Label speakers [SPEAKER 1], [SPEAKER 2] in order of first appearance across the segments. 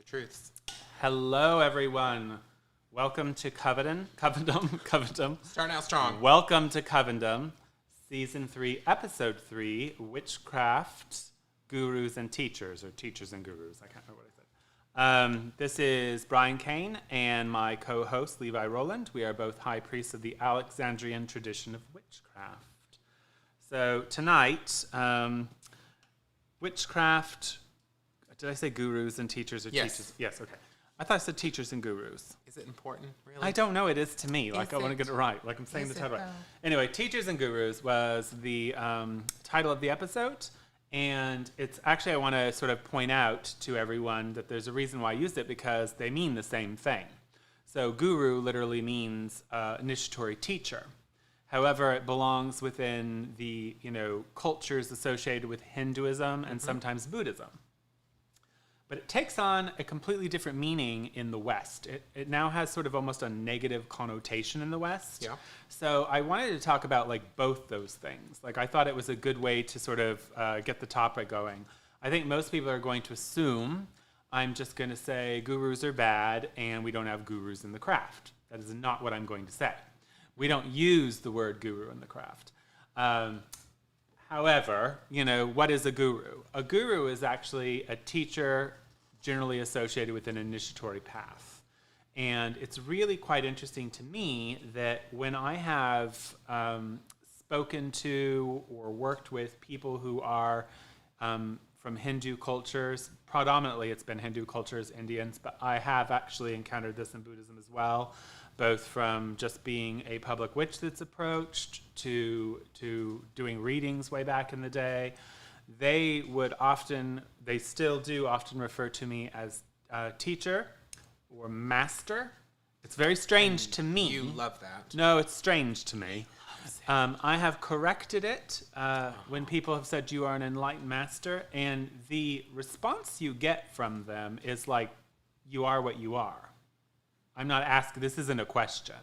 [SPEAKER 1] truths.
[SPEAKER 2] Hello, everyone. Welcome to Covendom.
[SPEAKER 1] Starting out strong.
[SPEAKER 2] Welcome to Covendom, Season 3, Episode 3, Witchcraft, Gurus and Teachers, or Teachers and Gurus. I can't remember what I said. This is Brian Cain and my co-host, Levi Rowland. We are both high priests of the Alexandrian tradition of witchcraft. So tonight, witchcraft... Did I say gurus and teachers or teachers? Yes, okay. I thought I said teachers and gurus.
[SPEAKER 1] Is it important, really?
[SPEAKER 2] I don't know. It is to me. Like, I want to get it right. Like, I'm saying the title right. Anyway, Teachers and Gurus was the title of the episode. And it's actually, I want to sort of point out to everyone that there's a reason why I used it, because they mean the same thing. So guru literally means initiatory teacher. However, it belongs within the, cultures associated with Hinduism and sometimes Buddhism. But it takes on a completely different meaning in the West. It now has sort of almost a negative connotation in the West. Yeah. So I wanted to talk about both those things. I thought it was a good way to sort of get the topic going. I think most people are going to assume I'm just going to say gurus are bad and we don't have gurus in the craft. That is not what I'm going to say. We don't use the word guru in the craft. However, what is a guru? A guru is actually a teacher generally associated with an initiatory path. And it's really quite interesting to me that when I have spoken to or worked with people who are from Hindu cultures, predominantly it's been Hindu cultures, Indians, but I have actually encountered this in Buddhism as well, both from just being a public witch that's approached to doing readings way back in the day. They still do often refer to me as teacher or master. It's very strange to me.
[SPEAKER 1] You love that.
[SPEAKER 2] No, it's strange to me. I have corrected it when people have said you are an enlightened master, and the response you get from them is you are what you are. I'm not asking, this isn't a question,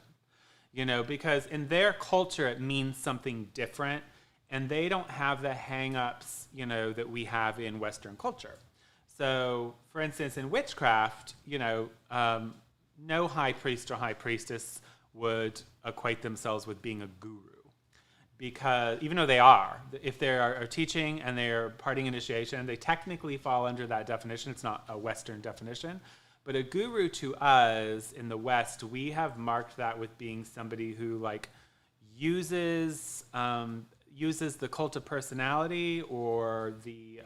[SPEAKER 2] because in their culture it means something different, and they don't have the hang-ups, that we have in Western culture. So, for instance, in witchcraft, no high priest or high priestess would equate themselves with being a guru. Because even though they are, if they are teaching and they're parting initiation, they technically fall under that definition. It's not a Western definition. But a guru to us in the West, we have marked that with being somebody who uses the cult of personality or the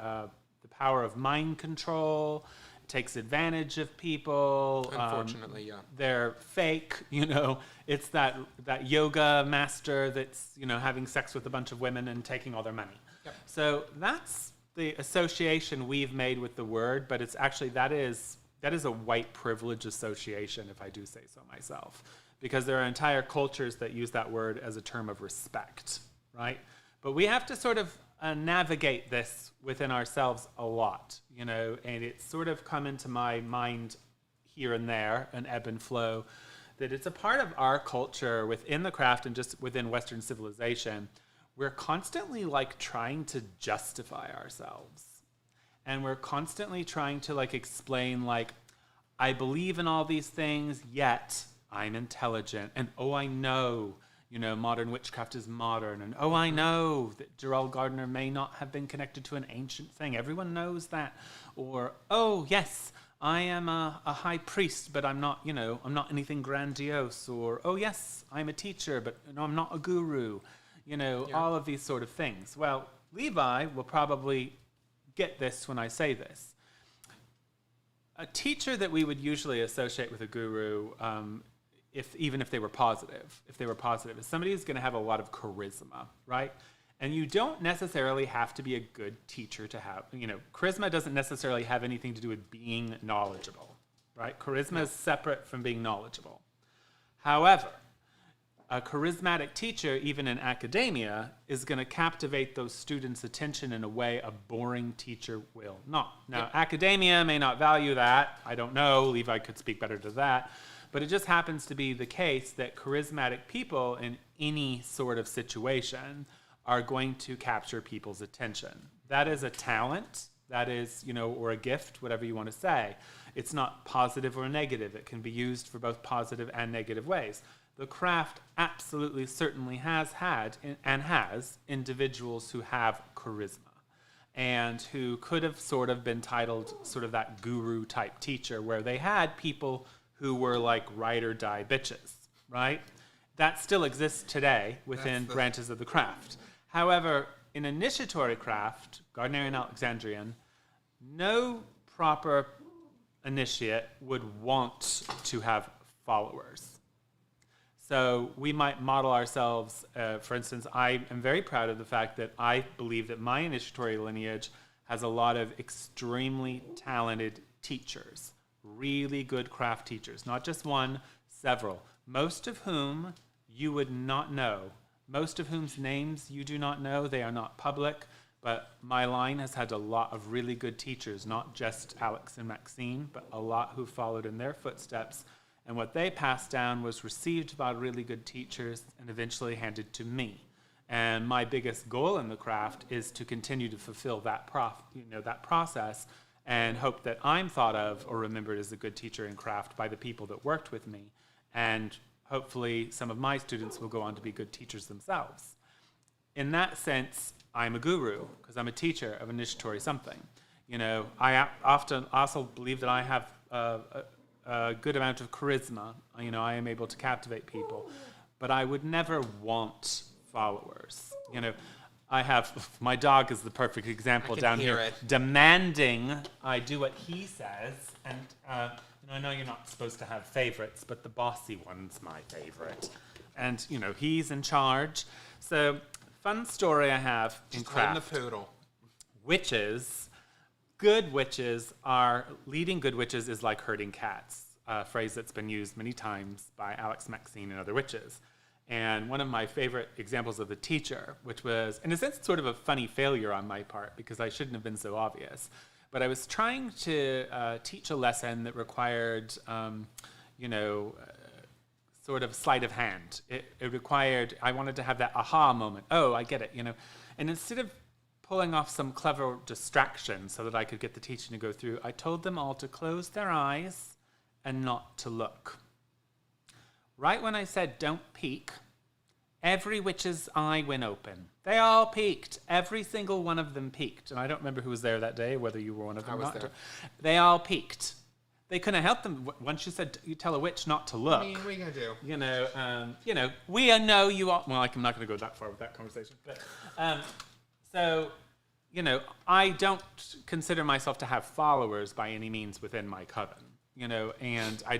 [SPEAKER 2] power of mind control, takes advantage of people.
[SPEAKER 1] Unfortunately, yeah.
[SPEAKER 2] They're fake, It's that yoga master that's, having sex with a bunch of women and taking all their money. Yep. So that's the association we've made with the word, but it's actually, that is a white privilege association, if I do say so myself, because there are entire cultures that use that word as a term of respect, right? But we have to sort of navigate this within ourselves a lot, and it's sort of come into my mind here and there, an ebb and flow, that it's a part of our culture within the craft and just within Western civilization. We're constantly trying to justify ourselves. And we're constantly trying to explain I believe in all these things, yet I'm intelligent. And I know, modern witchcraft is modern. And I know that Gerald Gardner may not have been connected to an ancient thing. Everyone knows that. Or, yes, I am a high priest, but I'm not, I'm not anything grandiose. Or, yes, I'm a teacher, but I'm not a guru. All of these sort of things. Well, Levi will probably get this when I say this. A teacher that we would usually associate with a guru, even if they were positive, is somebody who's going to have a lot of charisma, right? And you don't necessarily have to be a good teacher to have, charisma doesn't necessarily have anything to do with being knowledgeable, right? Charisma is separate from being knowledgeable. However, a charismatic teacher, even in academia, is going to captivate those students' attention in a way a boring teacher will not. Now, academia may not value that. I don't know. Levi could speak better to that. But it just happens to be the case that charismatic people in any sort of situation are going to capture people's attention. That is a talent That is, or a gift, whatever you want to say. It's not positive or negative. It can be used for both positive and negative ways. The craft absolutely certainly has had and has individuals who have charisma and who could have sort of been titled sort of that guru type teacher, where they had people who were like ride or die bitches, right? That still exists today within branches of the craft. However, in initiatory craft, Gardnerian Alexandrian, no proper initiate would want to have followers. So we might model ourselves, for instance, I am very proud of the fact that I believe that my initiatory lineage has a lot of extremely talented teachers, really good craft teachers, not just one, several, most of whom you would not know, most of whom's names you do not know. They are not public, but my line has had a lot of really good teachers, not just Alex and Maxine, but a lot who followed in their footsteps. And what they passed down was received by really good teachers and eventually handed to me. And my biggest goal in the craft is to continue to fulfill that that process, and hope that I'm thought of or remembered as a good teacher in craft by the people that worked with me. And hopefully some of my students will go on to be good teachers themselves. In that sense, I'm a guru because I'm a teacher of initiatory something. I often also believe that I have a good amount of charisma. I am able to captivate people, but I would never want followers. I have, my dog is the perfect example down here, demanding I do what he says, and I know you're not supposed to have favorites, but the bossy one's my favorite. And, he's in charge. So, fun story I have in craft.
[SPEAKER 1] The poodle.
[SPEAKER 2] Witches, leading good witches is like herding cats, a phrase that's been used many times by Alex Maxine and other witches. And one of my favorite examples of the teacher, which was, in a sense, sort of a funny failure on my part because I shouldn't have been so obvious, but I was trying to teach a lesson that required, sort of sleight of hand. It required, I wanted to have that aha moment. Oh, I get it, And instead of pulling off some clever distraction so that I could get the teaching to go through, I told them all to close their eyes and not to look. Right when I said don't peek, every witch's eye went open. They all peeked. Every single one of them peeked. And I don't remember who was there that day, whether you were one of them or not. There. They all peeked. They couldn't help them. Once you said you tell a witch not to look.
[SPEAKER 1] I mean, what are you gonna
[SPEAKER 2] do? We know you all. Well, I'm not going to go that far with that conversation. But I don't consider myself to have followers by any means within my coven. And I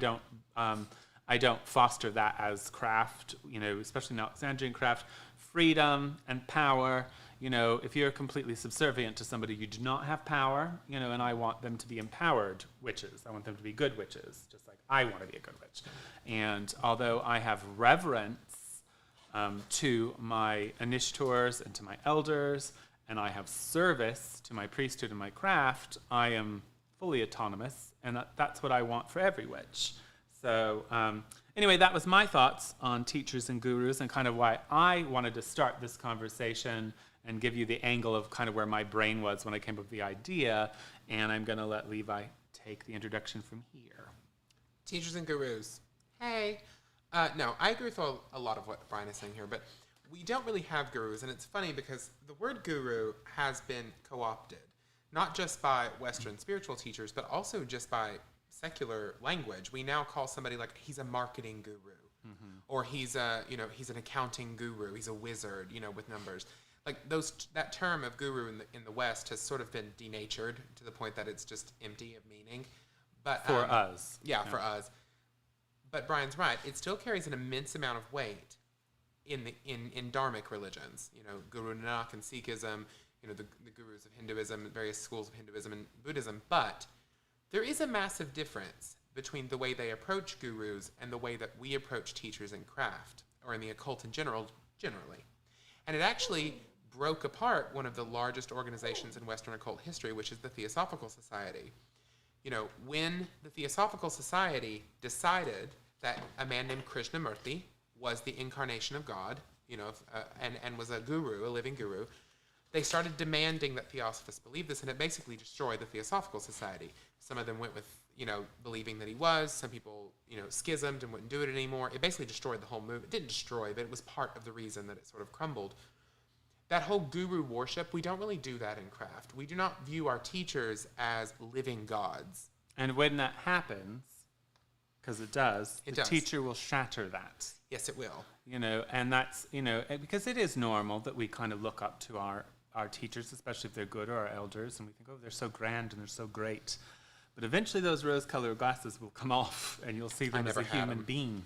[SPEAKER 2] don't foster that as craft, especially in Alexandrian craft. Freedom and power, if you're completely subservient to somebody, you do not have power, and I want them to be empowered witches. I want them to be good witches, just like I want to be a good witch. And although I have reverence to my initiators and to my elders, and I have service to my priesthood and my craft, I am fully autonomous, and that's what I want for every witch. So anyway, that was my thoughts on teachers and gurus and kind of why I wanted to start this conversation and give you the angle of kind of where my brain was when I came up with the idea. And I'm going to let Levi take the introduction from here.
[SPEAKER 1] Teachers and gurus. Hey. No, I agree with a lot of what Brian is saying here, but we don't really have gurus. And it's funny because the word guru has been co-opted, not just by Western spiritual teachers, but also just by secular language. We now call somebody like he's a marketing guru, or he's an accounting guru. He's a wizard, with numbers. Like that term of guru in the West has sort of been denatured to the point that it's just empty of meaning. But
[SPEAKER 2] for us,
[SPEAKER 1] for us. But Brian's right. It still carries an immense amount of weight in dharmic religions. Guru Nanak and Sikhism. The gurus of Hinduism, various schools of Hinduism and Buddhism, but there is a massive difference between the way they approach gurus and the way that we approach teachers in craft, or in the occult in generally. And it actually broke apart one of the largest organizations in Western occult history, which is the Theosophical Society. When the Theosophical Society decided that a man named Krishnamurti was the incarnation of God, and was a guru, a living guru, they started demanding that Theosophists believe this, and it basically destroyed the Theosophical Society. Some of them went with, believing that he was. Some people, schismed and wouldn't do it anymore. It basically destroyed the whole movement. It didn't destroy, but it was part of the reason that it sort of crumbled. That whole guru worship, we don't really do that in craft. We do not view our teachers as living gods.
[SPEAKER 2] And when that happens, because it does, the teacher will shatter that.
[SPEAKER 1] Yes, it will.
[SPEAKER 2] And that's, because it is normal that we kind of look up to our teachers, especially if they're good, or our elders, and we think, oh, they're so grand and they're so great. But eventually those rose-colored glasses will come off, and you'll see them as a human being.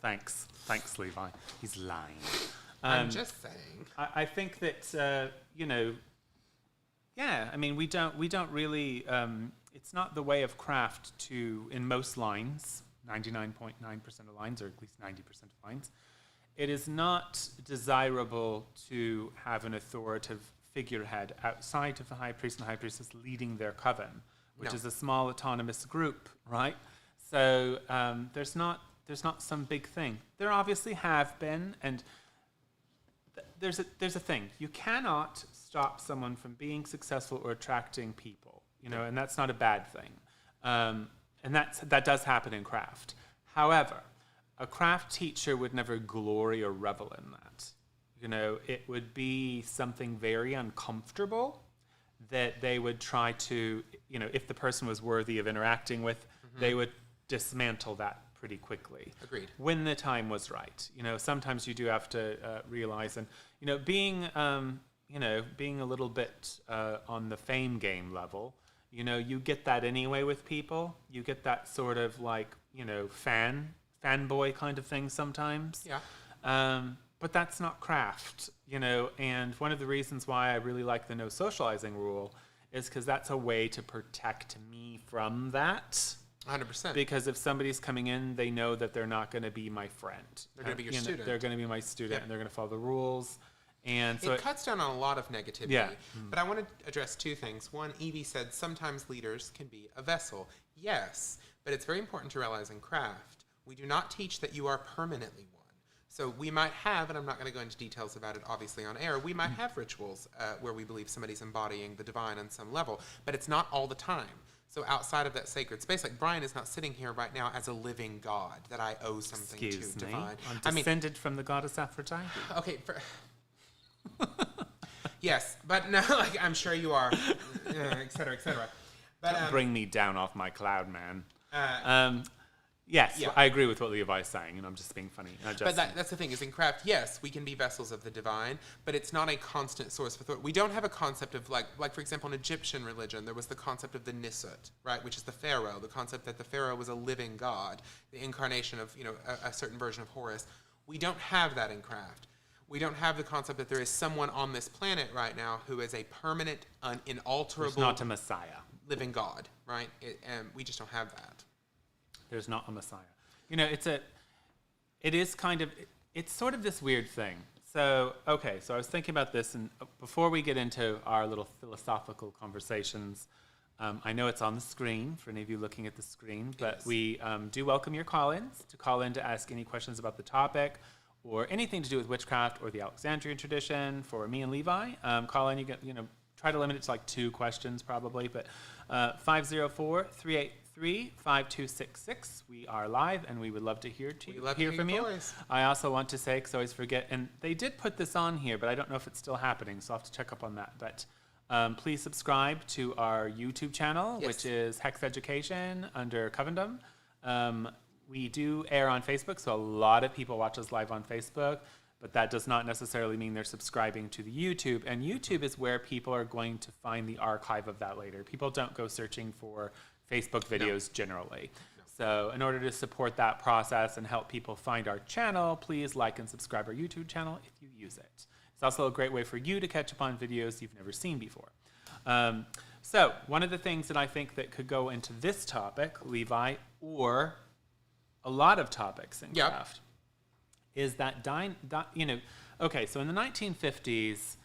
[SPEAKER 2] Thanks, Levi. He's lying.
[SPEAKER 1] I'm just saying.
[SPEAKER 2] I think that, we don't really, it's not the way of craft to, in most lines, 99.9% of lines, or at least 90% of lines, it is not desirable to have an authoritative figurehead outside of the high priest and high priestess leading their coven, which is a small autonomous group, right? So there's not some big thing. There obviously have been, and there's a thing. You cannot stop someone from being successful or attracting people, and that's not a bad thing. And that does happen in craft. However, a craft teacher would never glory or revel in that. It would be something very uncomfortable that they would try to, if the person was worthy of interacting with, they would dismantle that pretty quickly.
[SPEAKER 1] Agreed.
[SPEAKER 2] When the time was right. Sometimes you do have to realize, and, being a little bit on the fame game level, you get that anyway with people. You get that sort of fanboy kind of thing sometimes.
[SPEAKER 1] Yeah.
[SPEAKER 2] But that's not craft, and one of the reasons why I really like the no socializing rule is because that's a way to protect me from that.
[SPEAKER 1] 100%.
[SPEAKER 2] Because if somebody's coming in, they know that they're not going to be my friend.
[SPEAKER 1] They're going to be your student.
[SPEAKER 2] They're going to be my student, and they're going to follow the rules. And so
[SPEAKER 1] it cuts down on a lot of negativity.
[SPEAKER 2] Yeah.
[SPEAKER 1] But I want to address two things. One, Evie said sometimes leaders can be a vessel. Yes, but it's very important to realize in craft, we do not teach that you are permanently one. So we might have, and I'm not going to go into details about it obviously on air, we might have rituals where we believe somebody's embodying the divine on some level, but it's not all the time. So outside of that sacred space, like Brian is not sitting here right now as a living god that I owe something
[SPEAKER 2] Excuse
[SPEAKER 1] to
[SPEAKER 2] me.
[SPEAKER 1] divine.
[SPEAKER 2] I'm descended from the goddess Aphrodite.
[SPEAKER 1] Okay, yes, but no, I'm sure you are, et cetera, et cetera. But
[SPEAKER 2] Don't bring me down off my cloud, man. Yes,
[SPEAKER 1] yeah.
[SPEAKER 2] I agree with what Levi's saying, and I'm just being funny.
[SPEAKER 1] But that's the thing, is in craft, yes, we can be vessels of the divine, but it's not a constant source of authority. We don't have a concept of, like for example, in Egyptian religion, there was the concept of the Nisut, right, which is the pharaoh, the concept that the pharaoh was a living god, the incarnation of, a certain version of Horus. We don't have that in craft. We don't have the concept that there is someone on this planet right now who is a permanent, inalterable...
[SPEAKER 2] There's not a Messiah.
[SPEAKER 1] ...living God, right? We just don't have that.
[SPEAKER 2] There's not a Messiah. It's sort of this weird thing. So I was thinking about this, and before we get into our little philosophical conversations, I know it's on the screen for any of you looking at the screen, but we do welcome your call-ins to call in to ask any questions about the topic or anything to do with witchcraft or the Alexandrian tradition. For me and Levi, call in. You get, try to limit it to 2 questions probably, but 504-383-5266. We are live, and we would love to hear from you. I also want to say, because I always forget, and they did put this on here, but I don't know if it's still happening, so I'll have to check up on that. But please subscribe to our YouTube channel, which is Hex Education under Covendom. We do air on Facebook, so a lot of people watch us live on Facebook, but that does not necessarily mean they're subscribing to the YouTube. And YouTube is where people are going to find the archive of that later. People don't go searching for Facebook videos generally. No. So in order to support that process and help people find our channel, please like and subscribe our YouTube channel if you use it. It's also a great way for you to catch up on videos you've never seen before. So one of the things that I think that could go into this topic, Levi, or a lot of topics in craft, is that, okay, so in the 1950s,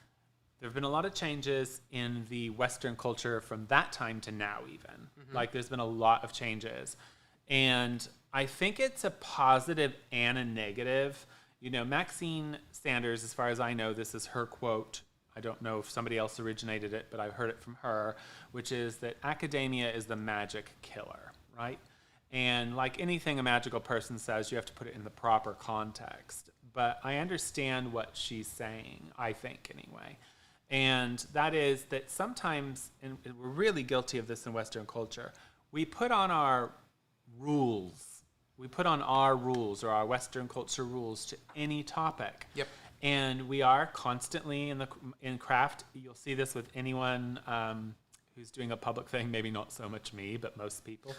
[SPEAKER 2] there have been a lot of changes in the Western culture from that time to now even. There's been a lot of changes. And I think it's a positive and a negative. Maxine Sanders, as far as I know, this is her quote, I don't know if somebody else originated it, but I've heard it from her, which is that academia is the magic killer, right? And like anything a magical person says, you have to put it in the proper context. But I understand what she's saying, I think anyway. And that is that sometimes, and we're really guilty of this in Western culture, we put on our rules. We put on our rules or our Western culture rules to any topic.
[SPEAKER 1] Yep.
[SPEAKER 2] And we are constantly in craft. You'll see this with anyone who's doing a public thing, maybe not so much me, but most people.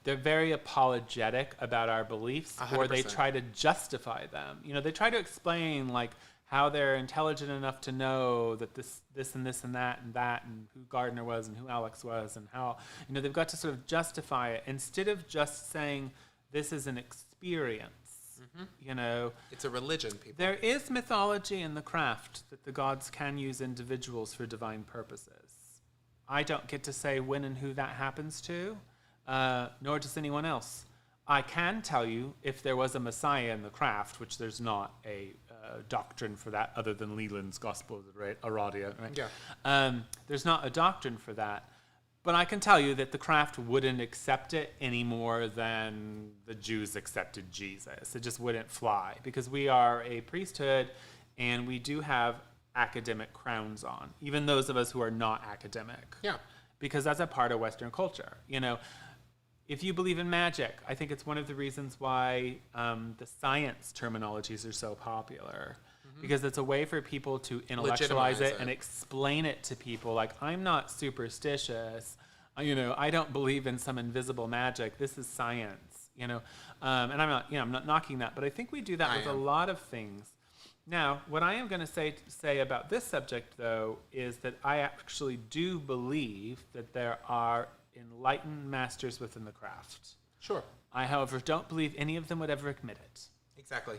[SPEAKER 2] They're very apologetic about our beliefs,
[SPEAKER 1] 100%.
[SPEAKER 2] or they try to justify them. You know, they try to explain like how they're intelligent enough to know that this and this and that, and who Gardner was and who Alex was, and how, you know, they've got to sort of justify it instead of just saying this is an experience. Mm-hmm. You know,
[SPEAKER 1] it's a religion, people.
[SPEAKER 2] There is mythology in the craft that the gods can use individuals for divine purposes. I don't get to say when and who that happens to, nor does anyone else. I can tell you if there was a Messiah in the craft, which there's not a doctrine for that other than Leland's Gospel of the Aradia, right?
[SPEAKER 1] Yeah.
[SPEAKER 2] There's not a doctrine for that. But I can tell you that the craft wouldn't accept it any more than the Jews accepted Jesus. It just wouldn't fly because we are a priesthood and we do have academic crowns on, even those of us who are not academic.
[SPEAKER 1] Yeah.
[SPEAKER 2] Because that's a part of Western culture. You know, if you believe in magic, I think it's one of the reasons why the science terminologies are so popular. Because it's a way for people to intellectualize it and explain it to people. Like, I'm not superstitious. You know, I don't believe in some invisible magic. This is science, you know. And I'm not knocking that. But I think we do that with a lot of things. Now, what I am going to say about this subject, though, is that I actually do believe that there are enlightened masters within the craft.
[SPEAKER 1] Sure.
[SPEAKER 2] I, however, don't believe any of them would ever admit it.
[SPEAKER 1] Exactly.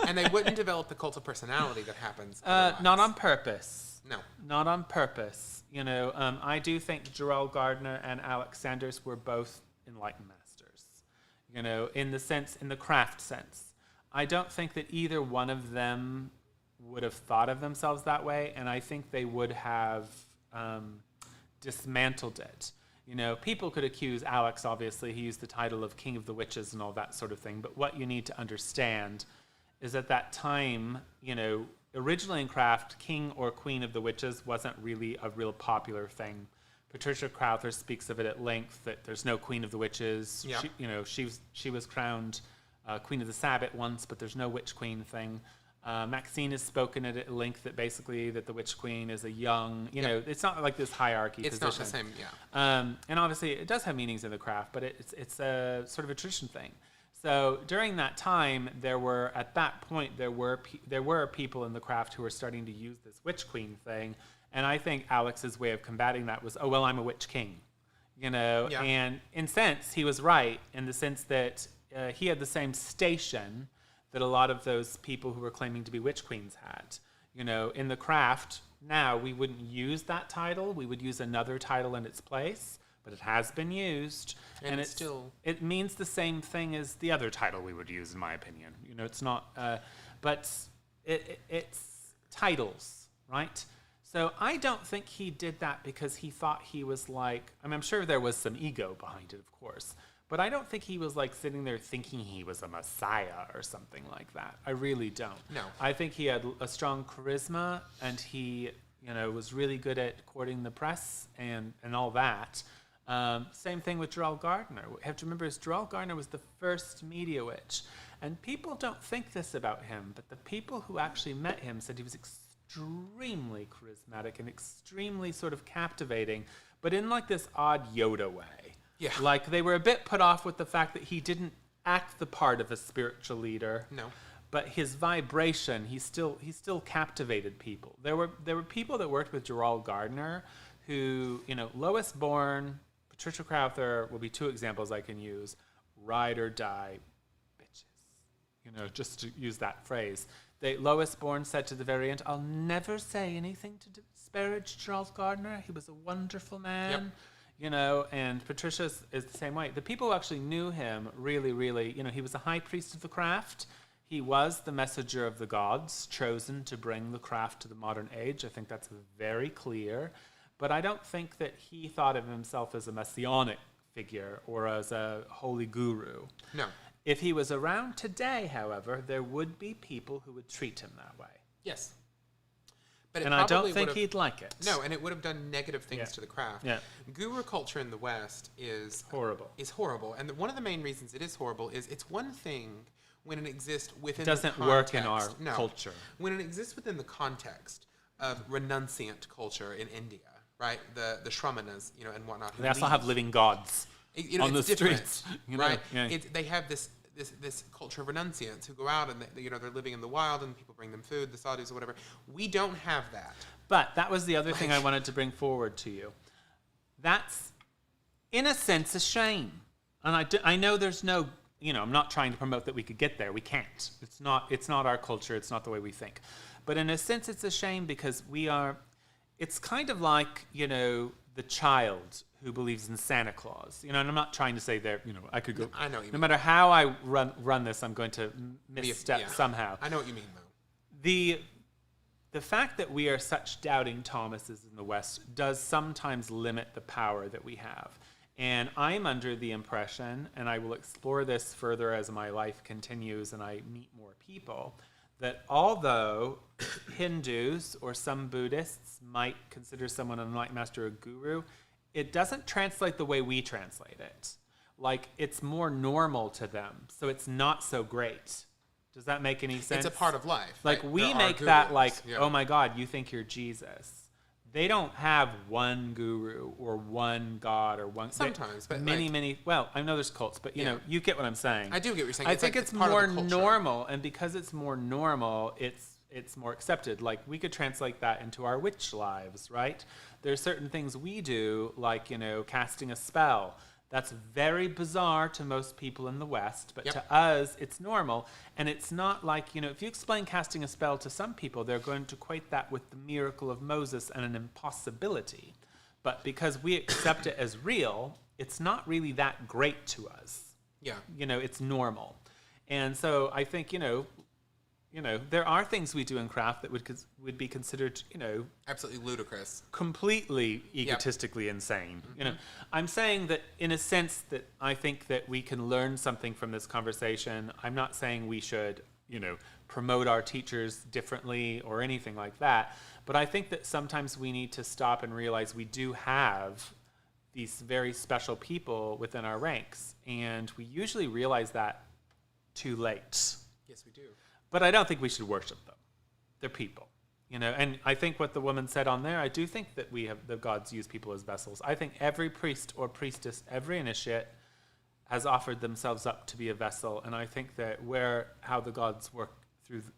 [SPEAKER 1] And they wouldn't develop the cult of personality that happens.
[SPEAKER 2] Not on purpose.
[SPEAKER 1] No.
[SPEAKER 2] Not on purpose. You know, I do think Gerald Gardner and Alex Sanders were both enlightened masters. You know, in the craft sense. I don't think that either one of them would have thought of themselves that way, and I think they would have dismantled it. You know, people could accuse Alex, obviously, he used the title of King of the Witches and all that sort of thing, but what you need to understand is at that time, you know, originally in craft, King or Queen of the Witches wasn't really a real popular thing. Patricia Crowther speaks of it at length, that there's no Queen of the Witches.
[SPEAKER 1] Yeah.
[SPEAKER 2] She was crowned Queen of the Sabbath once, but there's no Witch Queen thing. Maxine has spoken at length that basically that the Witch Queen is a young, you know, it's not like this hierarchy
[SPEAKER 1] it's
[SPEAKER 2] position.
[SPEAKER 1] It's not the same, yeah.
[SPEAKER 2] And obviously it does have meanings in the craft, but it's a sort of a tradition thing. So during that time, there were people in the craft who were starting to use this Witch Queen thing, and I think Alex's way of combating that was, oh, well, I'm a Witch King, you know,
[SPEAKER 1] yeah.
[SPEAKER 2] And in sense, he was right in the sense that he had the same station that a lot of those people who were claiming to be witch queens had. You know, in the craft, now we wouldn't use that title. We would use another title in its place, but it has been used. And it means the same thing as the other title we would use, in my opinion. You know, it's not, but it's titles, right? So I don't think he did that because he thought he was like, I mean, I'm sure there was some ego behind it, of course. But I don't think he was like sitting there thinking he was a messiah or something like that. I really don't.
[SPEAKER 1] No.
[SPEAKER 2] I think he had a strong charisma and he, you know, was really good at courting the press and all that. Same thing with Gerald Gardner. What you have to remember is Gerald Gardner was the first media witch. And people don't think this about him, but the people who actually met him said he was extremely charismatic and extremely sort of captivating, but in like this odd Yoda way.
[SPEAKER 1] Yeah.
[SPEAKER 2] Like they were a bit put off with the fact that he didn't act the part of a spiritual leader.
[SPEAKER 1] No.
[SPEAKER 2] But his vibration, he still captivated people. There were people that worked with Gerald Gardner who, you know, Lois Bourne, Patricia Crowther will be two examples I can use. Ride or die bitches. You know, just to use that phrase. Lois Bourne said to the very end, I'll never say anything to disparage Gerald Gardner. He was a wonderful man.
[SPEAKER 1] Yep.
[SPEAKER 2] You know, and Patricia is the same way. The people who actually knew him really, really, you know, he was a high priest of the craft. He was the messenger of the gods, chosen to bring the craft to the modern age. I think that's very clear. But I don't think that he thought of himself as a messianic figure or as a holy guru.
[SPEAKER 1] No.
[SPEAKER 2] If he was around today, however, there would be people who would treat him that way.
[SPEAKER 1] Yes. But
[SPEAKER 2] and I don't think he'd like it.
[SPEAKER 1] No, and it would have done negative things to the craft.
[SPEAKER 2] Yeah.
[SPEAKER 1] Guru culture in the West is
[SPEAKER 2] horrible.
[SPEAKER 1] And one of the main reasons it is horrible is it's one thing when it exists within
[SPEAKER 2] it doesn't
[SPEAKER 1] the
[SPEAKER 2] work
[SPEAKER 1] context.
[SPEAKER 2] in our culture.
[SPEAKER 1] When it exists within the context of renunciant culture in India, right? The Shramanas, and whatnot.
[SPEAKER 2] They also have living gods on the streets,
[SPEAKER 1] right?
[SPEAKER 2] Yeah.
[SPEAKER 1] They have this culture of renunciants who go out and they're living in the wild and people bring them food, the sadhus or whatever. We don't have that.
[SPEAKER 2] But that was the other thing I wanted to bring forward to you. That's, in a sense, a shame. And I know there's no, I'm not trying to promote that we could get there. We can't. It's not our culture. It's not the way we think. But in a sense, it's a shame because it's kind of like, the child who believes in Santa Claus. And I'm not trying to say there, I could go.
[SPEAKER 1] I know what you
[SPEAKER 2] no
[SPEAKER 1] mean.
[SPEAKER 2] matter how I run this, I'm going to misstep somehow.
[SPEAKER 1] I know what you mean, though.
[SPEAKER 2] The fact that we are such doubting Thomases in the West does sometimes limit the power that we have. And I'm under the impression, and I will explore this further as my life continues and I meet more people, that although Hindus or some Buddhists might consider someone an enlightened master a guru, it doesn't translate the way we translate it. Like, it's more normal to them, so it's not so great. Does that make any sense?
[SPEAKER 1] It's a part of life.
[SPEAKER 2] Like,
[SPEAKER 1] right?
[SPEAKER 2] we make that like, oh my God, you think you're Jesus. They don't have one guru or one god or one...
[SPEAKER 1] Sometimes, but
[SPEAKER 2] many... Well, I know there's cults, but, you get what I'm saying.
[SPEAKER 1] I do get what you're saying.
[SPEAKER 2] I think it's more normal, and because it's more normal, it's more accepted. Like, we could translate that into our witch lives, right? There's certain things we do, like, casting a spell. That's very bizarre to most people in the West, but to us, it's normal. And it's not like, if you explain casting a spell to some people, they're going to equate that with the miracle of Moses and an impossibility. But because we accept it as real, it's not really that great to us.
[SPEAKER 1] Yeah.
[SPEAKER 2] It's normal. And so I think, there are things we do in craft that would be considered,
[SPEAKER 1] absolutely ludicrous,
[SPEAKER 2] completely egotistically insane.
[SPEAKER 1] Mm-hmm.
[SPEAKER 2] I'm saying that in a sense that I think that we can learn something from this conversation. I'm not saying we should, promote our teachers differently or anything like that. But I think that sometimes we need to stop and realize we do have these very special people within our ranks, and we usually realize that too late.
[SPEAKER 1] Yes, we do.
[SPEAKER 2] But I don't think we should worship them. They're people, And I think what the woman said on there, I do think that the gods use people as vessels. I think every priest or priestess, every initiate has offered themselves up to be a vessel. And I think that how the gods work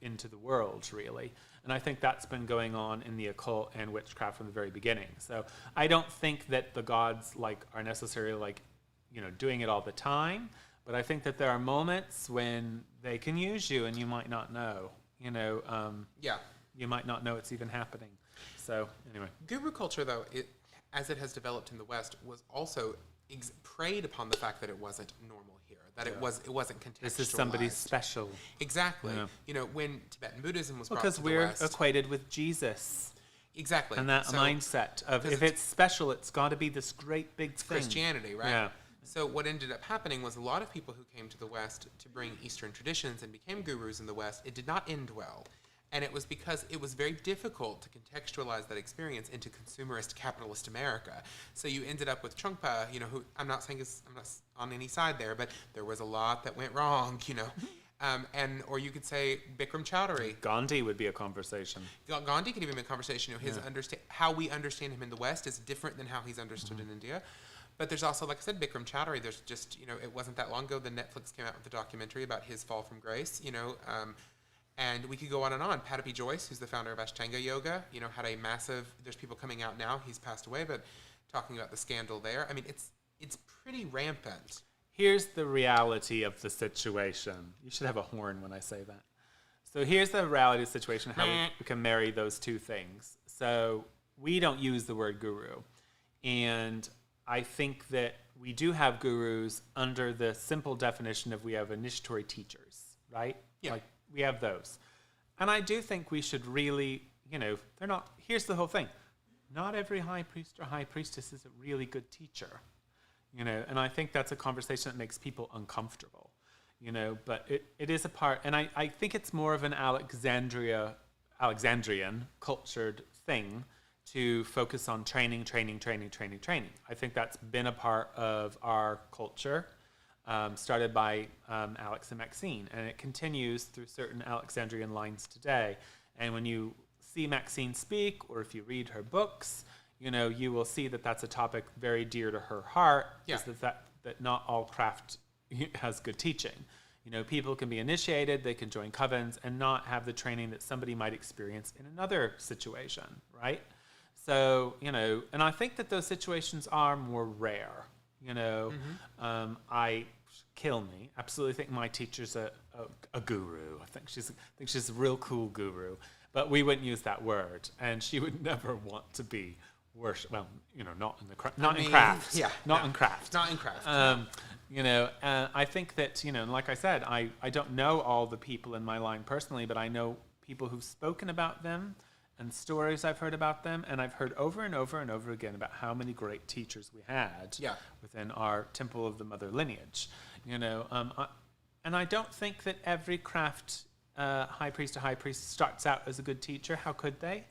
[SPEAKER 2] into the world, really. And I think that's been going on in the occult and witchcraft from the very beginning. So I don't think that the gods are necessarily doing it all the time. But I think that there are moments when they can use you, and you might not know. You might not know it's even happening. So anyway,
[SPEAKER 1] guru culture, though, as it has developed in the West, was also preyed upon the fact that it wasn't normal here, that it wasn't contextualized.
[SPEAKER 2] This is somebody special.
[SPEAKER 1] Exactly. When Tibetan Buddhism was brought
[SPEAKER 2] because
[SPEAKER 1] to the
[SPEAKER 2] we're
[SPEAKER 1] West,
[SPEAKER 2] equated with Jesus.
[SPEAKER 1] Exactly.
[SPEAKER 2] And that mindset of if it's special, it's got to be this great big thing.
[SPEAKER 1] Christianity, right?
[SPEAKER 2] Yeah.
[SPEAKER 1] So what ended up happening was a lot of people who came to the West to bring Eastern traditions and became gurus in the West, it did not end well. And it was because it was very difficult to contextualize that experience into consumerist capitalist America. So you ended up with Trungpa, who I'm not on any side there, but there was a lot that went wrong, or you could say Bikram Chowdhury.
[SPEAKER 2] Gandhi would be a conversation.
[SPEAKER 1] Gandhi could even be a conversation. How we understand him in the West is different than how he's understood in India. But there's also, like I said, Bikram Chowdhury. There's just, it wasn't that long ago that Netflix came out with a documentary about his fall from grace, and we could go on and on. Patapi Joyce, who's the founder of Ashtanga Yoga, had a massive, there's people coming out now, he's passed away, but talking about the scandal there. I mean, it's pretty rampant.
[SPEAKER 2] Here's the reality of the situation. You should have a horn when I say that. So here's the reality of the situation, how we can marry those two things. So we don't use the word guru. And I think that we do have gurus under the simple definition of we have initiatory teachers, right?
[SPEAKER 1] Yeah.
[SPEAKER 2] Like we have those. And I do think we should really, they're not, here's the whole thing. Not every high priest or high priestess is a really good teacher, and I think that's a conversation that makes people uncomfortable, but it is a part, and I think it's more of an Alexandrian cultured thing to focus on training. I think that's been a part of our culture, started by Alex and Maxine, and it continues through certain Alexandrian lines today. And when you see Maxine speak, or if you read her books, you will see that that's a topic very dear to her heart, is that not all craft has good teaching. People can be initiated, they can join covens and not have the training that somebody might experience in another situation, right? So, and I think that those situations are more rare, kill me. Absolutely think my teacher's a guru. I think she's a real cool guru. But we wouldn't use that word, and she would never want to be worship. Well, not in craft. Not in craft. I think that and like I said, I don't know all the people in my line personally, but I know people who've spoken about them and stories I've heard about them, and I've heard over and over and over again about how many great teachers we had within our Temple of the Mother lineage. And I don't think that every craft high priest or high priest starts out as a good teacher. How could they?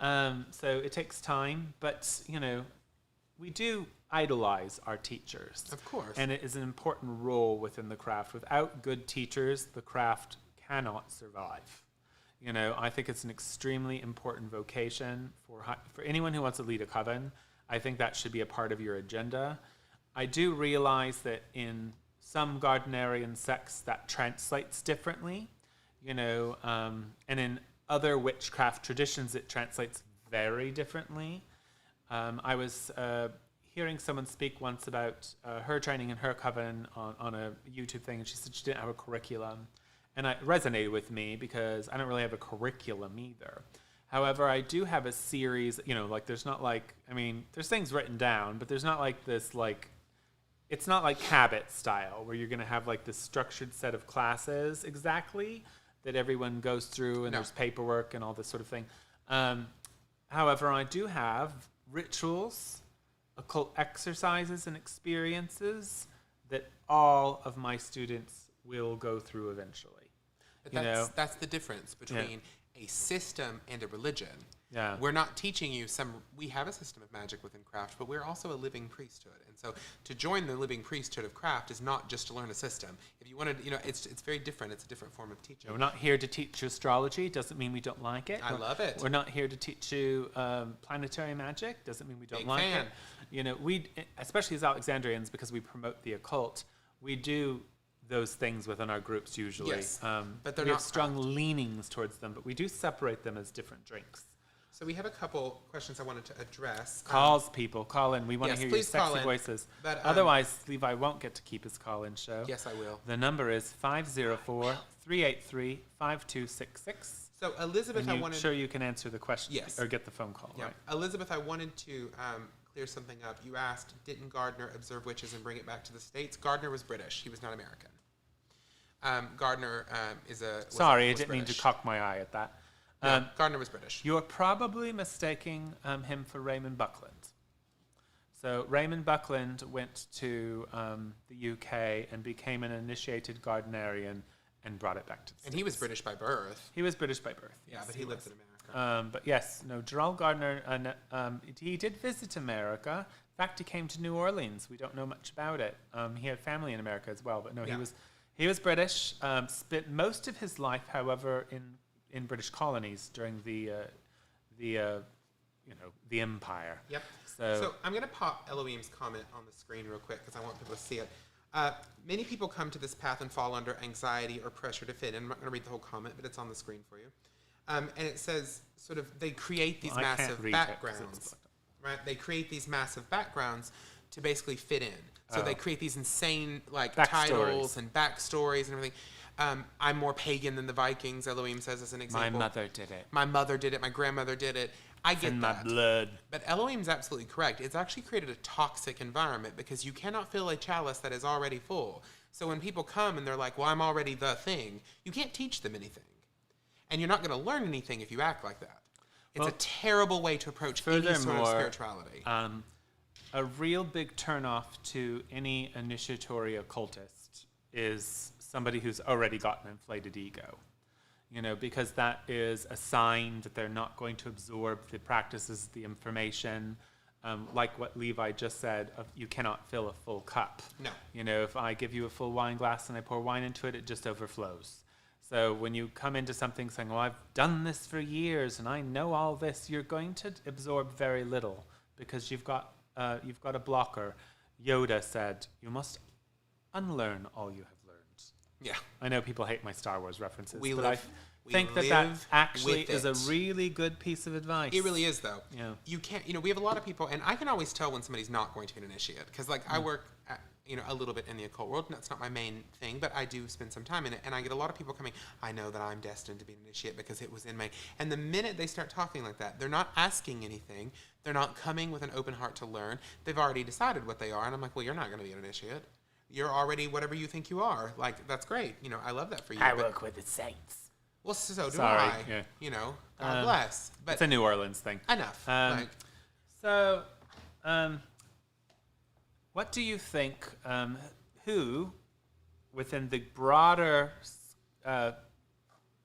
[SPEAKER 2] No. So it takes time, but we do idolize our teachers.
[SPEAKER 1] Of course.
[SPEAKER 2] And it is an important role within the craft. Without good teachers, the craft cannot survive. I think it's an extremely important vocation for anyone who wants to lead a coven. I think that should be a part of your agenda. I do realize that in some Gardnerian sects that translates differently. And in other witchcraft traditions, it translates very differently. I was hearing someone speak once about her training in her coven on a YouTube thing, and she said she didn't have a curriculum. And it resonated with me because I don't really have a curriculum either. However, I do have a series, there's not there's things written down, but there's not this it's not like habit style where you're going to have this structured set of classes exactly that everyone goes through, and there's paperwork and all this sort of thing. However, I do have rituals, occult exercises, and experiences that all of my students will go through eventually.
[SPEAKER 1] But that's the difference between a system and a religion.
[SPEAKER 2] Yeah.
[SPEAKER 1] We're not teaching you we have a system of magic within craft, but we're also a living priesthood. And so to join the living priesthood of craft is not just to learn a system. If you wanted, it's very different. It's a different form of teaching.
[SPEAKER 2] We're not here to teach you astrology. Doesn't mean we don't like it.
[SPEAKER 1] I love it.
[SPEAKER 2] We're not here to teach you planetary magic. Doesn't mean we don't like it. We, especially as Alexandrians, because we promote the occult, we do those things within our groups usually.
[SPEAKER 1] Yes, but they're
[SPEAKER 2] we
[SPEAKER 1] not
[SPEAKER 2] have strong leanings towards them, but we do separate them as different drinks.
[SPEAKER 1] So we have a couple questions I wanted to address.
[SPEAKER 2] People, call in. We want to hear your sexy voices.
[SPEAKER 1] But,
[SPEAKER 2] otherwise, Levi won't get to keep his call-in show.
[SPEAKER 1] Yes, I will.
[SPEAKER 2] The number is 504-383-5266.
[SPEAKER 1] So Elizabeth,
[SPEAKER 2] sure you can answer the question.
[SPEAKER 1] Yes.
[SPEAKER 2] Or get the phone call, right?
[SPEAKER 1] Elizabeth, I wanted to clear something up. You asked, didn't Gardner observe witches and bring it back to the States? Gardner was British. He was not American. Gardner was
[SPEAKER 2] Sorry, I didn't
[SPEAKER 1] British.
[SPEAKER 2] mean to cock my eye at that.
[SPEAKER 1] Gardner was British.
[SPEAKER 2] You're probably mistaking him for Raymond Buckland. So Raymond Buckland went to the UK and became an initiated Gardnerian and brought it back to the States.
[SPEAKER 1] And he was British by birth.
[SPEAKER 2] He was British by birth.
[SPEAKER 1] Yeah,
[SPEAKER 2] yes,
[SPEAKER 1] but he lived in America.
[SPEAKER 2] But yes, Gerald Gardner, he did visit America. In fact, he came to New Orleans. We don't know much about it. He had family in America as well, but no, he was British. Spent most of his life, however, in British colonies during the empire.
[SPEAKER 1] Yep. So I'm going to pop Elohim's comment on the screen real quick because I want people to see it. Many people come to this path and fall under anxiety or pressure to fit in. I'm not going to read the whole comment, but it's on the screen for you. And it says they create these massive backgrounds. Right? They create these massive backgrounds to basically fit in. So they create these insane titles and backstories and everything. I'm more pagan than the Vikings, Elohim says as an example.
[SPEAKER 2] My mother did it.
[SPEAKER 1] My mother did it. My grandmother did it. I get
[SPEAKER 2] in
[SPEAKER 1] that.
[SPEAKER 2] my blood.
[SPEAKER 1] But Elohim's absolutely correct. It's actually created a toxic environment because you cannot fill a chalice that is already full. So when people come and they're like, well, I'm already the thing, you can't teach them anything. And you're not going to learn anything if you act like that. It's a terrible way to approach any sort of spirituality.
[SPEAKER 2] A real big turnoff to any initiatory occultist is somebody who's already got an inflated ego. Because that is a sign that they're not going to absorb the practices, the information. Like what Levi just said, you cannot fill a full cup.
[SPEAKER 1] No.
[SPEAKER 2] If I give you a full wine glass and I pour wine into it, it just overflows. So when you come into something saying, well, I've done this for years and I know all this, you're going to absorb very little because you've got a blocker. Yoda said, you must unlearn all you have learned. Yeah. I know people hate my Star Wars references, I think that actually is a really good piece of advice.
[SPEAKER 1] It really is, though. Yeah. You can't, we have a lot of people, and I can always tell when somebody's not going to be an initiate, because, I work, a little bit in the occult world, and that's not my main thing, but I do spend some time in it, and I get a lot of people coming, I know that I'm destined to be an initiate because it was in my, and the minute they start talking like that, they're not asking anything, they're not coming with an open heart to learn, they've already decided what they are, and I'm like, well, you're not going to be an initiate. You're already whatever you think you are. That's great. I love that for you.
[SPEAKER 2] I work with the saints.
[SPEAKER 1] Well, so do I. Yeah. God bless. But
[SPEAKER 2] it's a New Orleans thing.
[SPEAKER 1] Enough.
[SPEAKER 2] What do you think, who, within the broader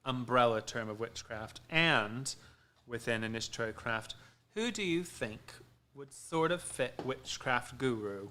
[SPEAKER 2] umbrella term of witchcraft and within initiatory craft, who do you think would sort of fit witchcraft guru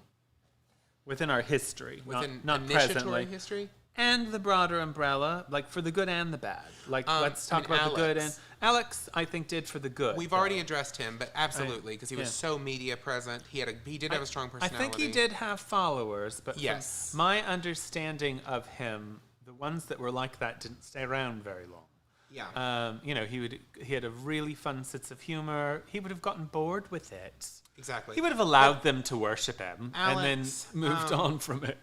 [SPEAKER 2] within our history,
[SPEAKER 1] within
[SPEAKER 2] not
[SPEAKER 1] initiatory
[SPEAKER 2] presently,
[SPEAKER 1] history?
[SPEAKER 2] And the broader umbrella, for the good and the bad. Let's talk about the good. And Alex, I think, did for the good.
[SPEAKER 1] We've already addressed him, but absolutely, because he was so media present. He did have a strong personality.
[SPEAKER 2] I think he did have followers, but from my understanding of him, the ones that were like that didn't stay around very long.
[SPEAKER 1] Yeah.
[SPEAKER 2] He had a really fun sense of humor. He would have gotten bored with it.
[SPEAKER 1] Exactly.
[SPEAKER 2] He would have allowed them to worship him and then moved on from it,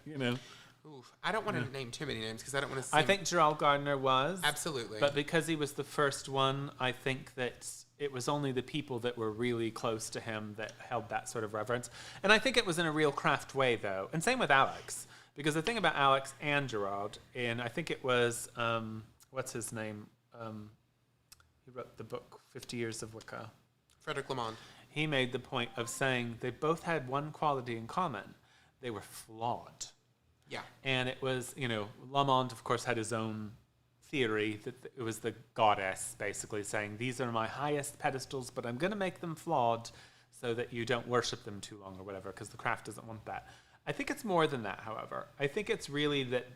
[SPEAKER 1] Oof, I don't want to name too many names because I don't want to.
[SPEAKER 2] I think Gerald Gardner was.
[SPEAKER 1] Absolutely.
[SPEAKER 2] But because he was the first one, I think that it was only the people that were really close to him that held that sort of reverence. And I think it was in a real craft way, though. And same with Alex. Because the thing about Alex and Gerald, and I think it was, what's his name? He wrote the book, 50 Years of Wicca.
[SPEAKER 1] Frederick Lamond.
[SPEAKER 2] He made the point of saying they both had one quality in common. They were flawed.
[SPEAKER 1] Yeah.
[SPEAKER 2] And it was, Lamond, of course, had his own theory that it was the goddess basically saying, these are my highest pedestals, but I'm going to make them flawed so that you don't worship them too long or whatever, because the craft doesn't want that. I think it's more than that, however. I think it's really that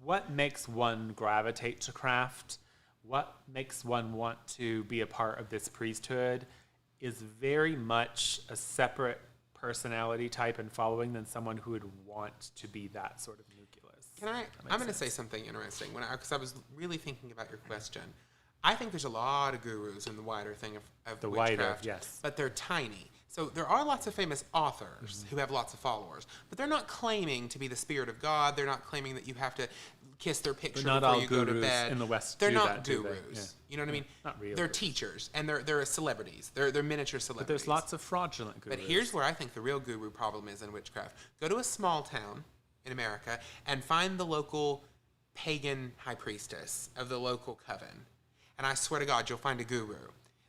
[SPEAKER 2] what makes one gravitate to craft, what makes one want to be a part of this priesthood is very much a separate personality type and following than someone who would want to be that sort of nucleus.
[SPEAKER 1] I'm going to say something interesting because I was really thinking about your question. I think there's a lot of gurus in the wider thing of the witchcraft,
[SPEAKER 2] yes,
[SPEAKER 1] but they're tiny. So there are lots of famous authors who have lots of followers, but they're not claiming to be the spirit of God. They're not claiming that you have to kiss their picture before you go to bed.
[SPEAKER 2] In the West,
[SPEAKER 1] they're not
[SPEAKER 2] that,
[SPEAKER 1] gurus.
[SPEAKER 2] Yeah.
[SPEAKER 1] You know what I mean?
[SPEAKER 2] Not really.
[SPEAKER 1] They're teachers, and they're celebrities. They're miniature celebrities.
[SPEAKER 2] But there's lots of fraudulent gurus.
[SPEAKER 1] But here's where I think the real guru problem is in witchcraft. Go to a small town in America and find the local pagan high priestess of the local coven, and I swear to God, you'll find a guru.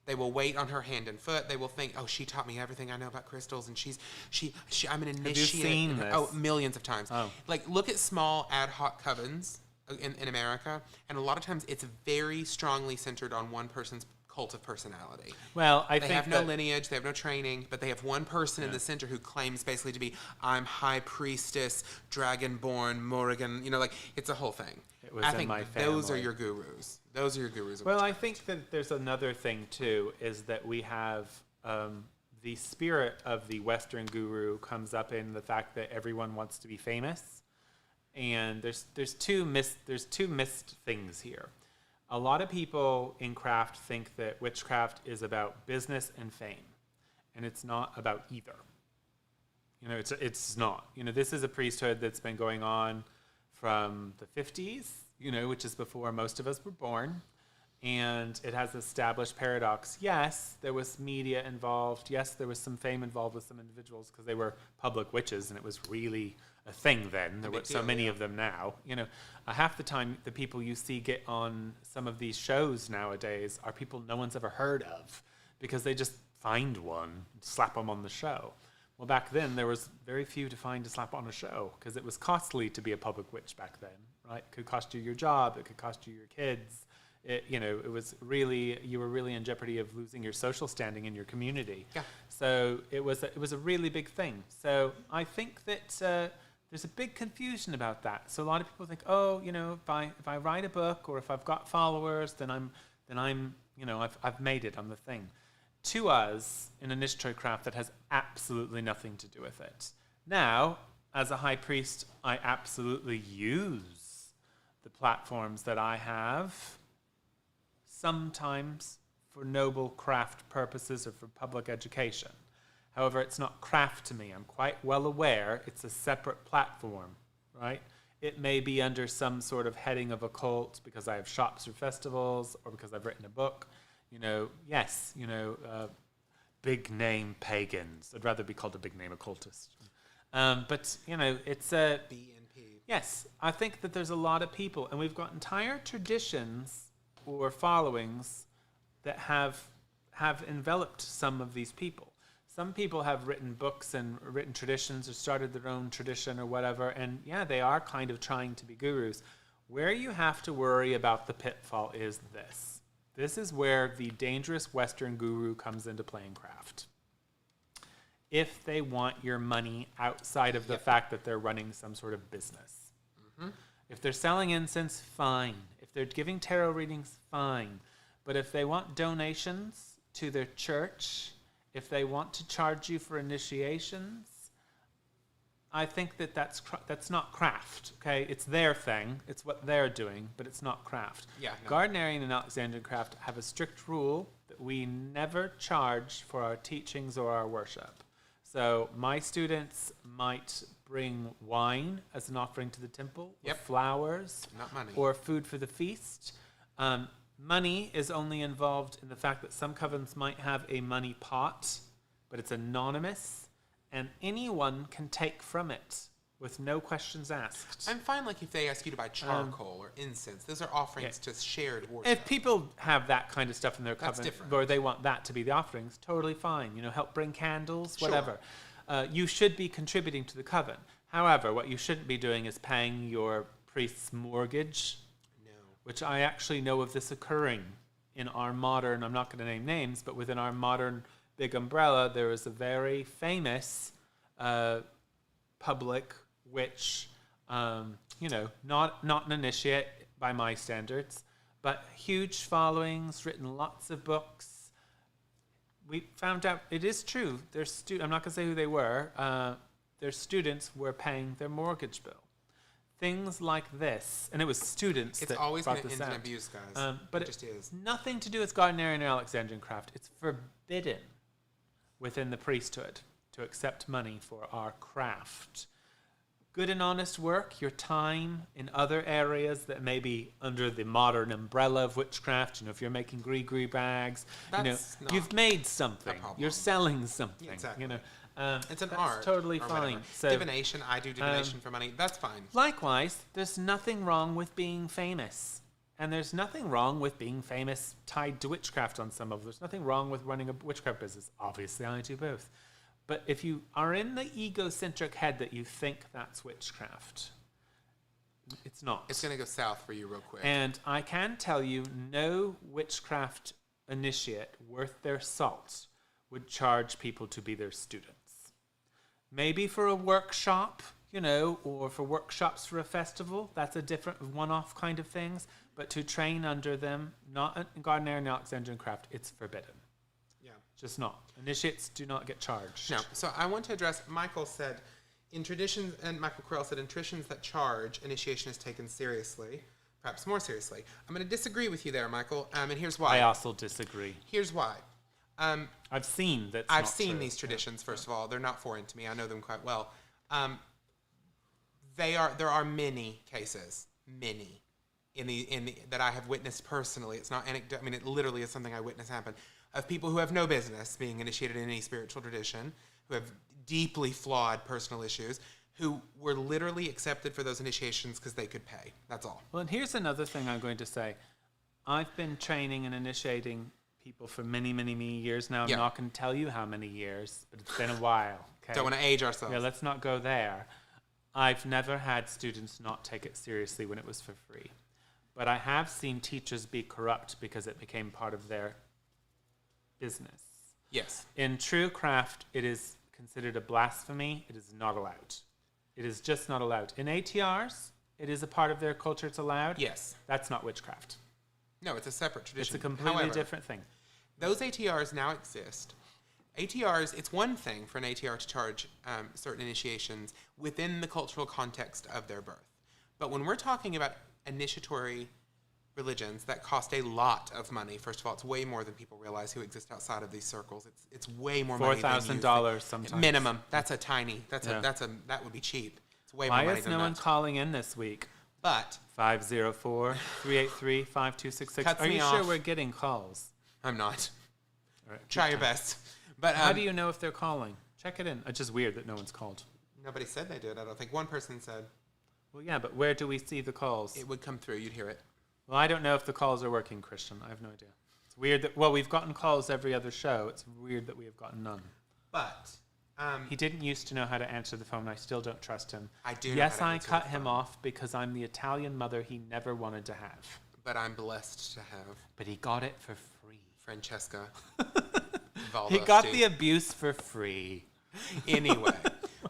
[SPEAKER 1] They will wait on her hand and foot. They will think, oh, she taught me everything I know about crystals, and I'm an initiate.
[SPEAKER 2] Have you seen this?
[SPEAKER 1] Oh, millions of times.
[SPEAKER 2] Oh.
[SPEAKER 1] Look at small ad hoc covens in America, and a lot of times it's very strongly centered on one person's cult of personality.
[SPEAKER 2] Well,
[SPEAKER 1] they have no lineage, they have no training, but they have one person in the center who claims basically to be, I'm high priestess, dragonborn, Morrigan, it's a whole thing.
[SPEAKER 2] I think
[SPEAKER 1] those are your gurus. Those are your gurus.
[SPEAKER 2] Well, I think that there's another thing, too, is that we have the spirit of the Western guru comes up in the fact that everyone wants to be famous. And there's two missed things here. A lot of people in craft think that witchcraft is about business and fame. And it's not about either. It's not. This is a priesthood that's been going on from the 50s, which is before most of us were born. And it has established paradox. Yes, there was media involved. Yes, there was some fame involved with some individuals because they were public witches, and it was really a thing then. There were so
[SPEAKER 1] deal,
[SPEAKER 2] many
[SPEAKER 1] yeah.
[SPEAKER 2] of them now. Half the time, the people you see get on some of these shows nowadays are people no one's ever heard of because they just find one, slap them on the show. Well, back then, there was very few to find to slap on a show because it was costly to be a public witch back then, right? It could cost you your job. It could cost you your kids. It was really, you were really in jeopardy of losing your social standing in your community.
[SPEAKER 1] Yeah.
[SPEAKER 2] So it was a really big thing. So I think that there's a big confusion about that. So a lot of people think, if I write a book or if I've got followers, then I've made it. I'm the thing. To us, in a niche craft, that has absolutely nothing to do with it. Now, as a high priest, I absolutely use the platforms that I have, sometimes for noble craft purposes or for public education. However, it's not craft to me. I'm quite well aware it's a separate platform, right? It may be under some sort of heading of a cult because I have shops or festivals or because I've written a book. Big name pagans. I'd rather be called a big name occultist. But it's a...
[SPEAKER 1] BNP.
[SPEAKER 2] Yes, I think that there's a lot of people, and we've got entire traditions or followings that have enveloped some of these people. Some people have written books and written traditions or started their own tradition or whatever, and they are kind of trying to be gurus. Where you have to worry about the pitfall is this. This is where the dangerous Western guru comes into playing craft. If they want your money outside of the fact that they're running some sort of business. Mm-hmm. If they're selling incense, fine. If they're giving tarot readings, fine. But if they want donations to their church, if they want to charge you for initiations, I think that's not craft, okay? It's their thing. It's what they're doing, but it's not craft.
[SPEAKER 1] Yeah, no.
[SPEAKER 2] Gardnerian and Alexandrian craft have a strict rule that we never charge for our teachings or our worship. So my students might bring wine as an offering to the temple, or flowers,
[SPEAKER 1] not money,
[SPEAKER 2] or food for the feast. Money is only involved in the fact that some covens might have a money pot, but it's anonymous, and anyone can take from it with no questions asked.
[SPEAKER 1] I'm fine, if they ask you to buy charcoal or incense. Those are offerings to shared worship.
[SPEAKER 2] If people have that kind of stuff in their
[SPEAKER 1] That's
[SPEAKER 2] coven,
[SPEAKER 1] different.
[SPEAKER 2] or they want that to be the offerings, totally fine. Help bring candles,
[SPEAKER 1] Sure.
[SPEAKER 2] whatever. You should be contributing to the coven. However, what you shouldn't be doing is paying your priest's mortgage, which I actually know of this occurring in our modern, I'm not going to name names, but within our modern big umbrella, there is a very famous public witch, not an initiate by my standards, but huge followings, written lots of books. We found out it is true. I'm not going to say who they were. Their students were paying their mortgage bill. Things like this, and it was students
[SPEAKER 1] It's
[SPEAKER 2] that
[SPEAKER 1] always
[SPEAKER 2] brought
[SPEAKER 1] going to
[SPEAKER 2] this
[SPEAKER 1] end in
[SPEAKER 2] out.
[SPEAKER 1] abuse, guys.
[SPEAKER 2] But
[SPEAKER 1] it just is.
[SPEAKER 2] Nothing to do with Gardnerian or Alexandrian craft. It's forbidden within the priesthood to accept money for our craft. Good and honest work, your time in other areas that may be under the modern umbrella of witchcraft, if you're making gree bags,
[SPEAKER 1] That's not
[SPEAKER 2] you've made something.
[SPEAKER 1] problem.
[SPEAKER 2] You're selling something.
[SPEAKER 1] Exactly.
[SPEAKER 2] It's
[SPEAKER 1] an art.
[SPEAKER 2] Totally
[SPEAKER 1] or
[SPEAKER 2] fine.
[SPEAKER 1] whatever.
[SPEAKER 2] So,
[SPEAKER 1] divination, I do divination for money. That's fine.
[SPEAKER 2] likewise, there's nothing wrong with being famous. And there's nothing wrong with being famous tied to witchcraft on some level. There's nothing wrong with running a witchcraft business. Obviously, I do both. But if you are in the egocentric head that you think that's witchcraft, it's not.
[SPEAKER 1] It's going to go south for you real quick.
[SPEAKER 2] And I can tell you, no witchcraft initiate worth their salt would charge people to be their students. Maybe for a workshop, or for workshops for a festival, that's a different one-off kind of things. But to train under them, not in Gardnerian and Alexandrian craft, it's forbidden.
[SPEAKER 1] Yeah.
[SPEAKER 2] Just not. Initiates do not get charged.
[SPEAKER 1] No. So I want to address, Michael said, in traditions, and Michael Correll said, in traditions that charge, initiation is taken seriously, perhaps more seriously. I'm going to disagree with you there, Michael, and here's why.
[SPEAKER 2] I also disagree.
[SPEAKER 1] Here's why.
[SPEAKER 2] I've seen that.
[SPEAKER 1] I've seen these traditions. First of all, they're not foreign to me. I know them quite well. There are many cases, in the that I have witnessed personally. It's not anecdote. I mean, it literally is something I witnessed happen, of people who have no business being initiated in any spiritual tradition, who have deeply flawed personal issues, who were literally accepted for those initiations because they could pay. That's all.
[SPEAKER 2] Well, and here's another thing I'm going to say. I've been training and initiating people for many, many, many years now. I'm not going to tell you how many years, but it's been a while. Okay?
[SPEAKER 1] Don't want to age ourselves.
[SPEAKER 2] Yeah, let's not go there. I've never had students not take it seriously when it was for free. But I have seen teachers be corrupt because it became part of their business.
[SPEAKER 1] Yes.
[SPEAKER 2] In true craft, it is considered a blasphemy. It is not allowed. It is just not allowed. In ATRs, it is a part of their culture. It's allowed.
[SPEAKER 1] Yes.
[SPEAKER 2] That's not witchcraft.
[SPEAKER 1] No, it's a separate tradition.
[SPEAKER 2] It's a completely different thing.
[SPEAKER 1] Those ATRs now exist. ATRs, it's one thing for an ATR to charge certain initiations within the cultural context of their birth. But when we're talking about initiatory religions that cost a lot of money, first of all, it's way more than people realize who exist outside of these circles. It's way more money than
[SPEAKER 2] $4,000 sometimes.
[SPEAKER 1] Minimum. That would be cheap. It's way more
[SPEAKER 2] Why
[SPEAKER 1] money
[SPEAKER 2] is
[SPEAKER 1] than
[SPEAKER 2] no
[SPEAKER 1] that.
[SPEAKER 2] one calling in this week?
[SPEAKER 1] But
[SPEAKER 2] 504-383-5266.
[SPEAKER 1] Cuts
[SPEAKER 2] Are
[SPEAKER 1] me
[SPEAKER 2] you sure
[SPEAKER 1] off.
[SPEAKER 2] we're getting calls?
[SPEAKER 1] I'm not.
[SPEAKER 2] All right,
[SPEAKER 1] Try your best. But
[SPEAKER 2] how do you know if they're calling? Check it in. It's just weird that no one's called.
[SPEAKER 1] Nobody said they did. I don't think. One person said
[SPEAKER 2] Well, yeah, but where do we see the calls?
[SPEAKER 1] it would come through. You'd hear it.
[SPEAKER 2] Well, I don't know if the calls are working, Christian. I have no idea. It's weird that, well, we've gotten calls every other show. It's weird that we have gotten none.
[SPEAKER 1] But
[SPEAKER 2] He didn't used to know how to answer the phone. I still don't trust him.
[SPEAKER 1] I do know
[SPEAKER 2] Yes,
[SPEAKER 1] how to
[SPEAKER 2] I
[SPEAKER 1] answer
[SPEAKER 2] cut
[SPEAKER 1] the
[SPEAKER 2] him
[SPEAKER 1] phone.
[SPEAKER 2] off because I'm the Italian mother he never wanted to have.
[SPEAKER 1] But I'm blessed to have
[SPEAKER 2] But he got it for free.
[SPEAKER 1] Francesca.
[SPEAKER 2] He got the abuse for free.
[SPEAKER 1] Anyway.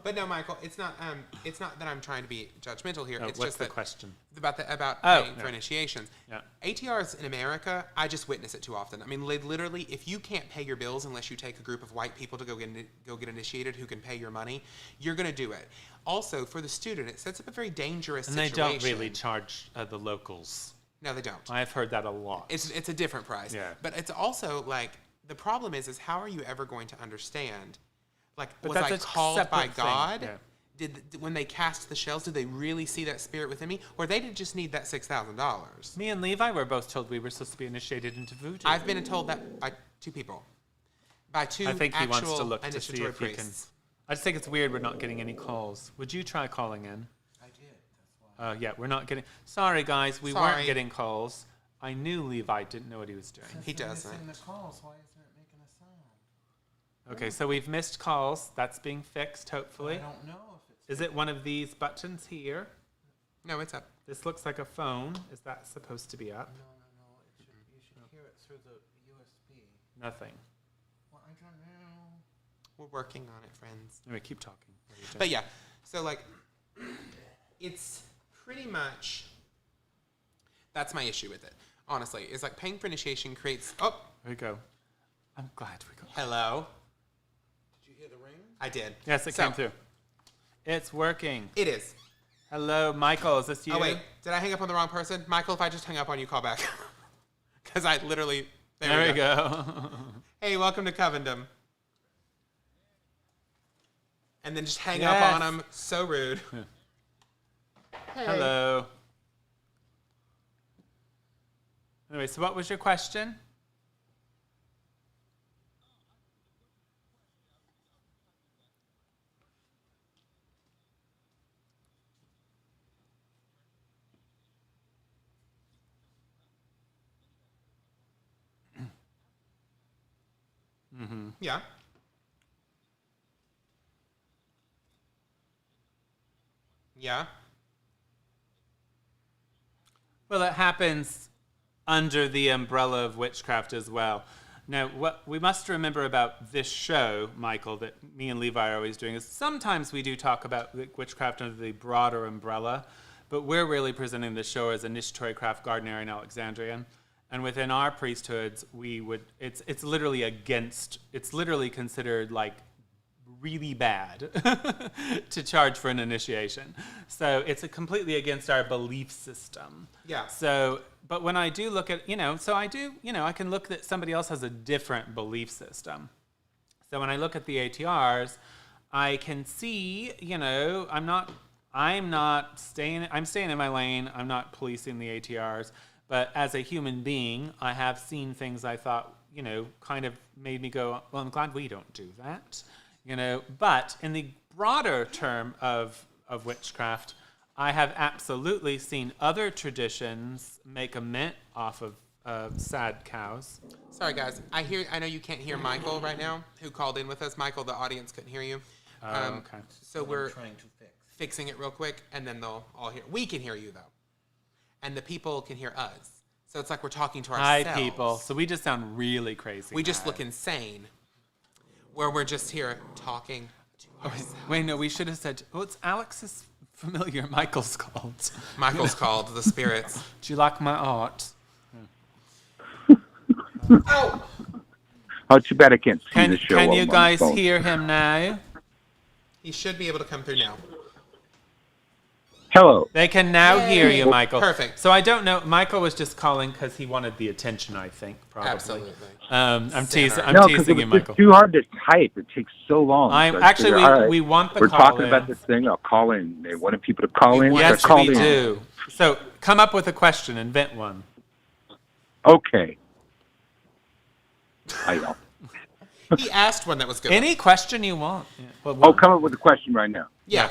[SPEAKER 1] But no, Michael, it's not that I'm trying to be judgmental here.
[SPEAKER 2] No,
[SPEAKER 1] It's
[SPEAKER 2] what's
[SPEAKER 1] just
[SPEAKER 2] the
[SPEAKER 1] that
[SPEAKER 2] question?
[SPEAKER 1] about
[SPEAKER 2] Oh,
[SPEAKER 1] paying for
[SPEAKER 2] no.
[SPEAKER 1] initiations.
[SPEAKER 2] Yeah.
[SPEAKER 1] ATRs in America, I just witness it too often. I mean, literally, if you can't pay your bills unless you take a group of white people to go get initiated who can pay your money, you're going to do it. Also, for the student, it sets up a very dangerous
[SPEAKER 2] And
[SPEAKER 1] situation.
[SPEAKER 2] they don't really charge the locals.
[SPEAKER 1] No, they don't.
[SPEAKER 2] I've heard that a lot.
[SPEAKER 1] It's a different price.
[SPEAKER 2] Yeah.
[SPEAKER 1] But it's also like the problem is how are you ever going to understand? Like,
[SPEAKER 2] But
[SPEAKER 1] was
[SPEAKER 2] that's
[SPEAKER 1] I
[SPEAKER 2] a
[SPEAKER 1] called by
[SPEAKER 2] separate thing.
[SPEAKER 1] God?
[SPEAKER 2] Yeah.
[SPEAKER 1] Did when they cast the shells, did they really see that spirit within me, or they did just need that $6,000?
[SPEAKER 2] Me and Levi were both told we were supposed to be initiated into voodoo.
[SPEAKER 1] I've been told that by two people, by two
[SPEAKER 2] I think he
[SPEAKER 1] actual
[SPEAKER 2] wants to look to see
[SPEAKER 1] initiatory
[SPEAKER 2] if he can.
[SPEAKER 1] priests.
[SPEAKER 2] I just think it's weird we're not getting any calls. Would you try calling in?
[SPEAKER 3] I did. That's why.
[SPEAKER 2] Yeah, we're not getting. Sorry, guys, we
[SPEAKER 1] Sorry.
[SPEAKER 2] weren't getting calls. I knew Levi didn't know what he was doing.
[SPEAKER 1] He
[SPEAKER 3] Since I'm
[SPEAKER 1] doesn't.
[SPEAKER 3] missing the calls, why isn't it making a sound?
[SPEAKER 2] Okay, so we've missed calls. That's being fixed, hopefully.
[SPEAKER 3] I don't know if it's.
[SPEAKER 2] Is it one of these buttons here?
[SPEAKER 1] No, it's up.
[SPEAKER 2] This looks like a phone. Is that supposed to be up?
[SPEAKER 3] No. It should, you should hear it through the USB.
[SPEAKER 2] Nothing.
[SPEAKER 3] Well, I don't know.
[SPEAKER 1] We're working on it, friends.
[SPEAKER 2] Anyway, keep talking.
[SPEAKER 1] But yeah, so like, it's pretty much. That's my issue with it. Honestly, it's like paying for initiation creates. Oh,
[SPEAKER 2] There we go. I'm glad we got.
[SPEAKER 1] hello.
[SPEAKER 3] Did you hear the ring?
[SPEAKER 1] I did.
[SPEAKER 2] Yes, it
[SPEAKER 1] So,
[SPEAKER 2] came through. It's working.
[SPEAKER 1] It is.
[SPEAKER 2] Hello, Michael. Is this you?
[SPEAKER 1] Oh wait, did I hang up on the wrong person, Michael? If I just hung up on you, call back. Because I literally.
[SPEAKER 2] There we go.
[SPEAKER 1] Hey, welcome to Covendom. And then just hang
[SPEAKER 2] Yes.
[SPEAKER 1] up on him. So rude. Hey.
[SPEAKER 2] Hello. Anyway, so what was your question?
[SPEAKER 1] Yeah. Yeah.
[SPEAKER 2] Well, it happens under the umbrella of witchcraft as well. Now, what we must remember about this show, Michael, that me and Levi are always doing, is sometimes we do talk about witchcraft under the broader umbrella, but we're really presenting the show as initiatory craft, Gardnerian, Alexandrian. And within our priesthoods, it's literally considered like really bad to charge for an initiation. So it's completely against our belief system.
[SPEAKER 1] Yeah.
[SPEAKER 2] So, but when I do look at, I can look that somebody else has a different belief system. So when I look at the ATRs, I can see, I'm staying in my lane. I'm not policing the ATRs. But as a human being, I have seen things I thought, kind of made me go, well, I'm glad we don't do that. But in the broader term of of witchcraft. I have absolutely seen other traditions make a mint off of sad cows.
[SPEAKER 1] Sorry, guys. I know you can't hear Michael right now, who called in with us. Michael, the audience couldn't hear you.
[SPEAKER 2] Okay.
[SPEAKER 1] So we're
[SPEAKER 3] trying to fix.
[SPEAKER 1] fixing it real quick, and then they'll all hear. We can hear you, though. And the people can hear us. So it's like we're talking to
[SPEAKER 2] Hi,
[SPEAKER 1] ourselves.
[SPEAKER 2] people. So we just sound really crazy.
[SPEAKER 1] We just
[SPEAKER 2] now.
[SPEAKER 1] look insane. Where we're just here talking to ourselves.
[SPEAKER 2] Wait, no, we should have said, oh, it's Alex's familiar. Michael's called.
[SPEAKER 1] Michael's called the spirits.
[SPEAKER 2] Do you like my art?
[SPEAKER 1] Oh!
[SPEAKER 4] Oh, too bad I can't see the show.
[SPEAKER 2] Can
[SPEAKER 4] while
[SPEAKER 2] you
[SPEAKER 4] I'm on the
[SPEAKER 2] guys
[SPEAKER 4] phone.
[SPEAKER 2] hear him now?
[SPEAKER 1] He should be able to come through now.
[SPEAKER 4] Hello.
[SPEAKER 2] They can now
[SPEAKER 1] Yay.
[SPEAKER 2] hear you, Michael.
[SPEAKER 1] Perfect.
[SPEAKER 2] So I don't know. Michael was just calling because he wanted the attention, I think, probably.
[SPEAKER 1] Absolutely.
[SPEAKER 2] I'm teasing.
[SPEAKER 1] Sinner.
[SPEAKER 2] I'm
[SPEAKER 4] No, because
[SPEAKER 2] teasing
[SPEAKER 4] it
[SPEAKER 2] you,
[SPEAKER 4] was
[SPEAKER 2] Michael.
[SPEAKER 4] just too hard to type. It takes so long.
[SPEAKER 2] I'm
[SPEAKER 4] So I
[SPEAKER 2] actually
[SPEAKER 4] figured, all right,
[SPEAKER 2] we want the
[SPEAKER 4] we're
[SPEAKER 2] call
[SPEAKER 4] talking
[SPEAKER 2] in.
[SPEAKER 4] about this thing. I'll call in. They wanted people to call in.
[SPEAKER 2] Yes,
[SPEAKER 4] so I called
[SPEAKER 2] we
[SPEAKER 4] in.
[SPEAKER 2] do. So come up with a question. Invent one.
[SPEAKER 4] Okay. I know.
[SPEAKER 1] He asked one that was good.
[SPEAKER 2] Any question you want. Yeah. Well,
[SPEAKER 4] Oh,
[SPEAKER 2] one.
[SPEAKER 4] come up with a question right now.
[SPEAKER 1] Yeah.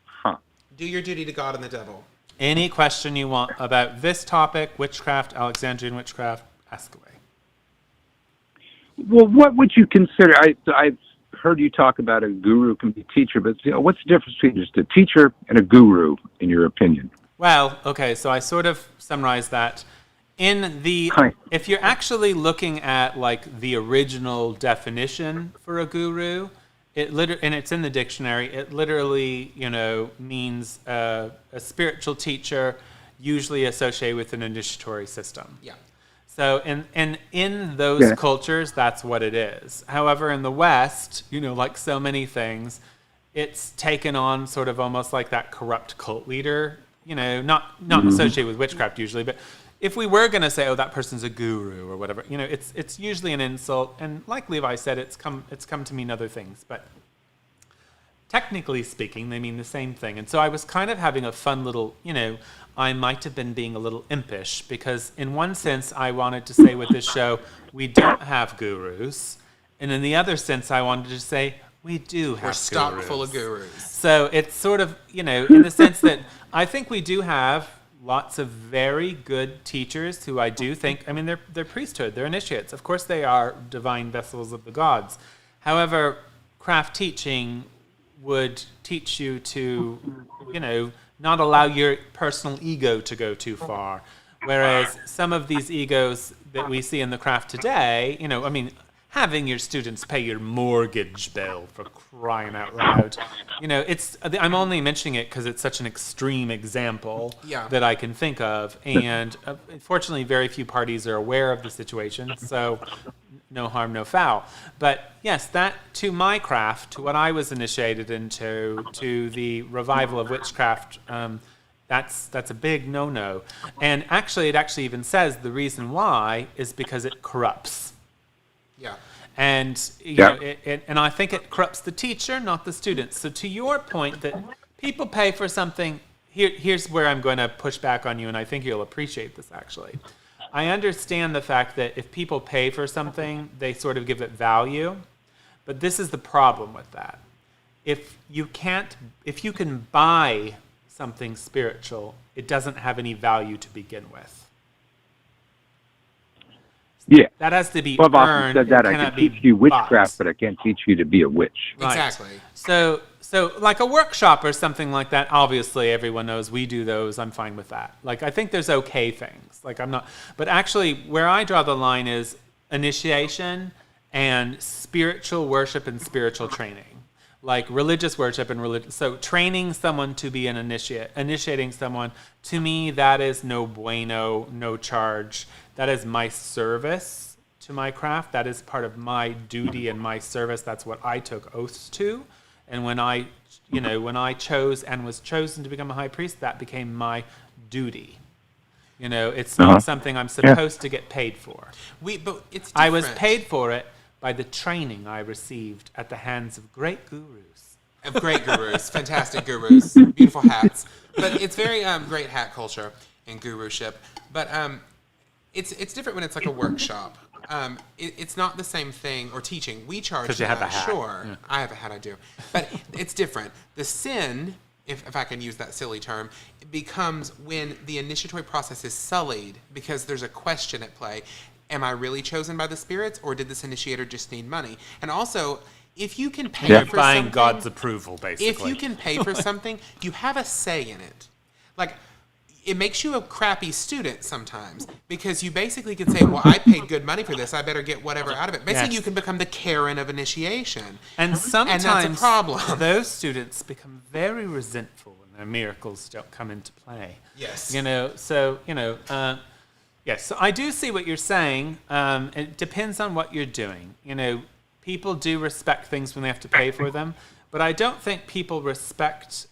[SPEAKER 4] Huh.
[SPEAKER 1] Do your duty to God and the devil.
[SPEAKER 2] Any question you want about this topic, witchcraft, Alexandrian witchcraft, ask away.
[SPEAKER 4] Well, what would you consider? I've heard you talk about a guru can be a teacher, but what's the difference between just a teacher and a guru, in your opinion?
[SPEAKER 2] Well, okay, so I sort of summarized that. If you're actually looking at like the original definition for a guru, and it's in the dictionary, it literally, means a spiritual teacher, usually associated with an initiatory system.
[SPEAKER 1] Yeah.
[SPEAKER 2] So, and in those cultures, that's what it is. However, in the West, like so many things, it's taken on sort of almost like that corrupt cult leader, not associated with witchcraft usually, but if we were going to say, oh, that person's a guru or whatever, it's usually an insult. And like Levi said, it's come to mean other things. But technically speaking, they mean the same thing. And so I was kind of having a fun little, I might have been being a little impish because in one sense, I wanted to say with this show, we don't have gurus. And in the other sense, I wanted to say, we do have
[SPEAKER 1] We're stocked
[SPEAKER 2] gurus.
[SPEAKER 1] full of gurus.
[SPEAKER 2] So it's sort of, in the sense that I think we do have lots of very good teachers who I do think, they're priesthood, they're initiates. Of course they are divine vessels of the gods. However, craft teaching would teach you to, not allow your personal ego to go too far. Whereas some of these egos that we see in the craft today, having your students pay your mortgage bill, for crying out loud. I'm only mentioning it because it's such an extreme example that I can think of. And fortunately, very few parties are aware of the situation. So no harm, no foul. But yes, that to my craft, to what I was initiated into, to the revival of witchcraft, that's a big no-no. And actually, it actually even says the reason why is because it corrupts.
[SPEAKER 1] Yeah.
[SPEAKER 2] And and I think it corrupts the teacher, not the students. So to your point that people pay for something, here's where I'm going to push back on you, and I think you'll appreciate this actually. I understand the fact that if people pay for something, they sort of give it value, but this is the problem with that. If you can buy something spiritual, it doesn't have any value to begin with.
[SPEAKER 4] Yeah.
[SPEAKER 2] That has to be
[SPEAKER 4] Well, I've often
[SPEAKER 2] earned.
[SPEAKER 4] said that.
[SPEAKER 2] It
[SPEAKER 4] I
[SPEAKER 2] cannot
[SPEAKER 4] can
[SPEAKER 2] be
[SPEAKER 4] teach you witchcraft,
[SPEAKER 2] bought.
[SPEAKER 4] but I can't teach you to be a witch.
[SPEAKER 2] Right.
[SPEAKER 1] Exactly.
[SPEAKER 2] So like a workshop or something like that, obviously everyone knows we do those. I'm fine with that. Like I think there's okay things. Like I'm not, but actually where I draw the line is initiation and spiritual worship and spiritual training. Like religious worship and religious. So training someone to be an initiate, initiating someone, to me, that is no bueno, no charge. That is my service to my craft. That is part of my duty and my service. That's what I took oaths to. And when I chose and was chosen to become a high priest, that became my duty. It's not something I'm supposed to get paid for.
[SPEAKER 1] But it's different.
[SPEAKER 2] I was paid for it by the training I received at the hands of great gurus.
[SPEAKER 1] Of great gurus, fantastic gurus, beautiful hats. But it's very great hat culture and guruship. But It's different when it's like a workshop. It's not the same thing, or teaching. We charge
[SPEAKER 2] 'Cause you have
[SPEAKER 1] that,
[SPEAKER 2] a hat.
[SPEAKER 1] sure.
[SPEAKER 2] Yeah.
[SPEAKER 1] I have a hat, I do. But it's different. The sin, if I can use that silly term, it becomes when the initiatory process is sullied because there's a question at play. Am I really chosen by the spirits, or did this initiator just need money? And also, if you can pay
[SPEAKER 2] You're
[SPEAKER 1] for
[SPEAKER 2] buying
[SPEAKER 1] something,
[SPEAKER 2] God's approval, basically.
[SPEAKER 1] if you can pay for something, you have a say in it. Like, it makes you a crappy student sometimes because you basically can say, well, I paid good money for this. I better get whatever out of it. Basically,
[SPEAKER 2] Yes.
[SPEAKER 1] you can become the Karen of initiation.
[SPEAKER 2] And sometimes
[SPEAKER 1] that's a problem.
[SPEAKER 2] those students become very resentful when their miracles don't come into play.
[SPEAKER 1] Yes.
[SPEAKER 2] Yes, so I do see what you're saying. It depends on what you're doing. People do respect things when they have to pay for them, but I don't think people respect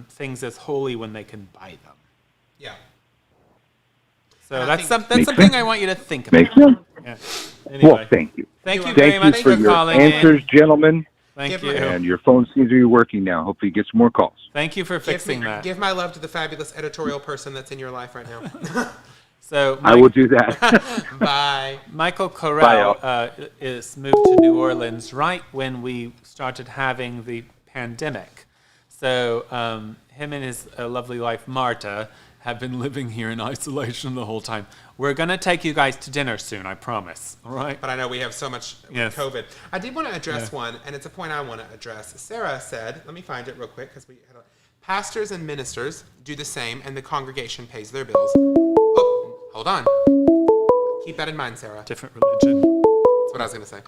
[SPEAKER 2] things as holy when they can buy them.
[SPEAKER 1] Yeah.
[SPEAKER 2] So
[SPEAKER 1] And I
[SPEAKER 2] that's
[SPEAKER 1] think-
[SPEAKER 2] that's something I want you to think about.
[SPEAKER 4] Makes sense.
[SPEAKER 2] Yeah. Anyway,
[SPEAKER 4] Well, thank you.
[SPEAKER 2] thank you
[SPEAKER 1] Thank
[SPEAKER 2] very
[SPEAKER 4] Thank
[SPEAKER 2] much
[SPEAKER 4] you for
[SPEAKER 2] for
[SPEAKER 4] your
[SPEAKER 2] calling
[SPEAKER 4] answers,
[SPEAKER 2] in.
[SPEAKER 4] gentlemen.
[SPEAKER 2] Thank
[SPEAKER 1] Give
[SPEAKER 2] you.
[SPEAKER 1] her-
[SPEAKER 4] And your phone seems to be working now. Hopefully, you get some more calls.
[SPEAKER 2] Thank you for fixing that.
[SPEAKER 1] Give my love to the fabulous editorial person that's in your life right now.
[SPEAKER 2] So
[SPEAKER 4] I will do that.
[SPEAKER 1] Bye.
[SPEAKER 2] Michael
[SPEAKER 4] Bye,
[SPEAKER 2] Corral is moved to New Orleans right when we started having the pandemic. So him and his lovely wife, Marta, have been living here in isolation the whole time. We're going to take you guys to dinner soon, I promise. All right?
[SPEAKER 1] But I know we have so much with
[SPEAKER 2] Yes.
[SPEAKER 1] COVID. I did want to address one, and it's a point I want to address. Sarah said, let me find it real quick, because pastors and ministers do the same, and the congregation pays their bills. Oh, hold on. Keep that in mind, Sarah.
[SPEAKER 2] Different religion.
[SPEAKER 1] That's what I was going to say.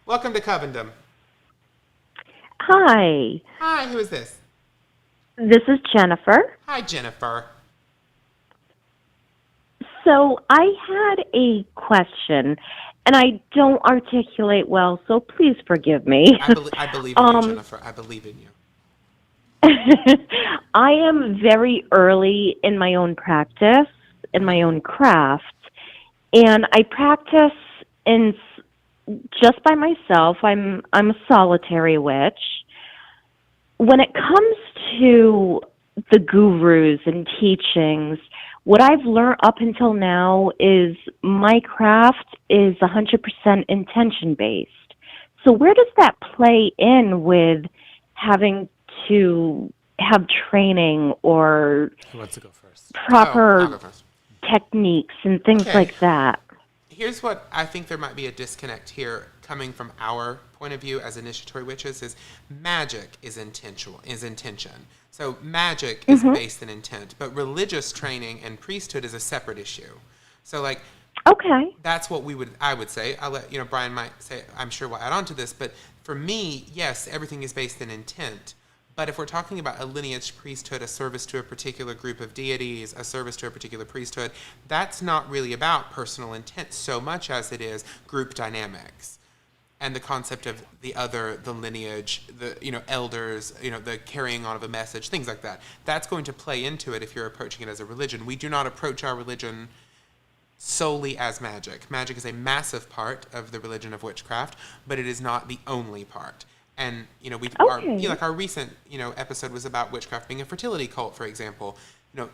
[SPEAKER 1] Welcome to Covendom.
[SPEAKER 5] Hi,
[SPEAKER 1] Hi, who is this?
[SPEAKER 5] this is Jennifer.
[SPEAKER 1] Hi, Jennifer.
[SPEAKER 5] So I had a question, and I don't articulate well, so please forgive me.
[SPEAKER 1] I believe in you, Jennifer. I believe in you.
[SPEAKER 5] I am very early in my own practice, in my own craft, and I practice just by myself. I'm a solitary witch. When it comes to the gurus and teachings, what I've learned up until now is my craft is 100% intention-based. So where does that play in with having to have training or
[SPEAKER 2] Who wants to go first?
[SPEAKER 1] I'll
[SPEAKER 5] proper
[SPEAKER 1] go first.
[SPEAKER 5] techniques and things
[SPEAKER 1] Okay.
[SPEAKER 5] like that?
[SPEAKER 1] Here's what I think there might be a disconnect here coming from our point of view as initiatory witches is magic is intention. So magic is based in intent, but religious training and priesthood is a separate issue. So like
[SPEAKER 5] Okay.
[SPEAKER 1] that's what I would say. I'll let Brian might say, I'm sure we'll add on to this, but for me, yes, everything is based in intent. But if we're talking about a lineage priesthood, a service to a particular group of deities, a service to a particular priesthood, that's not really about personal intent so much as it is group dynamics and the concept of the lineage, the elders, the carrying on of a message, things like that. That's going to play into it if you're approaching it as a religion. We do not approach our religion solely as magic. Magic is a massive part of the religion of witchcraft, but it is not the only part. And our recent episode was about witchcraft being a fertility cult, for example.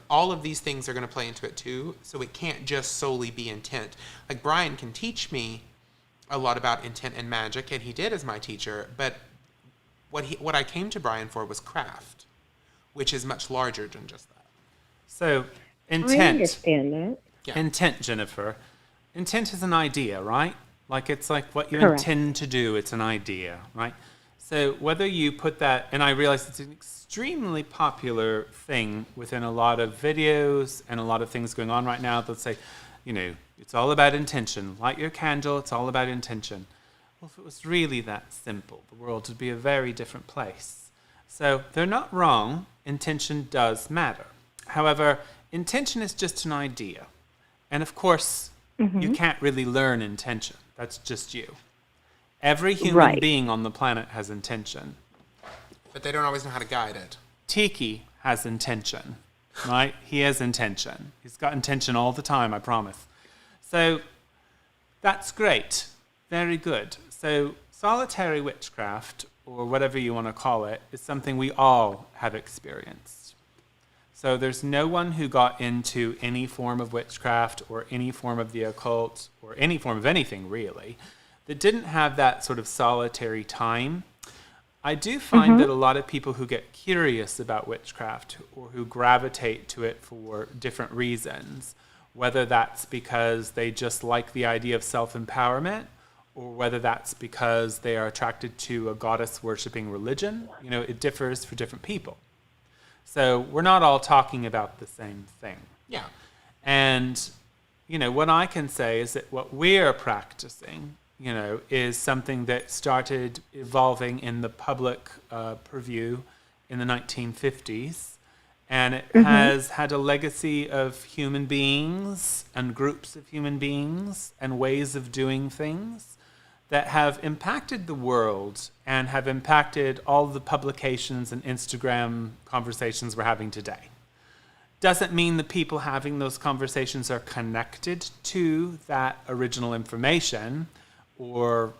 [SPEAKER 1] All of these things are going to play into it too. So it can't just solely be intent. Like Brian can teach me a lot about intent and magic, and he did as my teacher. But what I came to Brian for was craft, which is much larger than just that.
[SPEAKER 2] So,
[SPEAKER 5] I
[SPEAKER 2] intent.
[SPEAKER 5] understand that.
[SPEAKER 1] Yeah.
[SPEAKER 2] Intent, Jennifer. Intent is an idea, right? It's like what you
[SPEAKER 5] Correct.
[SPEAKER 2] intend to do. It's an idea, right? So whether you put that, and I realize it's an extremely popular thing within a lot of videos and a lot of things going on right now that say, it's all about intention. Light your candle, it's all about intention. Well, if it was really that simple, the world would be a very different place. So they're not wrong. Intention does matter. However, intention is just an idea. And of course, you can't really learn intention. That's just you. Every human
[SPEAKER 5] Right.
[SPEAKER 2] being on the planet has intention.
[SPEAKER 1] But they don't always know how to guide it.
[SPEAKER 2] Tiki has intention, right? He has intention. He's got intention all the time, I promise. So that's great. Very good. So solitary witchcraft, or whatever you want to call it, is something we all have experienced. So there's no one who got into any form of witchcraft or any form of the occult or any form of anything really that didn't have that sort of solitary time. I do find that a lot of people who get curious about witchcraft or who gravitate to it for different reasons, whether that's because they just like the idea of self-empowerment or whether that's because they are attracted to a goddess-worshipping religion, it differs for different people. So we're not all talking about the same thing.
[SPEAKER 1] Yeah.
[SPEAKER 2] And, what I can say is that what we're practicing, is something that started evolving in the public purview in the 1950s. And it has had a legacy of human beings and groups of human beings and ways of doing things that have impacted the world and have impacted all the publications and Instagram conversations we're having today. Doesn't mean the people having those conversations are connected to that original information or,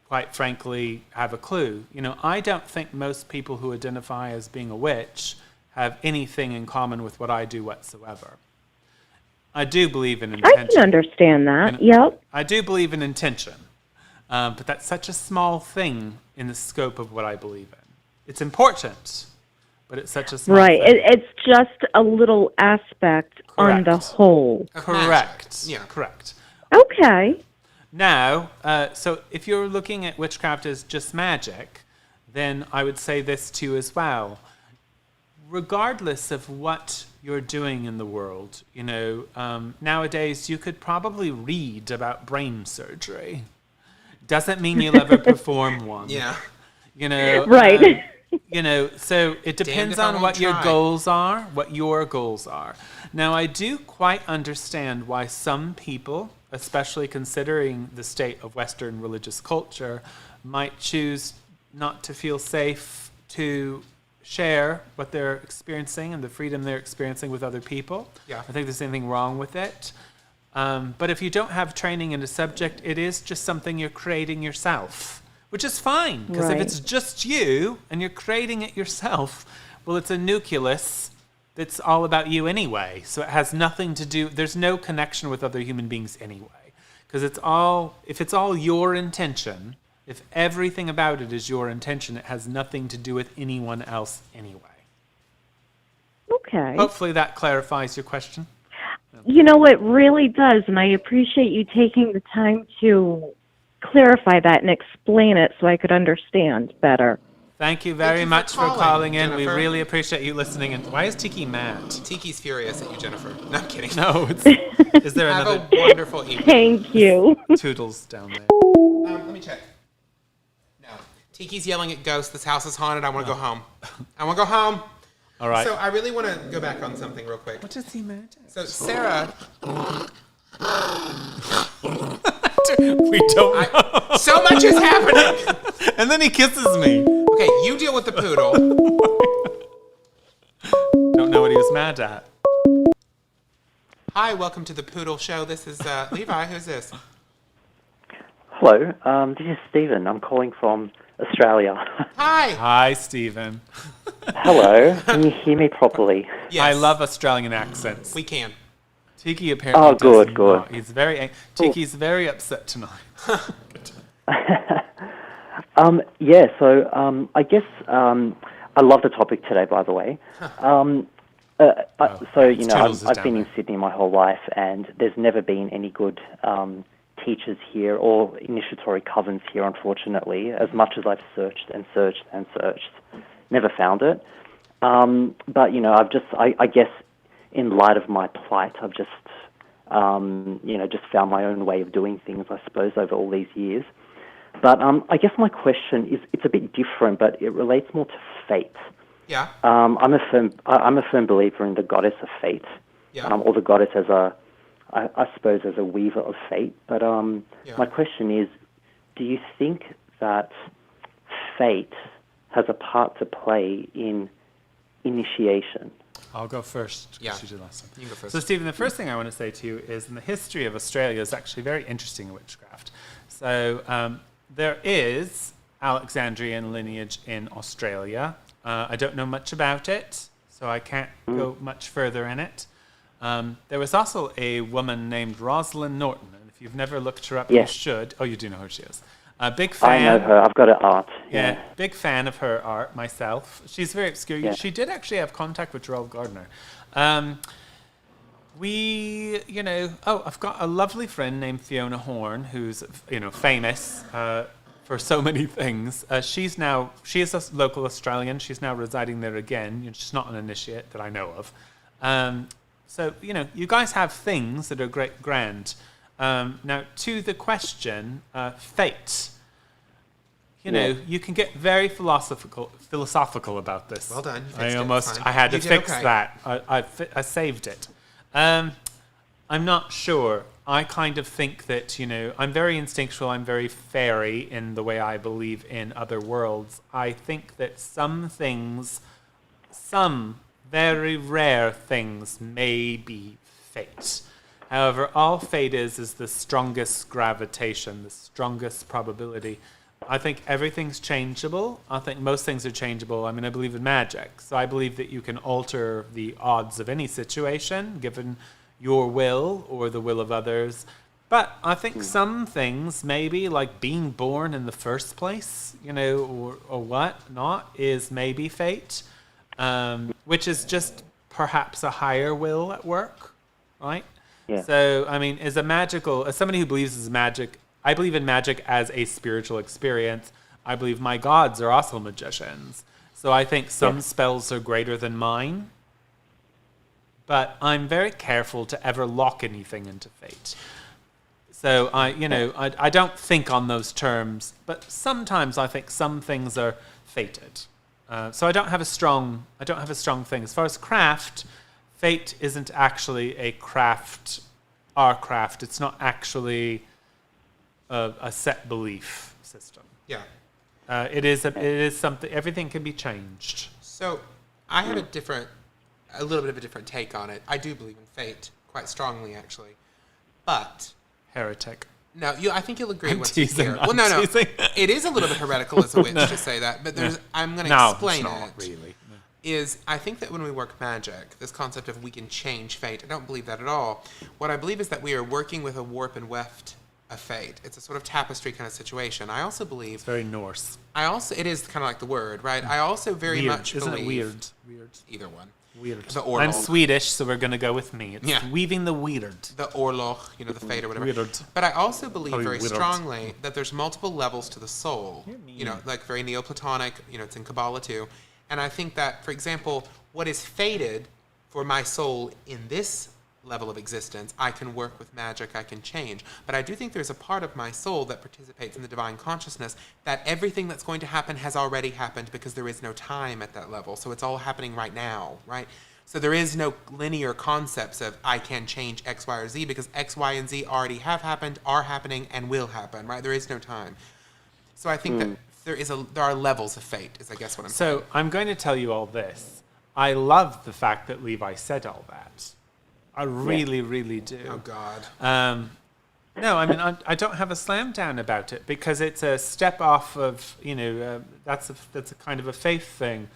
[SPEAKER 2] quite frankly, have a clue. I don't think most people who identify as being a witch have anything in common with what I do whatsoever. I do believe in intention.
[SPEAKER 5] I can understand that. Yep.
[SPEAKER 2] I do believe in intention. But that's such a small thing in the scope of what I believe in. It's important, but it's such a small thing.
[SPEAKER 5] It's just a little aspect on the whole.
[SPEAKER 2] Correct.
[SPEAKER 1] Yeah.
[SPEAKER 2] Correct.
[SPEAKER 5] Okay.
[SPEAKER 2] Now, so if you're looking at witchcraft as just magic, then I would say this to you as well. Regardless of what you're doing in the world, nowadays you could probably read about brain surgery. Doesn't mean you'll ever perform one.
[SPEAKER 1] Yeah.
[SPEAKER 5] Right.
[SPEAKER 2] So it depends on what your goals are. Now, I do quite understand why some people, especially considering the state of Western religious culture, might choose not to feel safe to share what they're experiencing and the freedom they're experiencing with other people.
[SPEAKER 1] Yeah.
[SPEAKER 2] I think there's anything wrong with it. But if you don't have training in a subject, it is just something you're creating yourself, which is fine. Because if it's just you and you're creating it yourself, well, it's a nucleus that's all about you anyway. So it has nothing to do, there's no connection with other human beings anyway. Because if it's all your intention, if everything about it is your intention, it has nothing to do with anyone else anyway.
[SPEAKER 5] Okay.
[SPEAKER 2] Hopefully that clarifies your question.
[SPEAKER 5] It really does, and I appreciate you taking the time to clarify that and explain it so I could understand better.
[SPEAKER 2] Thank you very
[SPEAKER 1] you for
[SPEAKER 2] much for
[SPEAKER 1] calling,
[SPEAKER 2] calling in.
[SPEAKER 1] Jennifer.
[SPEAKER 2] We really appreciate you listening. And why is Tiki mad?
[SPEAKER 1] Tiki's furious at you, Jennifer. No, I'm kidding.
[SPEAKER 2] No, is there
[SPEAKER 1] Have
[SPEAKER 2] another
[SPEAKER 1] a wonderful evening.
[SPEAKER 5] Thank you.
[SPEAKER 2] Toodles down there?
[SPEAKER 1] Let me check. No. Tiki's yelling at ghosts. This house is haunted. I want to go home. I want to go home.
[SPEAKER 2] All right.
[SPEAKER 1] So I really want to go back on something real quick.
[SPEAKER 2] What is he mad at?
[SPEAKER 1] So Sarah,
[SPEAKER 2] We don't know.
[SPEAKER 1] so much is happening.
[SPEAKER 2] And then he kisses me.
[SPEAKER 1] Okay, you deal with the poodle.
[SPEAKER 2] Don't know what he was mad at.
[SPEAKER 1] Hi, welcome to the Poodle Show. This is Levi. Who's this?
[SPEAKER 6] Hello, this is Stephen. I'm calling from Australia.
[SPEAKER 1] Hi.
[SPEAKER 2] Hi, Stephen.
[SPEAKER 6] Hello, can you hear me properly?
[SPEAKER 1] Yes,
[SPEAKER 2] I love Australian accents.
[SPEAKER 1] We can.
[SPEAKER 2] Tiki apparently
[SPEAKER 6] Oh, good,
[SPEAKER 2] does
[SPEAKER 6] good.
[SPEAKER 2] not. He's very Tiki's very upset tonight.
[SPEAKER 6] I guess I love the topic today, by the way.
[SPEAKER 2] Toodles is
[SPEAKER 6] I've
[SPEAKER 2] down
[SPEAKER 6] been in
[SPEAKER 2] there.
[SPEAKER 6] Sydney my whole life, and there's never been any good teachers here or initiatory covens here, unfortunately, as much as I've searched and searched and searched. Never found it. I guess in light of my plight, I've just found my own way of doing things, I suppose, over all these years. But I guess my question is, it's a bit different, but it relates more to fate.
[SPEAKER 1] Yeah.
[SPEAKER 6] I'm a firm believer in the goddess of fate, or the goddess as I suppose as a weaver of fate. But my question is, do you think that fate has a part to play in initiation?
[SPEAKER 2] I'll go first.
[SPEAKER 1] Yeah.
[SPEAKER 2] You did last time.
[SPEAKER 1] You can go first.
[SPEAKER 2] So, Stephen, the first thing I want to say to you is, in the history of Australia is actually very interesting in witchcraft. So, there is Alexandrian lineage in Australia. I don't know much about it, so I can't go much further in it. There was also a woman named Rosalind Norton, and if you've never looked her up, you should. Oh, you do know who she is. A big fan.
[SPEAKER 6] I know her. I've got her art.
[SPEAKER 2] Yeah, big fan of her art myself. She's very obscure. Yeah. She did actually have contact with Gerald Gardner. I've got a lovely friend named Fiona Horn, who's, famous for so many things. She is a local Australian. She's now residing there again. She's not an initiate that I know of. So, you guys have things that are grand. Now, to the question, fate. You can get very philosophical about this.
[SPEAKER 1] Well done.
[SPEAKER 2] I had to fix that. I saved it. I'm not sure. I kind of think that, I'm very instinctual. I'm very fairy in the way I believe in other worlds. I think that some very rare things may be fate. However, all fate is the strongest gravitation, the strongest probability. I think everything's changeable. I think most things are changeable. I mean, I believe in magic. So I believe that you can alter the odds of any situation, given your will or the will of others. But I think some things, maybe like being born in the first place, or whatnot, is maybe fate, which is just perhaps a higher will at work, right?
[SPEAKER 6] Yeah.
[SPEAKER 2] So, I mean, as somebody who believes in magic, I believe in magic as a spiritual experience. I believe my gods are also magicians. So I think some spells are greater than mine. But I'm very careful to ever lock anything into fate. So I don't think on those terms, but sometimes I think some things are fated. So I don't have a strong thing. As far as craft, fate isn't actually our craft. It's not actually a set belief system.
[SPEAKER 1] Yeah.
[SPEAKER 2] It is something. Everything can be changed.
[SPEAKER 1] So I have a little bit of a different take on it. I do believe in fate quite strongly, actually, but
[SPEAKER 2] heretic.
[SPEAKER 1] No, I think you'll agree once
[SPEAKER 2] teasing,
[SPEAKER 1] you hear it. Well, no. It is a little bit heretical as a witch to say that, but I'm going to explain
[SPEAKER 2] it's not,
[SPEAKER 1] it.
[SPEAKER 2] Really.
[SPEAKER 1] Is I think that when we work magic, this concept of we can change fate, I don't believe that at all. What I believe is that we are working with a warp and weft of fate. It's a sort of tapestry kind of situation. I also believe...
[SPEAKER 2] It's very Norse.
[SPEAKER 1] It is kind of like the word, right? I also very much believe...
[SPEAKER 2] Isn't it weird?
[SPEAKER 1] Either one.
[SPEAKER 2] Weird.
[SPEAKER 1] The orlog.
[SPEAKER 2] I'm Swedish, so we're going to go with me. It's weaving the weird.
[SPEAKER 1] The orlog, the fate or whatever.
[SPEAKER 2] Weird.
[SPEAKER 1] But I also believe very
[SPEAKER 2] weird.
[SPEAKER 1] strongly that there's multiple levels to the soul. Like very Neoplatonic, it's in Kabbalah too. And I think that, for example, what is fated for my soul in this level of existence, I can work with magic, I can change. But I do think there's a part of my soul that participates in the divine consciousness that everything that's going to happen has already happened because there is no time at that level. So it's all happening right now, right? So there is no linear concepts of I can change X, Y, or Z because X, Y, and Z already have happened, are happening, and will happen, right? There is no time. So I think that there are levels of fate, is I guess what I'm saying.
[SPEAKER 2] So I'm going to tell you all this. I love the fact that Levi said all that. I really, really do.
[SPEAKER 1] Oh, God.
[SPEAKER 2] No, I mean, I don't have a slam down about it because it's a step off of, that's a kind of a faith thing.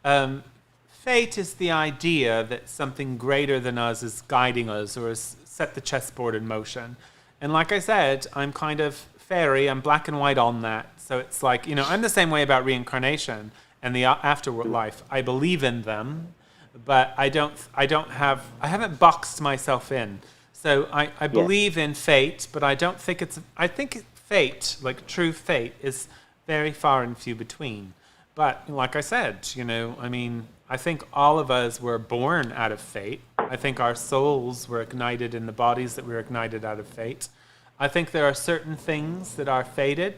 [SPEAKER 2] Fate is the idea that something greater than us is guiding us or has set the chessboard in motion. And like I said, I'm kind of fairy. I'm black and white on that. So it's like, I'm the same way about reincarnation and the afterlife. I believe in them. But I haven't boxed myself in. So I believe in fate, but I think fate, like true fate, is very far and few between. But like I said, I think all of us were born out of fate. I think our souls were ignited in the bodies that were ignited out of fate. I think there are certain things that are fated,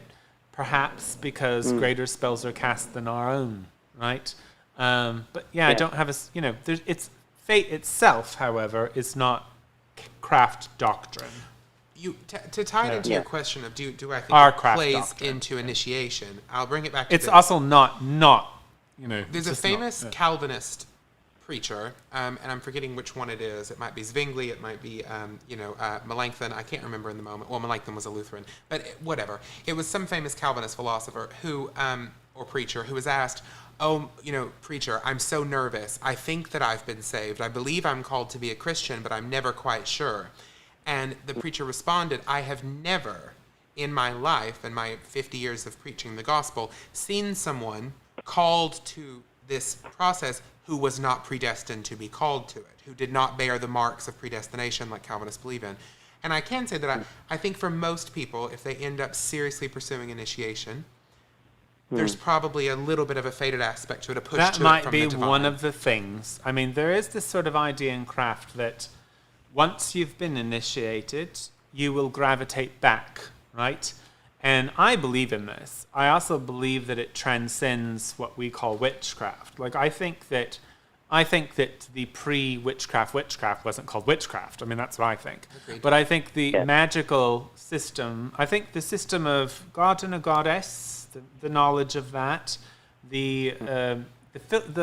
[SPEAKER 2] perhaps because greater spells are cast than our own, right? But I don't have it's fate itself, however, is not craft doctrine.
[SPEAKER 1] To tie it into your question of do I think
[SPEAKER 2] Our
[SPEAKER 1] it
[SPEAKER 2] craft
[SPEAKER 1] plays
[SPEAKER 2] doctrine.
[SPEAKER 1] into initiation, I'll bring it back to
[SPEAKER 2] It's also not
[SPEAKER 1] there's a famous Calvinist preacher, and I'm forgetting which one it is. It might be Zwingli, it might be Melanchthon. I can't remember in the moment. Well, Melanchthon was a Lutheran, but whatever. It was some famous Calvinist philosopher who or preacher who was asked, "Oh, preacher, I'm so nervous. I think that I've been saved. I believe I'm called to be a Christian, but I'm never quite sure." And the preacher responded, "I have never in my life and my 50 years of preaching the gospel seen someone called to this process who was not predestined to be called to it, who did not bear the marks of predestination like Calvinists believe in." And I can say that I think for most people, if they end up seriously pursuing initiation, there's probably a little bit of a fated aspect to it, a push
[SPEAKER 2] that
[SPEAKER 1] to it
[SPEAKER 2] might
[SPEAKER 1] from
[SPEAKER 2] be
[SPEAKER 1] the divine.
[SPEAKER 2] one of the things. I mean, there is this sort of idea in craft that once you've been initiated, you will gravitate back, right? And I believe in this. I also believe that it transcends what we call witchcraft. Like, I think that the pre-witchcraft wasn't called witchcraft. I mean, that's what I think.
[SPEAKER 1] Agreed.
[SPEAKER 2] But I think the magical system, I think the system of God and a goddess, the knowledge of that, the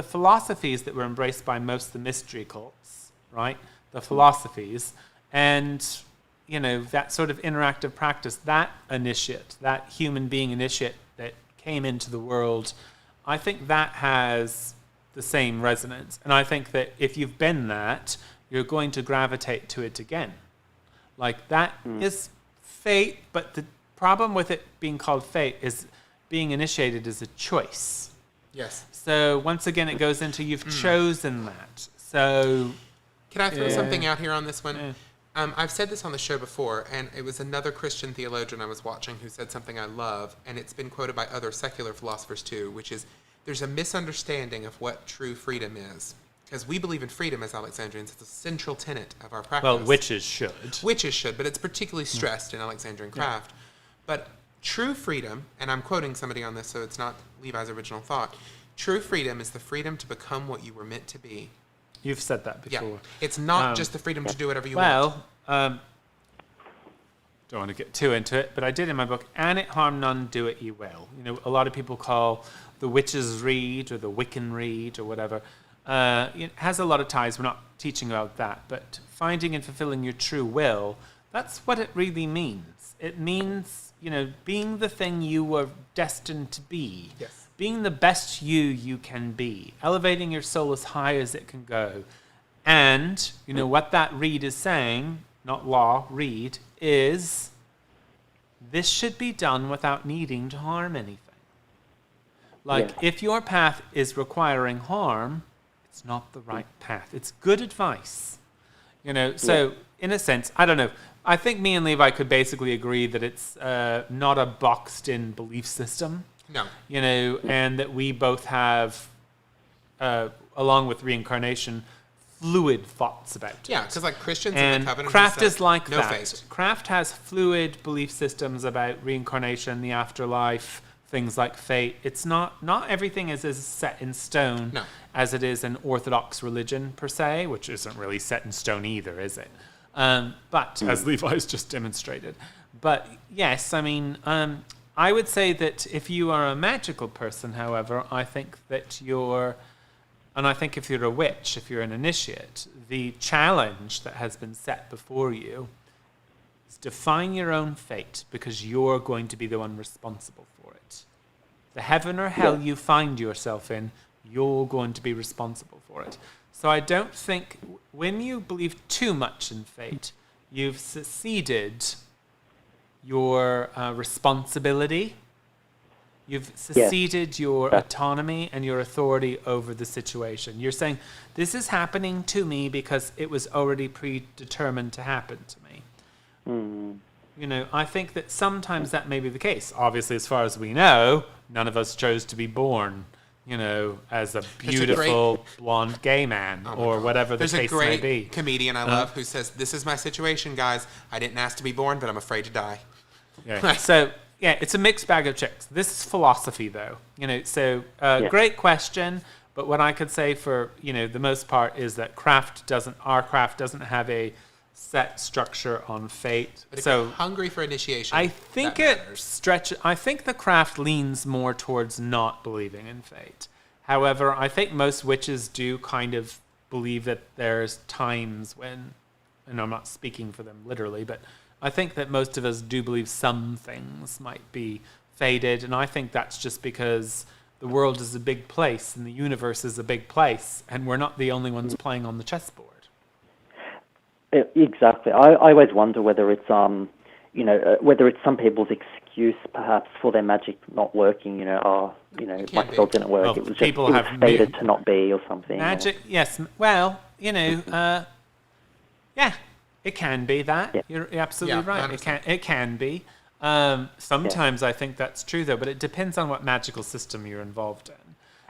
[SPEAKER 2] philosophies that were embraced by most of the mystery cults, right? The philosophies, and that sort of interactive practice, that initiate, that human being initiate that came into the world, I think that has the same resonance. And I think that if you've been that, you're going to gravitate to it again. Like, that is fate, but the problem with it being called fate is being initiated is a choice.
[SPEAKER 1] Yes.
[SPEAKER 2] So once again, it goes into you've chosen that. So
[SPEAKER 1] can I throw something out here on this one? Yeah. I've said this on the show before, and it was another Christian theologian I was watching who said something I love, and it's been quoted by other secular philosophers too, which is there's a misunderstanding of what true freedom is. Because we believe in freedom as Alexandrians. It's a central tenet of our practice.
[SPEAKER 2] Well, witches should.
[SPEAKER 1] Witches should, but it's particularly stressed in Alexandrian craft. But true freedom, and I'm quoting somebody on this, so it's not Levi's original thought, true freedom is the freedom to become what you were meant to be.
[SPEAKER 2] You've said that before.
[SPEAKER 1] Yeah. It's not just the freedom to do whatever you want.
[SPEAKER 2] Well, don't want to get too into it, but I did in my book, "And it harm none, do it ye will." A lot of people call the Witches' Rede or the Wiccan Rede or whatever. It has a lot of ties. We're not teaching about that. But finding and fulfilling your true will, that's what it really means. It means, being the thing you were destined to be.
[SPEAKER 1] Yes.
[SPEAKER 2] Being the best you can be. Elevating your soul as high as it can go. And, what that read is saying, not law, read, is this should be done without needing to harm anything. Like, if your path is requiring harm, it's not the right path. It's good advice. So in a sense, I don't know. I think me and Levi could basically agree that it's not a boxed-in belief system.
[SPEAKER 1] No.
[SPEAKER 2] And that we both have, along with reincarnation, fluid thoughts about it.
[SPEAKER 1] Yeah, because like Christians
[SPEAKER 2] and
[SPEAKER 1] in the Covenant,
[SPEAKER 2] craft is like
[SPEAKER 1] no
[SPEAKER 2] that.
[SPEAKER 1] fate.
[SPEAKER 2] Craft has fluid belief systems about reincarnation, the afterlife, things like fate. It's not everything is as set in stone as it is in Orthodox religion per se, which isn't really set in stone either, is it? But as Levi's just demonstrated. But yes, I mean, I would say that if you are a magical person, however, I think that and I think if you're a witch, if you're an initiate, the challenge that has been set before you is define your own fate, because you're going to be the one responsible for it. The heaven or hell you find yourself in, you're going to be responsible for it. So I don't think when you believe too much in fate, you've seceded your responsibility. You've seceded your autonomy and your authority over the situation. You're saying, this is happening to me because it was already predetermined to happen to me. I think that sometimes that may be the case. Obviously, as far as we know, none of us chose to be born, as a beautiful blonde gay man or whatever the case may be.
[SPEAKER 1] There's a great comedian I love who says, "This is my situation, guys. I didn't ask to be born, but I'm afraid to die."
[SPEAKER 2] Yeah. So, it's a mixed bag of chicks. This is philosophy, though. Great question. But what I could say for, the most part is that our craft doesn't have a set structure on fate.
[SPEAKER 1] But if you're hungry for initiation,
[SPEAKER 2] I think I think the craft leans more towards not believing in fate. However, I think most witches do kind of believe that there's times when, and I'm not speaking for them literally, but I think that most of us do believe some things might be fated, and I think that's just because the world is a big place and the universe is a big place, and we're not the only ones playing on the chessboard.
[SPEAKER 6] Exactly. I always wonder whether it's whether it's some people's excuse perhaps for their magic not working. My spell didn't work.
[SPEAKER 2] Well,
[SPEAKER 6] it was
[SPEAKER 2] people have
[SPEAKER 6] fated to not be or something.
[SPEAKER 2] Magic, yes. Well, yeah, it can be that.
[SPEAKER 6] Yeah.
[SPEAKER 2] You're absolutely right.
[SPEAKER 1] 100%.
[SPEAKER 2] It can be. Sometimes I think that's true though, but it depends on what magical system you're involved in.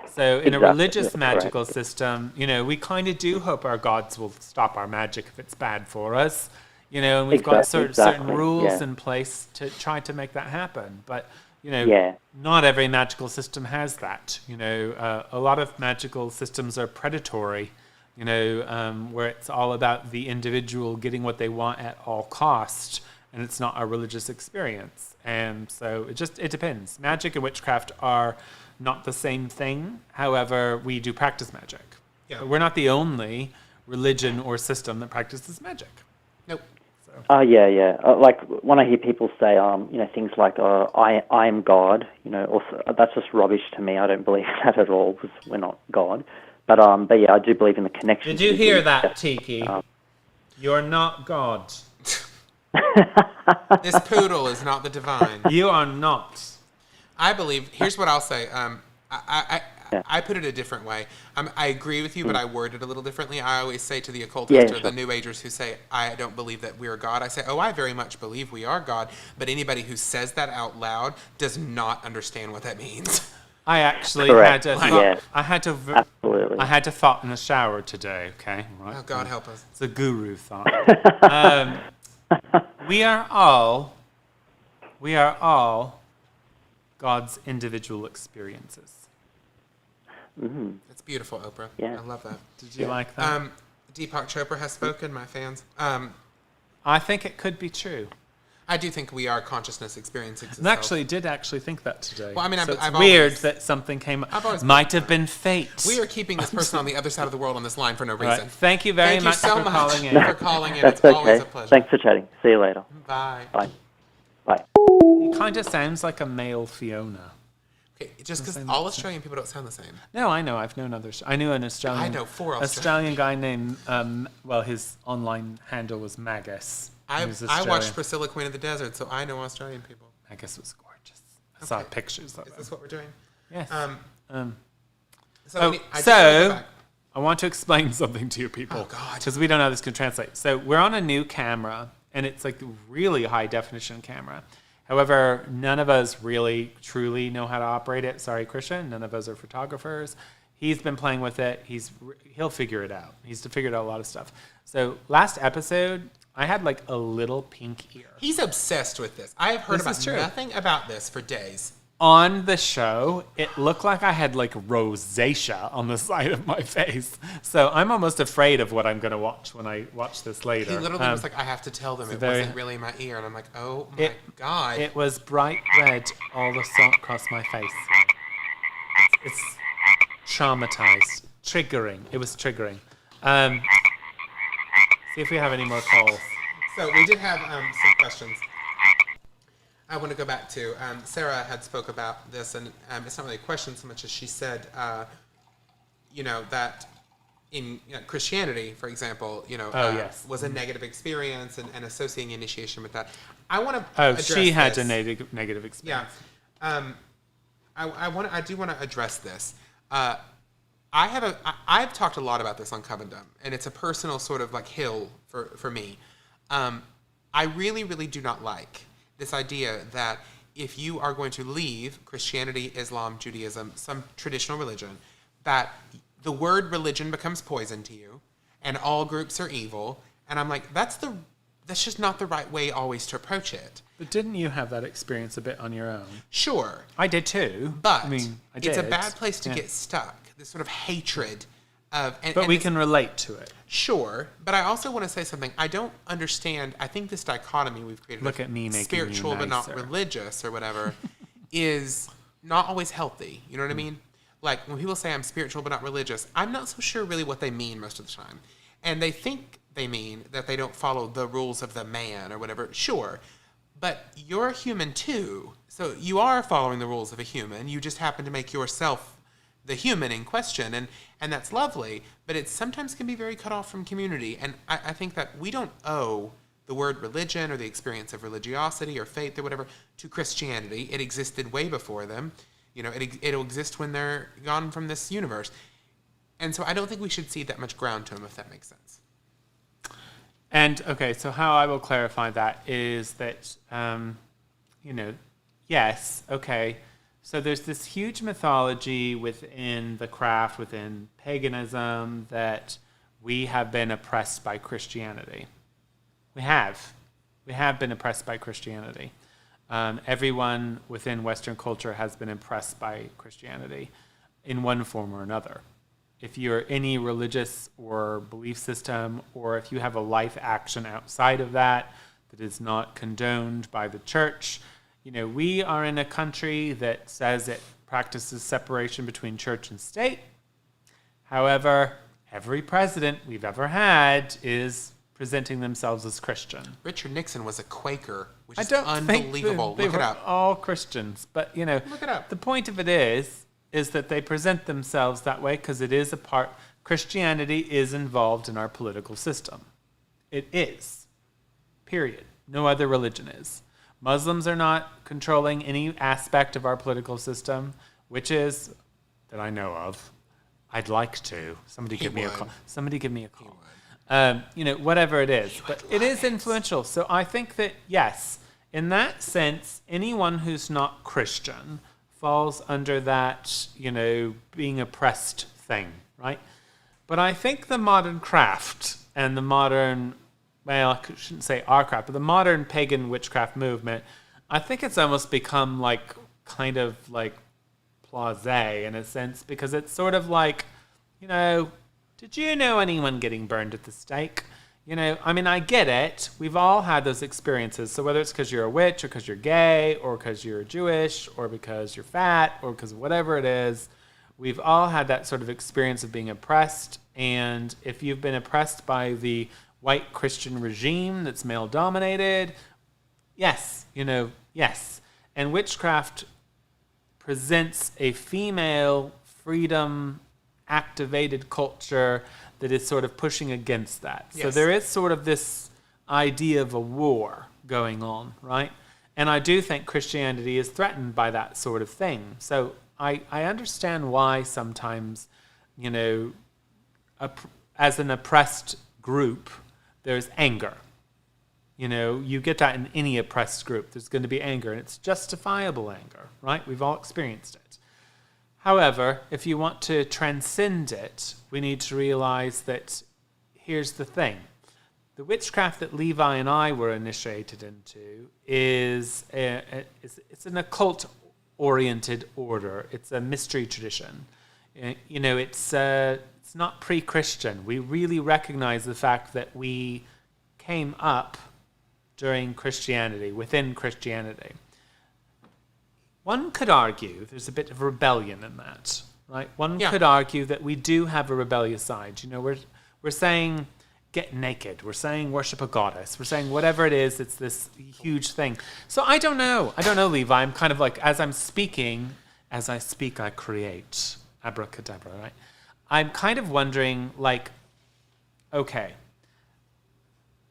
[SPEAKER 2] So in a religious magical system, we kind of do hope our gods will stop our magic if it's bad for us. And we've got certain rules in place to try to make that happen. But, not every magical system has that. A lot of magical systems are predatory, where it's all about the individual getting what they want at all cost, and it's not a religious experience. And so it depends. Magic and witchcraft are not the same thing. However, we do practice magic. Yeah. But we're not the only religion or system that practices magic.
[SPEAKER 1] Nope.
[SPEAKER 6] Yeah. Like when I hear people say, things like, I am God, also, that's just rubbish to me. I don't believe that at all, because we're not God. But yeah, I do believe in the connection.
[SPEAKER 2] Did you hear that, Tiki? You're not God.
[SPEAKER 1] This poodle is not the divine.
[SPEAKER 2] You are not.
[SPEAKER 1] I believe, here's what I'll say. I put it a different way. I agree with you, but I word it a little differently. I always say to the occultists or the New Agers who say, I don't believe that we're God, I say, I very much believe we are God, but anybody who says that out loud does not understand what that means.
[SPEAKER 2] I actually
[SPEAKER 6] Correct.
[SPEAKER 2] I had to thought in the shower today, okay? Right.
[SPEAKER 1] Oh, God help us.
[SPEAKER 2] It's a guru thought. We are all God's individual experiences.
[SPEAKER 6] Mm-hmm.
[SPEAKER 1] That's beautiful, Oprah.
[SPEAKER 6] Yeah.
[SPEAKER 1] I love that.
[SPEAKER 2] Did you like that?
[SPEAKER 1] Deepak Chopra has spoken, my fans.
[SPEAKER 2] I think it could be true.
[SPEAKER 1] I do think we are consciousness experiencing itself.
[SPEAKER 2] And actually did think that today.
[SPEAKER 1] Well, I mean,
[SPEAKER 2] so
[SPEAKER 1] I've
[SPEAKER 2] it's weird
[SPEAKER 1] always,
[SPEAKER 2] that something came
[SPEAKER 1] I've always
[SPEAKER 2] up. Might have been fate.
[SPEAKER 1] We are keeping this person on the other side of the world on this line for no reason.
[SPEAKER 2] Right. Thank you very much
[SPEAKER 1] so
[SPEAKER 2] for
[SPEAKER 1] much
[SPEAKER 2] calling in.
[SPEAKER 1] for calling in.
[SPEAKER 6] That's
[SPEAKER 1] It's always
[SPEAKER 6] okay.
[SPEAKER 1] a pleasure.
[SPEAKER 6] Thanks for chatting. See you later.
[SPEAKER 1] Bye.
[SPEAKER 6] Bye. Bye.
[SPEAKER 2] He kind of sounds like a male Fiona.
[SPEAKER 1] Okay, just because all Australian people don't sound the same.
[SPEAKER 2] No, I know. I've known others. I knew an Australian.
[SPEAKER 1] I know 4
[SPEAKER 2] Australian guy named. His online handle was Magus.
[SPEAKER 1] I watched Priscilla, Queen of the Desert, so I know Australian people.
[SPEAKER 2] Magus was gorgeous. I saw pictures of
[SPEAKER 1] Is
[SPEAKER 2] him.
[SPEAKER 1] this what we're doing?
[SPEAKER 2] Yes. I want to explain something to you people.
[SPEAKER 1] Oh, God.
[SPEAKER 2] Because we don't know how this can translate. So we're on a new camera, and it's like really high definition camera. However, none of us really truly know how to operate it. Sorry, Christian. None of us are photographers. He's been playing with it. He'll figure it out. He's figured out a lot of stuff. So last episode, I had like a little pink ear.
[SPEAKER 1] He's obsessed with this. I have heard about nothing about this for days.
[SPEAKER 2] On the show, it looked like I had like rosacea on the side of my face. So I'm almost afraid of what I'm going to watch when I watch this later.
[SPEAKER 1] He literally was like, I have to tell them it wasn't really my ear. And I'm like, oh my God.
[SPEAKER 2] It was bright red all across my face. It's traumatized. Triggering. It was triggering. See if we have any more calls.
[SPEAKER 1] So we did have some questions. I want to go back to Sarah had spoke about this, and it's not really a question so much as she said, that in Christianity, for example, was a negative experience and associating initiation with that. I want to.
[SPEAKER 2] Oh, she had a negative experience.
[SPEAKER 1] Yeah. I do want to address this. I've talked a lot about this on Covendom, and it's a personal sort of like hill for me. I really, really do not like this idea that if you are going to leave Christianity, Islam, Judaism, some traditional religion, that the word religion becomes poison to you, and all groups are evil. And I'm like, that's just not the right way always to approach it.
[SPEAKER 2] But didn't you have that experience a bit on your own?
[SPEAKER 1] Sure.
[SPEAKER 2] I did too.
[SPEAKER 1] But
[SPEAKER 2] I did.
[SPEAKER 1] It's a bad place to get stuck. This sort of hatred of...
[SPEAKER 2] But we can relate to it.
[SPEAKER 1] Sure. But I also want to say something. I don't understand... I think this dichotomy we've created...
[SPEAKER 2] Look at me making
[SPEAKER 1] spiritual but not religious or whatever is not always healthy. You know what I mean? Like, when people say I'm spiritual but not religious, I'm not so sure really what they mean most of the time. And they think they mean that they don't follow the rules of the man or whatever. Sure. But you're a human too. So you are following the rules of a human. You just happen to make yourself the human in question. And that's lovely. But it sometimes can be very cut off from community. And I think that we don't owe the word religion or the experience of religiosity or faith or whatever to Christianity. It existed way before them. You know, it'll exist when they're gone from this universe. And so I don't think we should cede that much ground to them, if that makes sense.
[SPEAKER 2] And, okay, so how I will clarify that is that, yes, okay, so there's this huge mythology within the craft, within paganism, that we have been oppressed by Christianity. We have. We have been oppressed by Christianity. Everyone within Western culture has been impressed by Christianity in one form or another. If you're any religious or belief system, or if you have a life action outside of that is not condoned by the church, we are in a country that says it practices separation between church and state. However, every president we've ever had is presenting themselves as Christian.
[SPEAKER 1] Richard Nixon was a Quaker, which
[SPEAKER 2] I
[SPEAKER 1] is
[SPEAKER 2] don't
[SPEAKER 1] unbelievable.
[SPEAKER 2] think they
[SPEAKER 1] Look it
[SPEAKER 2] were
[SPEAKER 1] up.
[SPEAKER 2] all Christians, but
[SPEAKER 1] Look it up.
[SPEAKER 2] the point of it is that they present themselves that way because it is Christianity is involved in our political system. It is. Period. No other religion is. Muslims are not controlling any aspect of our political system, which is, that I know of. I'd like to. Somebody give me a call. Whatever it is. But it is influential. So I think that, yes, in that sense, anyone who's not Christian falls under that, being oppressed thing, right? But I think the modern craft and the modern, well, I shouldn't say our craft, but the modern pagan witchcraft movement, I think it's almost become kind of blasé in a sense, because it's sort of like, did you know anyone getting burned at the stake? I get it. We've all had those experiences. So whether it's because you're a witch or because you're gay or because you're Jewish or because you're fat or because whatever it is, we've all had that sort of experience of being oppressed. And if you've been oppressed by the white Christian regime that's male-dominated, yes. And witchcraft presents a female freedom-activated culture that is sort of pushing against that. Yes. So there is sort of this idea of a war going on, right? And I do think Christianity is threatened by that sort of thing. So I understand why sometimes, as an oppressed group, there's anger. You get that in any oppressed group. There's going to be anger, and it's justifiable anger, right? We've all experienced it. However, if you want to transcend it, we need to realize that here's the thing. The witchcraft that Levi and I were initiated into is it's an occult-oriented order. It's a mystery tradition. It's not pre-Christian. We really recognize the fact that we came up during Christianity, within Christianity. One could argue there's a bit of rebellion in that, right? One could argue that we do have a rebellious side. We're saying get naked. We're saying worship a goddess. We're saying whatever it is, it's this huge thing. So I don't know, Levi. I'm kind of as I'm speaking, as I speak, I create. Abracadabra, right? I'm kind of wondering, okay,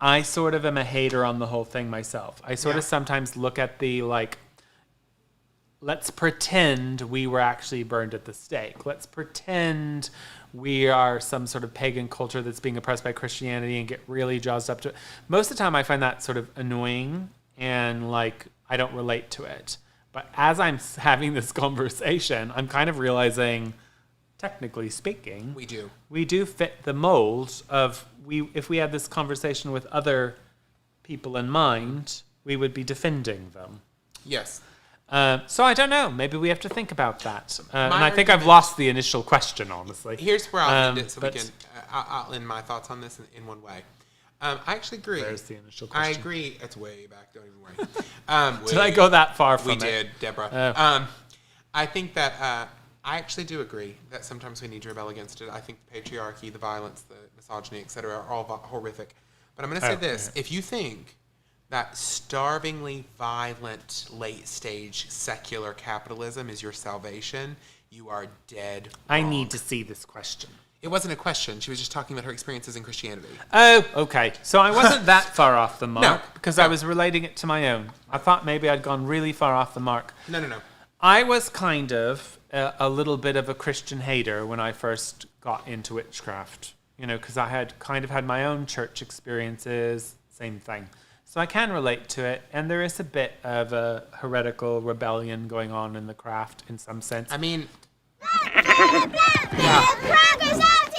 [SPEAKER 2] I sort of am a hater on the whole thing myself. I sort of sometimes look at the, let's pretend we were actually burned at the stake. Let's pretend we are some sort of pagan culture that's being oppressed by Christianity and get really jazzed up to it. Most of the time I find that sort of annoying and I don't relate to it. But as I'm having this conversation, I'm kind of realizing, technically speaking, we do fit the mold of if we had this conversation with other people in mind, we would be defending them.
[SPEAKER 1] Yes.
[SPEAKER 2] So I don't know. Maybe we have to think about that. And I think I've lost the initial question, honestly.
[SPEAKER 1] Here's where I'll end it, so I'll end my thoughts on this in one way. I actually agree.
[SPEAKER 2] There's the initial question.
[SPEAKER 1] I agree. It's way back. Don't even worry.
[SPEAKER 2] Did I go that far from it?
[SPEAKER 1] We did, Deborah. I think that I actually do agree that sometimes we need to rebel against it. I think the patriarchy, the violence, the misogyny, etc., are all horrific. But I'm going to say this. Yeah. If you think that starvingly violent late-stage secular capitalism is your salvation, you are dead wrong.
[SPEAKER 2] I need to see this question.
[SPEAKER 1] It wasn't a question. She was just talking about her experiences in Christianity.
[SPEAKER 2] Oh, okay. So I wasn't that far off the mark because
[SPEAKER 1] no.
[SPEAKER 2] I was relating it to my own. I thought maybe I'd gone really far off the mark.
[SPEAKER 1] No.
[SPEAKER 2] I was kind of a little bit of a Christian hater when I first got into witchcraft, because I had kind of had my own church experiences, same thing. So I can relate to it, and there is a bit of a heretical rebellion going on in the craft in some sense.
[SPEAKER 1] I mean...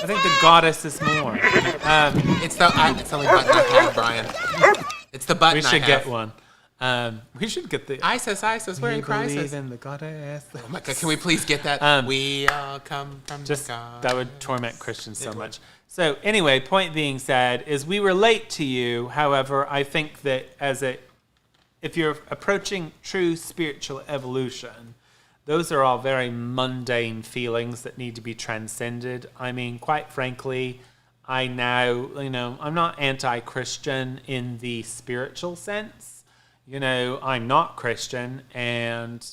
[SPEAKER 2] I think the goddess is more.
[SPEAKER 1] It's the only button I have, Brian. It's the button
[SPEAKER 2] We should
[SPEAKER 1] I
[SPEAKER 2] get
[SPEAKER 1] have.
[SPEAKER 2] one. We should get the...
[SPEAKER 1] ISIS, we're in crisis.
[SPEAKER 2] believe in the goddess.
[SPEAKER 1] Oh my God, can we please get that? We all come from
[SPEAKER 2] Just
[SPEAKER 1] God.
[SPEAKER 2] that would torment Christians so much. So anyway, point being said is we relate to you. However, I think that if you're approaching true spiritual evolution, those are all very mundane feelings that need to be transcended. I mean, quite frankly, I now, I'm not anti-Christian in the spiritual sense. I'm not Christian, and,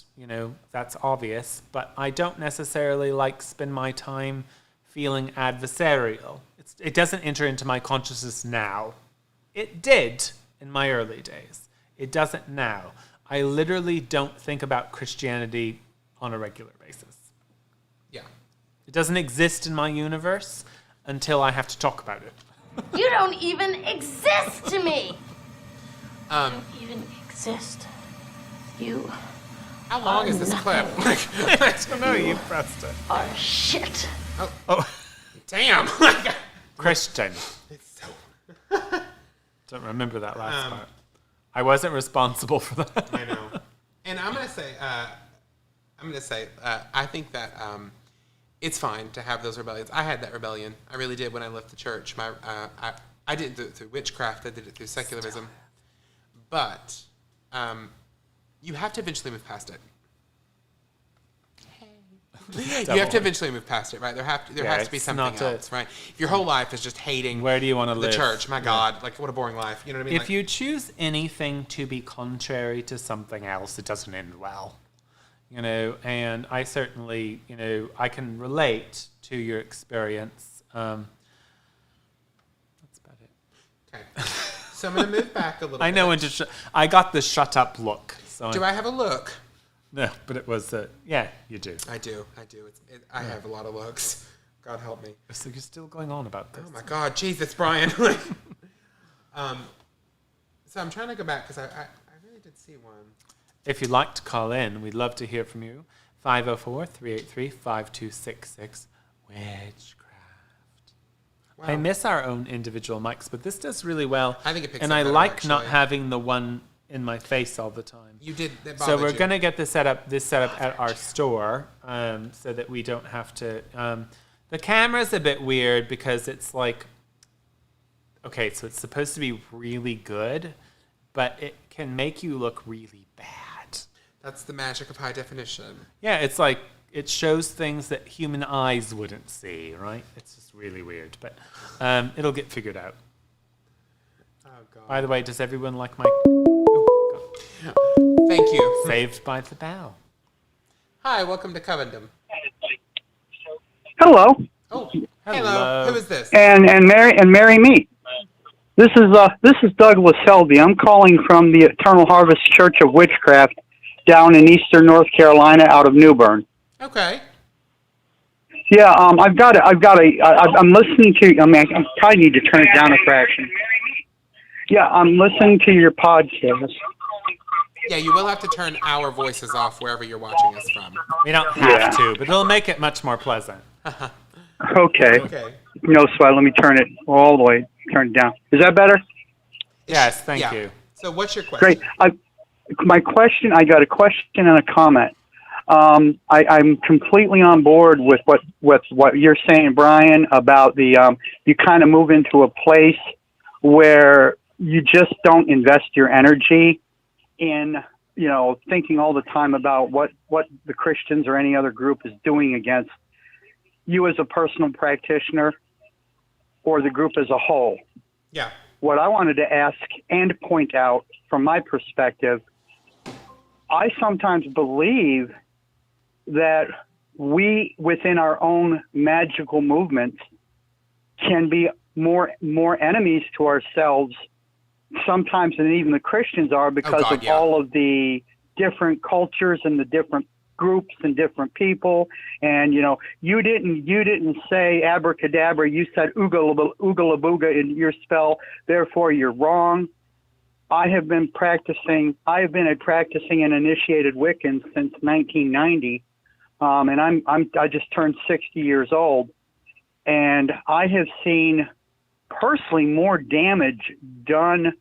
[SPEAKER 2] that's obvious, but I don't necessarily spend my time feeling adversarial. It doesn't enter into my consciousness now. It did in my early days. It doesn't now. I literally don't think about Christianity on a regular basis.
[SPEAKER 1] Yeah.
[SPEAKER 2] It doesn't exist in my universe until I have to talk about it.
[SPEAKER 7] You don't even exist to me!
[SPEAKER 1] You
[SPEAKER 7] don't even exist. You
[SPEAKER 1] How long is this clip?
[SPEAKER 2] I don't know, you pressed it.
[SPEAKER 7] are shit.
[SPEAKER 2] Oh.
[SPEAKER 1] Damn.
[SPEAKER 2] Christian.
[SPEAKER 1] It's so...
[SPEAKER 2] Don't remember that last part. I wasn't responsible for that.
[SPEAKER 1] I know. And I'm gonna say, I think that it's fine to have those rebellions. I had that rebellion. I really did when I left the church. I didn't do it through witchcraft. I did it through secularism. But you have to eventually move past it. You have to eventually move past it, right? There has to be something else, right? If your whole life is just hating
[SPEAKER 2] Where do you want to live?
[SPEAKER 1] the church, my God, what a boring life. You know what I mean?
[SPEAKER 2] If you choose anything to be contrary to something else, it doesn't end well. And I certainly, I can relate to your experience. That's about it.
[SPEAKER 1] Okay. So I'm going to move back a little bit.
[SPEAKER 2] I know when to I got the shut up look. So
[SPEAKER 1] Do I have a look?
[SPEAKER 2] No, but it was, yeah, you do.
[SPEAKER 1] I do. I have a lot of looks. God help me.
[SPEAKER 2] So you're still going on about this.
[SPEAKER 1] Oh my God, Jesus, Brian. So I'm trying to go back because I really did see one.
[SPEAKER 2] If you'd like to call in, we'd love to hear from you. 504-383-5266. Witchcraft. Wow. I miss our own individual mics, but this does really well.
[SPEAKER 1] I think it picks
[SPEAKER 2] and
[SPEAKER 1] up
[SPEAKER 2] I
[SPEAKER 1] better,
[SPEAKER 2] like
[SPEAKER 1] actually.
[SPEAKER 2] not having the one in my face all the time.
[SPEAKER 1] You did. That
[SPEAKER 2] So we're
[SPEAKER 1] you.
[SPEAKER 2] going to get this set up at our store so that we don't have to... the camera's a bit weird because it's okay, so it's supposed to be really good, but it can make you look really bad.
[SPEAKER 1] That's the magic of high definition.
[SPEAKER 2] Yeah, it's it shows things that human eyes wouldn't see, right? It's just really weird, but it'll get figured out.
[SPEAKER 1] Oh, God.
[SPEAKER 2] By the way, does everyone like my...
[SPEAKER 1] Thank you.
[SPEAKER 2] Saved by the Bell.
[SPEAKER 1] Hi, welcome to Covendom.
[SPEAKER 8] Hello,
[SPEAKER 1] Oh, hello. Who is this?
[SPEAKER 8] and marry me. This is Douglas Selby. I'm calling from the Eternal Harvest Church of Witchcraft down in eastern North Carolina, out of New Bern.
[SPEAKER 1] Okay.
[SPEAKER 8] Yeah, I'm listening to. I probably need to turn it down a fraction. Yeah, I'm listening to your podcast.
[SPEAKER 1] Yeah, you will have to turn our voices off wherever you're watching us from.
[SPEAKER 2] We don't have to, but it'll make it much more pleasant.
[SPEAKER 8] Okay.
[SPEAKER 1] Okay.
[SPEAKER 8] No sweat. Let me turn it all the way. Turn it down. Is that better?
[SPEAKER 2] Yes, thank
[SPEAKER 1] Yeah.
[SPEAKER 2] you.
[SPEAKER 1] So what's your question?
[SPEAKER 8] Great. I got a question and a comment. I'm completely on board with what you're saying, Brian, about the you kind of move into a place where you just don't invest your energy in thinking all the time about what the Christians or any other group is doing against you as a personal practitioner or the group as a whole.
[SPEAKER 1] Yeah.
[SPEAKER 8] what I wanted to ask and point out from my perspective, I sometimes believe that we, within our own magical movements, can be more enemies to ourselves sometimes than even the Christians are, because of all of the different cultures and the different groups and different people. And you didn't say abracadabra, you said oogalabooga in your spell, therefore you're wrong. I have been a practicing and initiated Wiccan since 1990, and I just turned 60 years old, and I have seen personally more damage done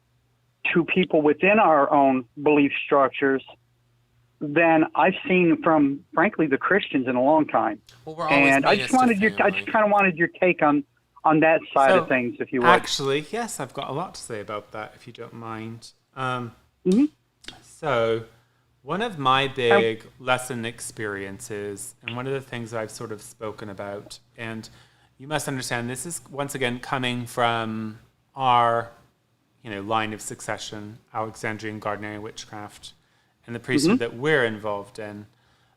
[SPEAKER 8] to people within our own belief structures than I've seen from, frankly, the Christians in a long time.
[SPEAKER 1] Well, we're always
[SPEAKER 8] I just kind of wanted your take on that side of things, if you would.
[SPEAKER 2] Actually, yes, I've got a lot to say about that, if you don't mind. So, one of my big lesson experiences, and one of the things I've sort of spoken about, and you must understand, this is once again coming from our, line of succession, Alexandrian Gardnerian witchcraft, and the priesthood that we're involved in.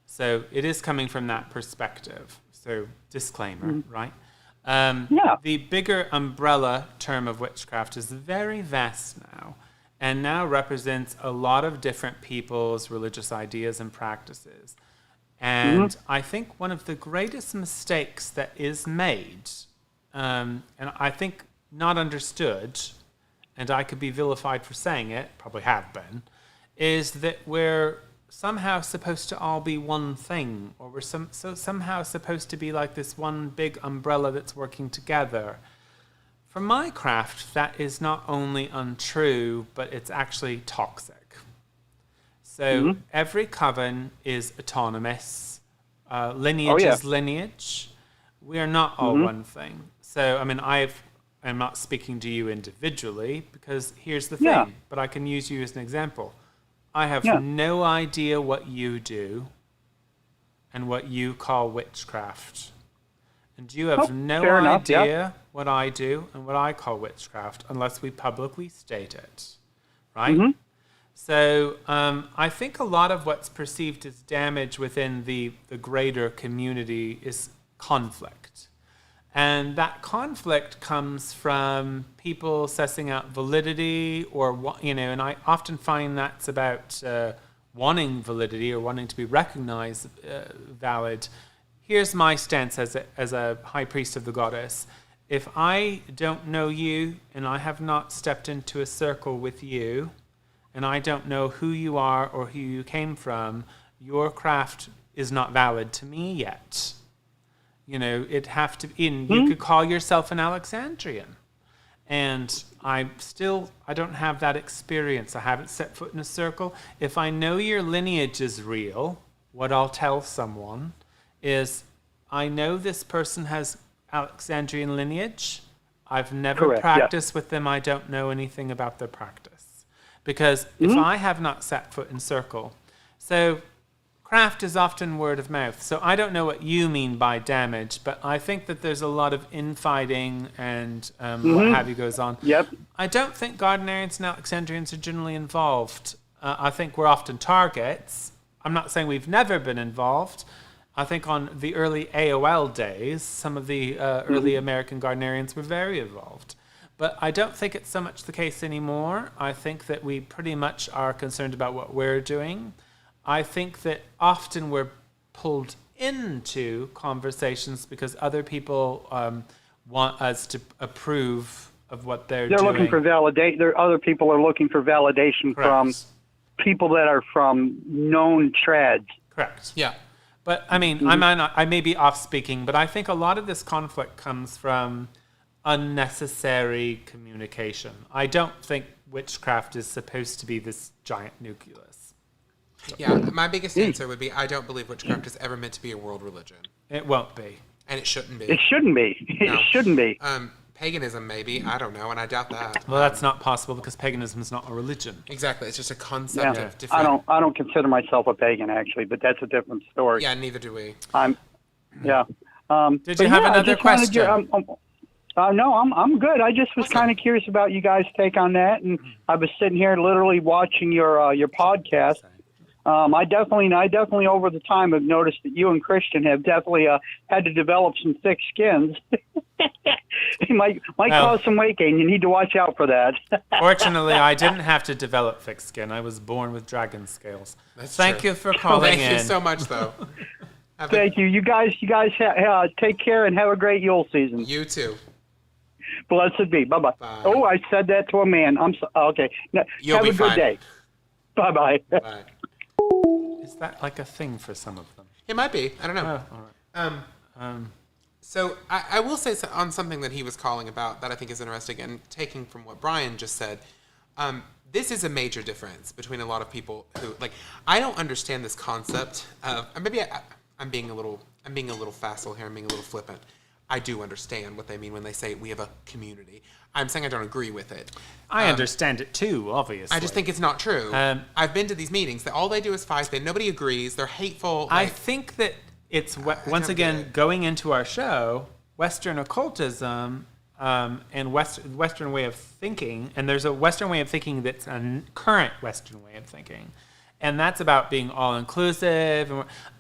[SPEAKER 2] So it is coming from that perspective. So disclaimer, right? The bigger umbrella term of witchcraft is very vast now, and now represents a lot of different people's religious ideas and practices. And I think one of the greatest mistakes that is made, and I think not understood, and I could be vilified for saying it, probably have been, is that we're somehow supposed to all be one thing, or we're somehow supposed to be like this one big umbrella that's working together. For my craft, that is not only untrue, but it's actually toxic. So every coven is autonomous. Lineage is lineage. We are not all one thing. So, I mean, I'm not speaking to you individually, because here's the thing, but I can use you as an example. I have no idea what you do and what you call witchcraft. And you have no idea what I do and what I call witchcraft unless we publicly state it, right? So I think a lot of what's perceived as damage within the greater community is conflict. And that conflict comes from people sussing out validity, or, and I often find that's about wanting validity or wanting to be recognized valid. Here's my stance as a high priest of the goddess. If I don't know you and I have not stepped into a circle with you, and I don't know who you are or who you came from, your craft is not valid to me yet. It have to be, you could call yourself an Alexandrian. And I don't have that experience. I haven't set foot in a circle. If I know your lineage is real, what I'll tell someone is, I know this person has Alexandrian lineage. I've never practiced with them. I don't know anything about their practice. Because if I have not set foot in circle, so craft is often word of mouth. So I don't know what you mean by damage, but I think that there's a lot of infighting and what have you goes on. I don't think Gardnerians and Alexandrians are generally involved. I think we're often targets. I'm not saying we've never been involved. I think on the early AOL days, some of the early American Gardnerians were very involved. But I don't think it's so much the case anymore. I think that we pretty much are concerned about what we're doing. I think that often we're pulled into conversations because other people want us to approve of what they're doing.
[SPEAKER 8] They're looking for validation. Other people are looking for validation from people that are from known trads.
[SPEAKER 2] Correct. Yeah. But, I mean, I may be off-speaking, but I think a lot of this conflict comes from unnecessary communication. I don't think witchcraft is supposed to be this giant nucleus.
[SPEAKER 1] Yeah, my biggest answer would be, I don't believe witchcraft is ever meant to be a world religion.
[SPEAKER 2] It won't be.
[SPEAKER 1] And it shouldn't be.
[SPEAKER 8] It shouldn't be. It shouldn't be.
[SPEAKER 1] Paganism, maybe. I don't know, and I doubt that.
[SPEAKER 2] Well, that's not possible because paganism is not a religion.
[SPEAKER 1] Exactly. It's just a concept of different...
[SPEAKER 8] I don't consider myself a pagan, actually, but that's a different story.
[SPEAKER 1] Yeah, neither do we.
[SPEAKER 8] Did
[SPEAKER 2] you have another question?
[SPEAKER 8] No, I'm good. I just was kind of curious about you guys' take on that, and I was sitting here literally watching your podcast. I definitely over the time have noticed that you and Christian have definitely had to develop some thick skins. It might cause some weight gain. You need to watch out for that.
[SPEAKER 2] Fortunately, I didn't have to develop thick skin. I was born with dragon scales. Thank you for calling in.
[SPEAKER 1] Thank you so much, though.
[SPEAKER 8] Thank you. You guys take care and have a great Yule season.
[SPEAKER 1] You too.
[SPEAKER 8] Blessed be. Bye-bye.
[SPEAKER 1] Bye.
[SPEAKER 8] Oh, I said that to a man. Okay.
[SPEAKER 1] You'll
[SPEAKER 8] have
[SPEAKER 1] be
[SPEAKER 8] a good
[SPEAKER 1] fine.
[SPEAKER 8] day. Bye-bye.
[SPEAKER 1] Bye.
[SPEAKER 2] Is that like a thing for some of them?
[SPEAKER 1] It might be. I don't know.
[SPEAKER 2] Oh, all right.
[SPEAKER 1] So I will say on something that he was calling about that I think is interesting, and taking from what Brian just said, this is a major difference between a lot of people who, like, I don't understand this concept of, maybe I'm being a little facile here, I'm being a little flippant. I do understand what they mean when they say we have a community. I'm saying I don't agree with it.
[SPEAKER 2] I understand it too, obviously.
[SPEAKER 1] I just think it's not true. I've been to these meetings that all they do is fight. Nobody agrees. They're hateful.
[SPEAKER 2] I think that it's, once again, going into our show, Western occultism and Western way of thinking, and there's a Western way of thinking that's a current Western way of thinking. And that's about being all-inclusive.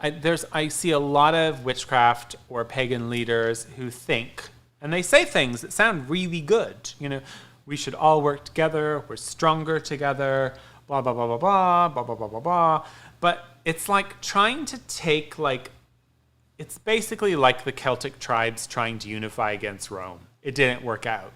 [SPEAKER 2] I see a lot of witchcraft or pagan leaders who think, and they say things that sound really good. You know, we should all work together. We're stronger together. Blah blah blah blah blah blah blah blah blah blah. But it's like trying to take it's basically like the Celtic tribes trying to unify against Rome. It didn't work out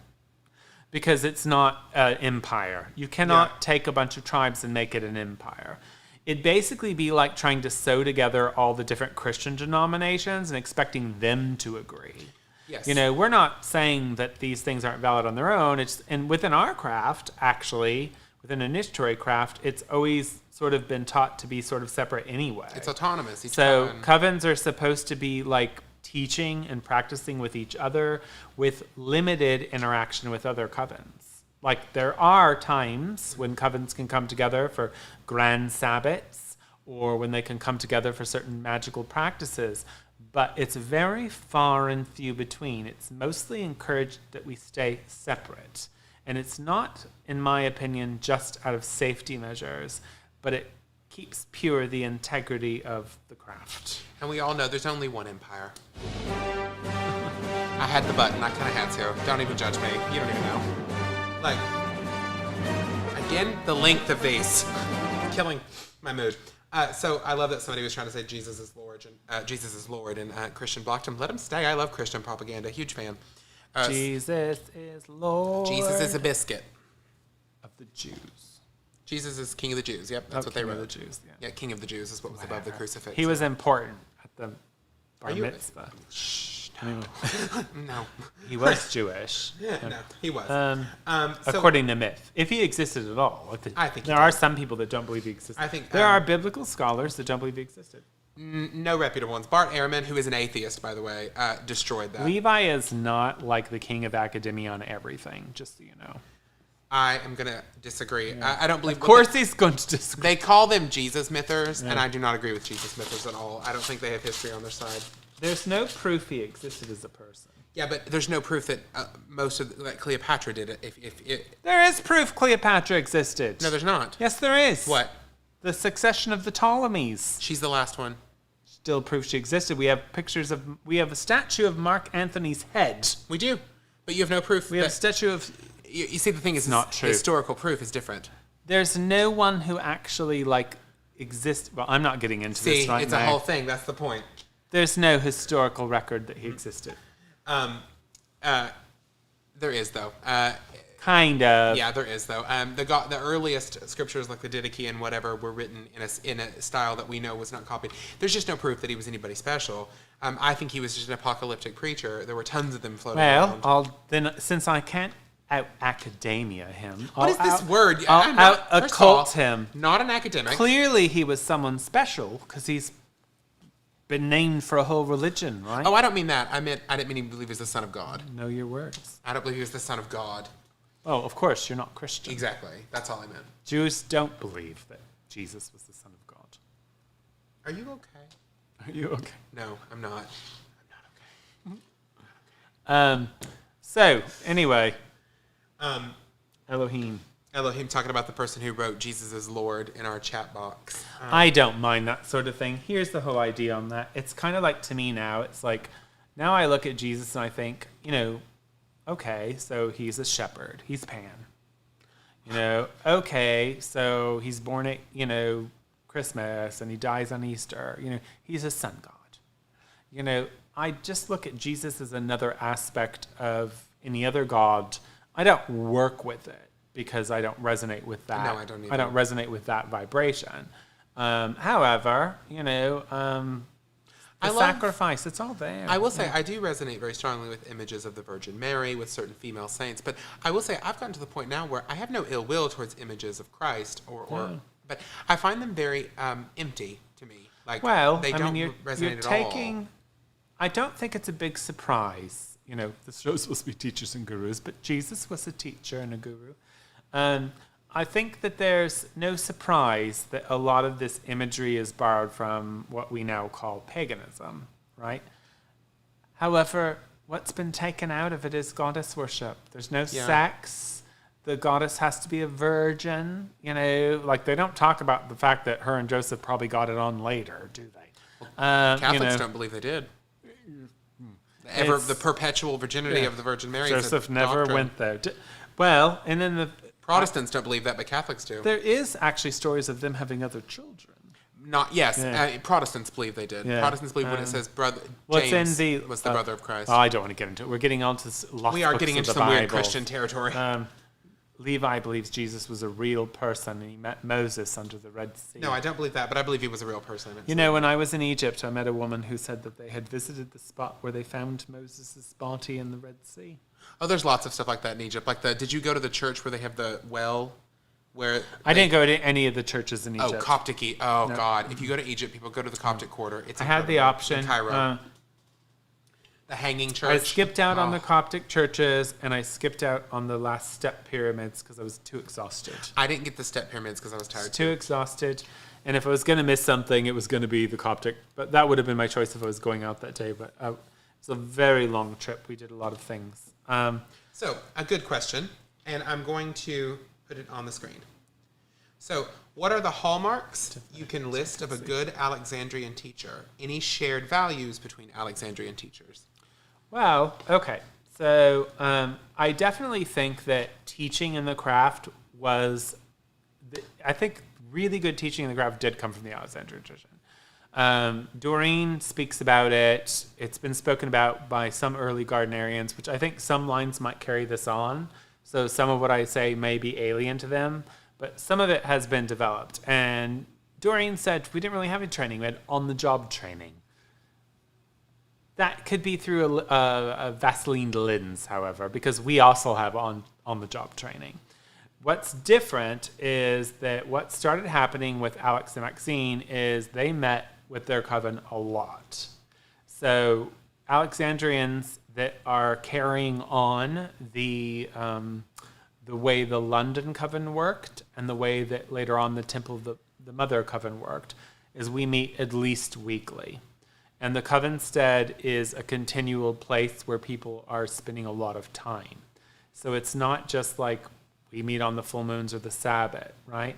[SPEAKER 2] because it's not an empire. You cannot take a bunch of tribes and make it an empire. It'd basically be like trying to sew together all the different Christian denominations and expecting them to agree.
[SPEAKER 1] Yes.
[SPEAKER 2] You know, we're not saying that these things aren't valid on their own. And within our craft, actually, within initiatory craft, it's always sort of been taught to be sort of separate anyway.
[SPEAKER 1] It's autonomous.
[SPEAKER 2] So covens are supposed to be like teaching and practicing with each other with limited interaction with other covens. Like there are times when covens can come together for grand sabbats or when they can come together for certain magical practices, but it's very far and few between. It's mostly encouraged that we stay separate. And it's not, in my opinion, just out of safety measures, but it keeps pure the integrity of the craft.
[SPEAKER 1] And we all know there's only one empire. I had the button. I kind of had to. Don't even judge me. You don't even know. Like, again, the length of these. Killing my mood. So I love that somebody was trying to say Jesus is Lord, and Christian blocked him. Let him stay. I love Christian propaganda. Huge fan.
[SPEAKER 2] Jesus is Lord.
[SPEAKER 1] Jesus is a biscuit.
[SPEAKER 2] Of the Jews.
[SPEAKER 1] Jesus is King of the Jews. Yep, that's what they wrote.
[SPEAKER 2] King of the Jews,
[SPEAKER 1] yeah, King of the Jews is what was above the crucifix.
[SPEAKER 2] He was important at the bar mitzvah.
[SPEAKER 1] Shh. No.
[SPEAKER 2] He was Jewish.
[SPEAKER 1] No, he was.
[SPEAKER 2] According to myth. If he existed at all.
[SPEAKER 1] I think
[SPEAKER 2] there are some people that don't believe he existed.
[SPEAKER 1] I think
[SPEAKER 2] there are biblical scholars that don't believe he existed.
[SPEAKER 1] No reputable ones. Bart Ehrman, who is an atheist, by the way, destroyed that.
[SPEAKER 2] Levi is not like the king of academia on everything, just so you know.
[SPEAKER 1] I am going to disagree. Yeah. I don't believe...
[SPEAKER 2] Of course he's going to disagree.
[SPEAKER 1] They call them Jesus mythers, and I do not agree with Jesus mythers at all. I don't think they have history on their side.
[SPEAKER 2] There's no proof he existed as a person.
[SPEAKER 1] Yeah, but there's no proof that that Cleopatra did it.
[SPEAKER 2] There is proof Cleopatra existed.
[SPEAKER 1] No, there's not.
[SPEAKER 2] Yes, there is.
[SPEAKER 1] What?
[SPEAKER 2] The succession of the Ptolemies.
[SPEAKER 1] She's the last one.
[SPEAKER 2] Still proof she existed. We have a statue of Mark Antony's head.
[SPEAKER 1] We do, but you have no proof.
[SPEAKER 2] We have a statue of...
[SPEAKER 1] You see, the thing is,
[SPEAKER 2] not true.
[SPEAKER 1] Historical proof is different.
[SPEAKER 2] There's no one who actually, exists... Well, I'm not getting into this right now.
[SPEAKER 1] See, it's a whole thing. That's the point.
[SPEAKER 2] There's no historical record that he existed.
[SPEAKER 1] There is, though.
[SPEAKER 2] Kind of.
[SPEAKER 1] Yeah, there is, though. The earliest scriptures, like the Didache and whatever, were written in a style that we know was not copied. There's just no proof that he was anybody special. I think he was just an apocalyptic preacher. There were tons of them floating around.
[SPEAKER 2] Then since I can't out-academia him...
[SPEAKER 1] What is this word?
[SPEAKER 2] I'll out-occult him.
[SPEAKER 1] Not an academic.
[SPEAKER 2] Clearly he was someone special, because he's been named for a whole religion, right?
[SPEAKER 1] Oh, I don't mean that. I didn't mean he believed he was the son of God.
[SPEAKER 2] Know your words.
[SPEAKER 1] I don't believe he was the son of God.
[SPEAKER 2] Oh, of course, you're not Christian.
[SPEAKER 1] Exactly. That's all I meant.
[SPEAKER 2] Jews don't believe that Jesus was the son of God.
[SPEAKER 1] Are you okay?
[SPEAKER 2] Are you okay?
[SPEAKER 1] No, I'm not. I'm not okay.
[SPEAKER 2] So, anyway. Elohim
[SPEAKER 1] talking about the person who wrote Jesus is Lord in our chat box.
[SPEAKER 2] I don't mind that sort of thing. Here's the whole idea on that. It's kind of like, to me now, it's like, now I look at Jesus and I think, okay, so he's a shepherd. He's Pan. Okay, so he's born at, Christmas and he dies on Easter. He's a sun god. I just look at Jesus as another aspect of any other god. I don't work with it because I don't resonate with that.
[SPEAKER 1] No, I don't either.
[SPEAKER 2] I don't resonate with that vibration. However, sacrifice, it's all there.
[SPEAKER 1] I will say, I do resonate very strongly with images of the Virgin Mary, with certain female saints, but I will say I've gotten to the point now where I have no ill will towards images of Christ, but I find them very empty to me. Like, they don't resonate at all.
[SPEAKER 2] I don't think it's a big surprise. The show's supposed to be teachers and gurus, but Jesus was a teacher and a guru. I think that there's no surprise that a lot of this imagery is borrowed from what we now call paganism, right? However, what's been taken out of it is goddess worship. There's no sex. The goddess has to be a virgin. Like, they don't talk about the fact that her and Joseph probably got it on later, do they?
[SPEAKER 1] Catholics don't believe they did. The perpetual virginity of the Virgin Mary.
[SPEAKER 2] Joseph never went there. Well, and then the
[SPEAKER 1] Protestants don't believe that, but Catholics do.
[SPEAKER 2] There is actually stories of them having other children.
[SPEAKER 1] Protestants believe they did. Protestants believe when it says brother James was the brother of Christ.
[SPEAKER 2] I don't want to get into it. We're getting onto lots.
[SPEAKER 1] We are getting into some weird Christian territory.
[SPEAKER 2] Levi believes Jesus was a real person and he met Moses under the Red Sea.
[SPEAKER 1] No, I don't believe that, but I believe he was a real person.
[SPEAKER 2] When I was in Egypt, I met a woman who said that they had visited the spot where they found Moses' body in the Red Sea.
[SPEAKER 1] Oh, there's lots of stuff like that in Egypt. Did you go to the church where they have the well?
[SPEAKER 2] I didn't go to any of the churches in Egypt.
[SPEAKER 1] Oh, Coptic. Oh, no. God. If you go to Egypt, people go to the Coptic Quarter.
[SPEAKER 2] I had the option.
[SPEAKER 1] In Cairo. The hanging church.
[SPEAKER 2] I skipped out on the Coptic churches, and I skipped out on the last step pyramids because I was too exhausted.
[SPEAKER 1] I didn't get the step pyramids because I was tired.
[SPEAKER 2] Too exhausted. And if I was going to miss something, it was going to be the Coptic. But that would have been my choice if I was going out that day. But it's a very long trip. We did a lot of things.
[SPEAKER 1] So, a good question, and I'm going to put it on the screen. So, what are the hallmarks you can list of a good Alexandrian teacher? Any shared values between Alexandrian teachers?
[SPEAKER 2] Well, okay. So, I definitely think that teaching in the craft was, I think really good teaching in the craft did come from the Alexandrian tradition. Doreen speaks about it. It's been spoken about by some early Gardnerians, which I think some lines might carry this on. So some of what I say may be alien to them, but some of it has been developed. And Doreen said we didn't really have any training. We had on-the-job training. That could be through a Vaseline lens, however, because we also have on-the-job training. What's different is that what started happening with Alex and Maxine is they met with their coven a lot. So Alexandrians that are carrying on the way the London coven worked and the way that later on the Temple of the Mother coven worked is we meet at least weekly. And the Covenstead is a continual place where people are spending a lot of time. So it's not just like we meet on the full moons or the Sabbath, right?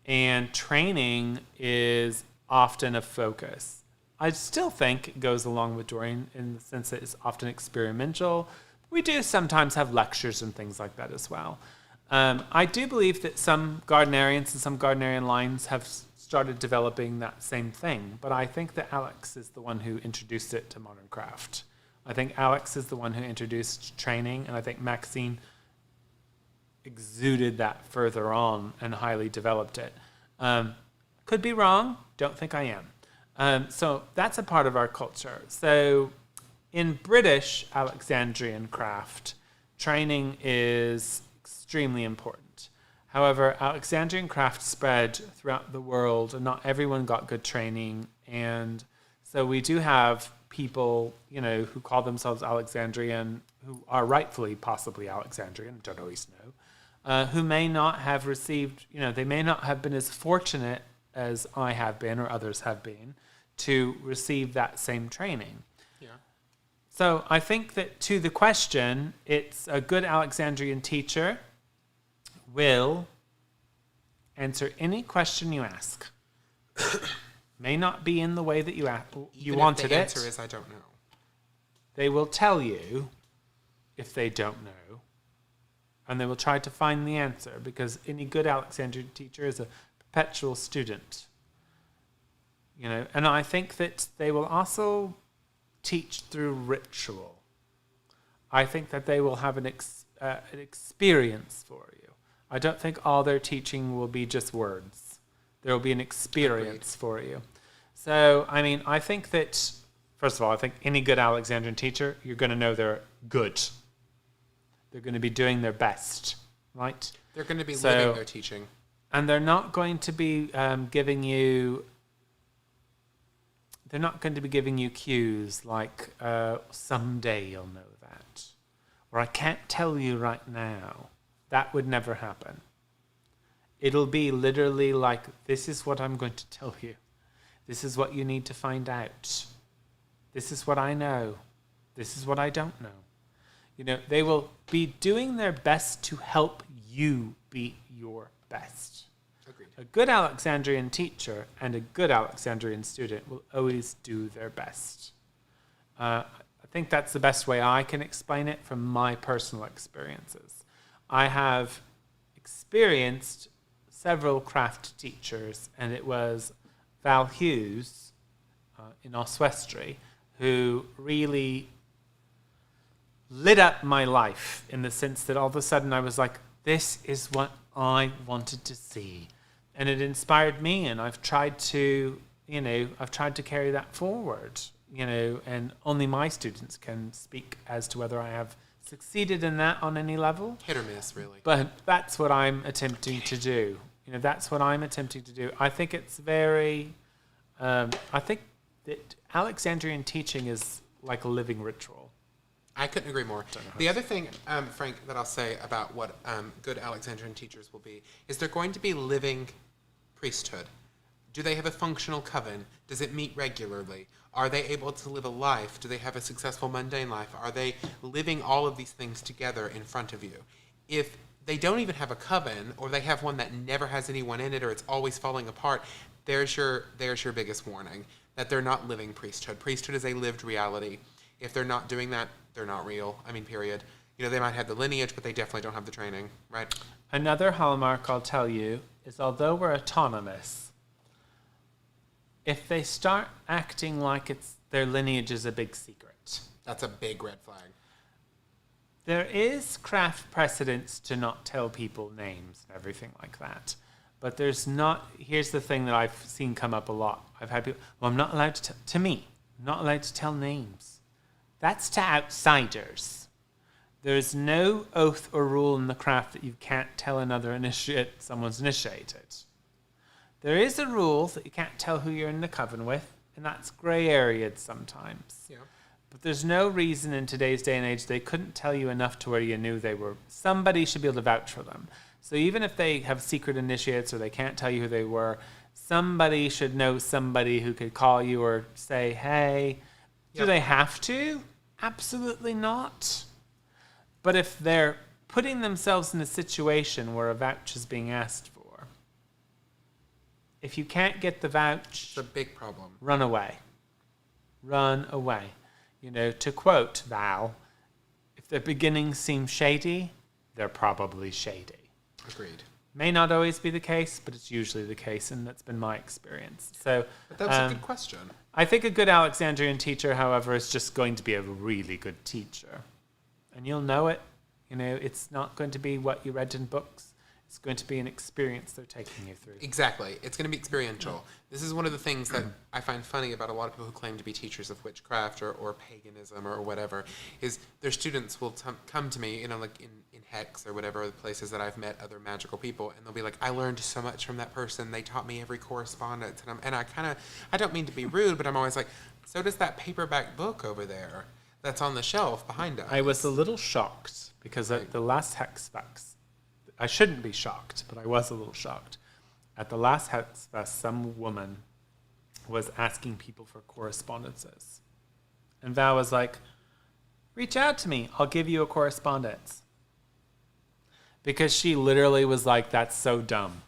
[SPEAKER 2] And training is often a focus. I still think it goes along with Doreen in the sense that it's often experimental. We do sometimes have lectures and things like that as well. I do believe that some Gardnerians and some Gardnerian lines have started developing that same thing, but I think that Alex is the one who introduced it to modern craft. I think Alex is the one who introduced training, and I think Maxine exuded that further on and highly developed it. Could be wrong, don't think I am. So that's a part of our culture. So in British Alexandrian craft, training is extremely important. However, Alexandrian craft spread throughout the world, and not everyone got good training. And so we do have people, who call themselves Alexandrian, who are rightfully possibly Alexandrian, don't always know, who may not have received, they may not have been as fortunate as I have been or others have been to receive that same training. Yeah. So I think that to the question, it's a good Alexandrian teacher will answer any question you ask. May not be in the way that you wanted it.
[SPEAKER 1] The answer is I don't know.
[SPEAKER 2] They will tell you if they don't know, and they will try to find the answer, because any good Alexandrian teacher is a perpetual student. And I think that they will also teach through ritual. I think that they will have an experience for you. I don't think all their teaching will be just words. There will be an experience for you. So, I think that, first of all, I think any good Alexandrian teacher, you're going to know they're good. They're going to be doing their best, right?
[SPEAKER 1] They're going to be living their teaching.
[SPEAKER 2] And they're not going to be giving you cues like, someday you'll know that. Or I can't tell you right now. That would never happen. It'll be literally like, this is what I'm going to tell you. This is what you need to find out. This is what I know. This is what I don't know. They will be doing their best to help you be your best.
[SPEAKER 1] Agreed.
[SPEAKER 2] A good Alexandrian teacher and a good Alexandrian student will always do their best. I think that's the best way I can explain it from my personal experiences. I have experienced several craft teachers, and it was Val Hughes in Oswestry who really lit up my life, in the sense that all of a sudden I was like, this is what I wanted to see. And it inspired me, and I've tried to carry that forward, and only my students can speak as to whether I have succeeded in that on any level.
[SPEAKER 1] Hit or miss, really.
[SPEAKER 2] But that's what I'm attempting to do. That's what I'm attempting to do. I think it's very, I think that Alexandrian teaching is like a living ritual.
[SPEAKER 1] I couldn't agree more. The other thing, Frank, that I'll say about what good Alexandrian teachers will be is they're going to be living priesthood. Do they have a functional coven? Does it meet regularly? Are they able to live a life? Do they have a successful mundane life? Are they living all of these things together in front of you? If they don't even have a coven, or they have one that never has anyone in it, or it's always falling apart, there's your biggest warning, that they're not living priesthood. Priesthood is a lived reality. If they're not doing that, they're not real. Period. They might have the lineage, but they definitely don't have the training, right?
[SPEAKER 2] Another hallmark I'll tell you is, although we're autonomous, if they start acting like their lineage is a big secret,
[SPEAKER 1] that's a big red flag.
[SPEAKER 2] There is craft precedence to not tell people names and everything like that. But there's not, here's the thing that I've seen come up a lot. I've had people, I'm not allowed to not allowed to tell names. That's to outsiders. There's no oath or rule in the craft that you can't tell another initiate someone's initiated. There is a rule that you can't tell who you're in the coven with, and that's grey area sometimes.
[SPEAKER 1] Yeah.
[SPEAKER 2] But there's no reason in today's day and age they couldn't tell you enough to where you knew they were. Somebody should be able to vouch for them. So even if they have secret initiates or they can't tell you who they were, somebody should know somebody who could call you or say, hey, do they have to? Absolutely not. But if they're putting themselves in a situation where a vouch is being asked for, if you can't get the vouch,
[SPEAKER 1] it's a big problem.
[SPEAKER 2] Run away. Run away. To quote Val, if their beginnings seem shady, they're probably shady.
[SPEAKER 1] Agreed.
[SPEAKER 2] May not always be the case, but it's usually the case, and that's been my experience. So,
[SPEAKER 1] but that was a good question.
[SPEAKER 2] I think a good Alexandrian teacher, however, is just going to be a really good teacher. And you'll know it. It's not going to be what you read in books. It's going to be an experience they're taking you through.
[SPEAKER 1] Exactly. It's going to be experiential. This is one of the things that I find funny about a lot of people who claim to be teachers of witchcraft or paganism or whatever, is their students will come to me, like in Hex or whatever, the places that I've met other magical people, and they'll be like, I learned so much from that person. They taught me every correspondence. And I don't mean to be rude, but I'm always like, so does that paperback book over there that's on the shelf behind us.
[SPEAKER 2] I was a little shocked because at the last Hex Fest, I shouldn't be shocked, but I was a little shocked. At the last Hex Fest, some woman was asking people for correspondences. And Val was like, reach out to me. I'll give you a correspondence. Because she literally was like, that's so dumb.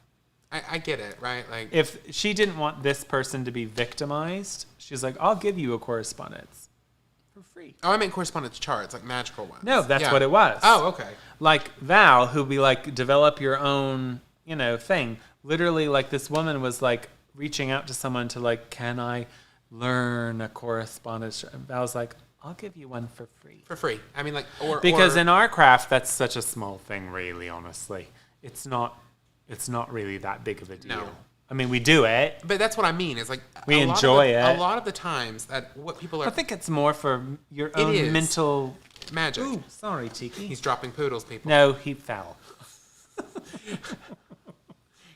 [SPEAKER 1] I get it, right? Like,
[SPEAKER 2] if she didn't want this person to be victimized, she's like, I'll give you a correspondence for free.
[SPEAKER 1] Oh, I meant correspondence charts, like magical ones.
[SPEAKER 2] No, that's what it was.
[SPEAKER 1] Oh, okay.
[SPEAKER 2] Like Val, who'd be like, develop your own, thing. Literally, like, this woman was like reaching out to someone to like, can I learn a correspondence? And Val's like, I'll give you one for free.
[SPEAKER 1] For free. I mean, like,
[SPEAKER 2] because in our craft, that's such a small thing, really, honestly. It's not really that big of a deal.
[SPEAKER 1] No.
[SPEAKER 2] I mean, we do it.
[SPEAKER 1] But that's what I mean. Is like
[SPEAKER 2] we enjoy it.
[SPEAKER 1] A lot of the times that what people are.
[SPEAKER 2] I think it's more for your own mental
[SPEAKER 1] magic.
[SPEAKER 2] Ooh, sorry, Tiki.
[SPEAKER 1] He's dropping poodles, people.
[SPEAKER 2] No, he fell.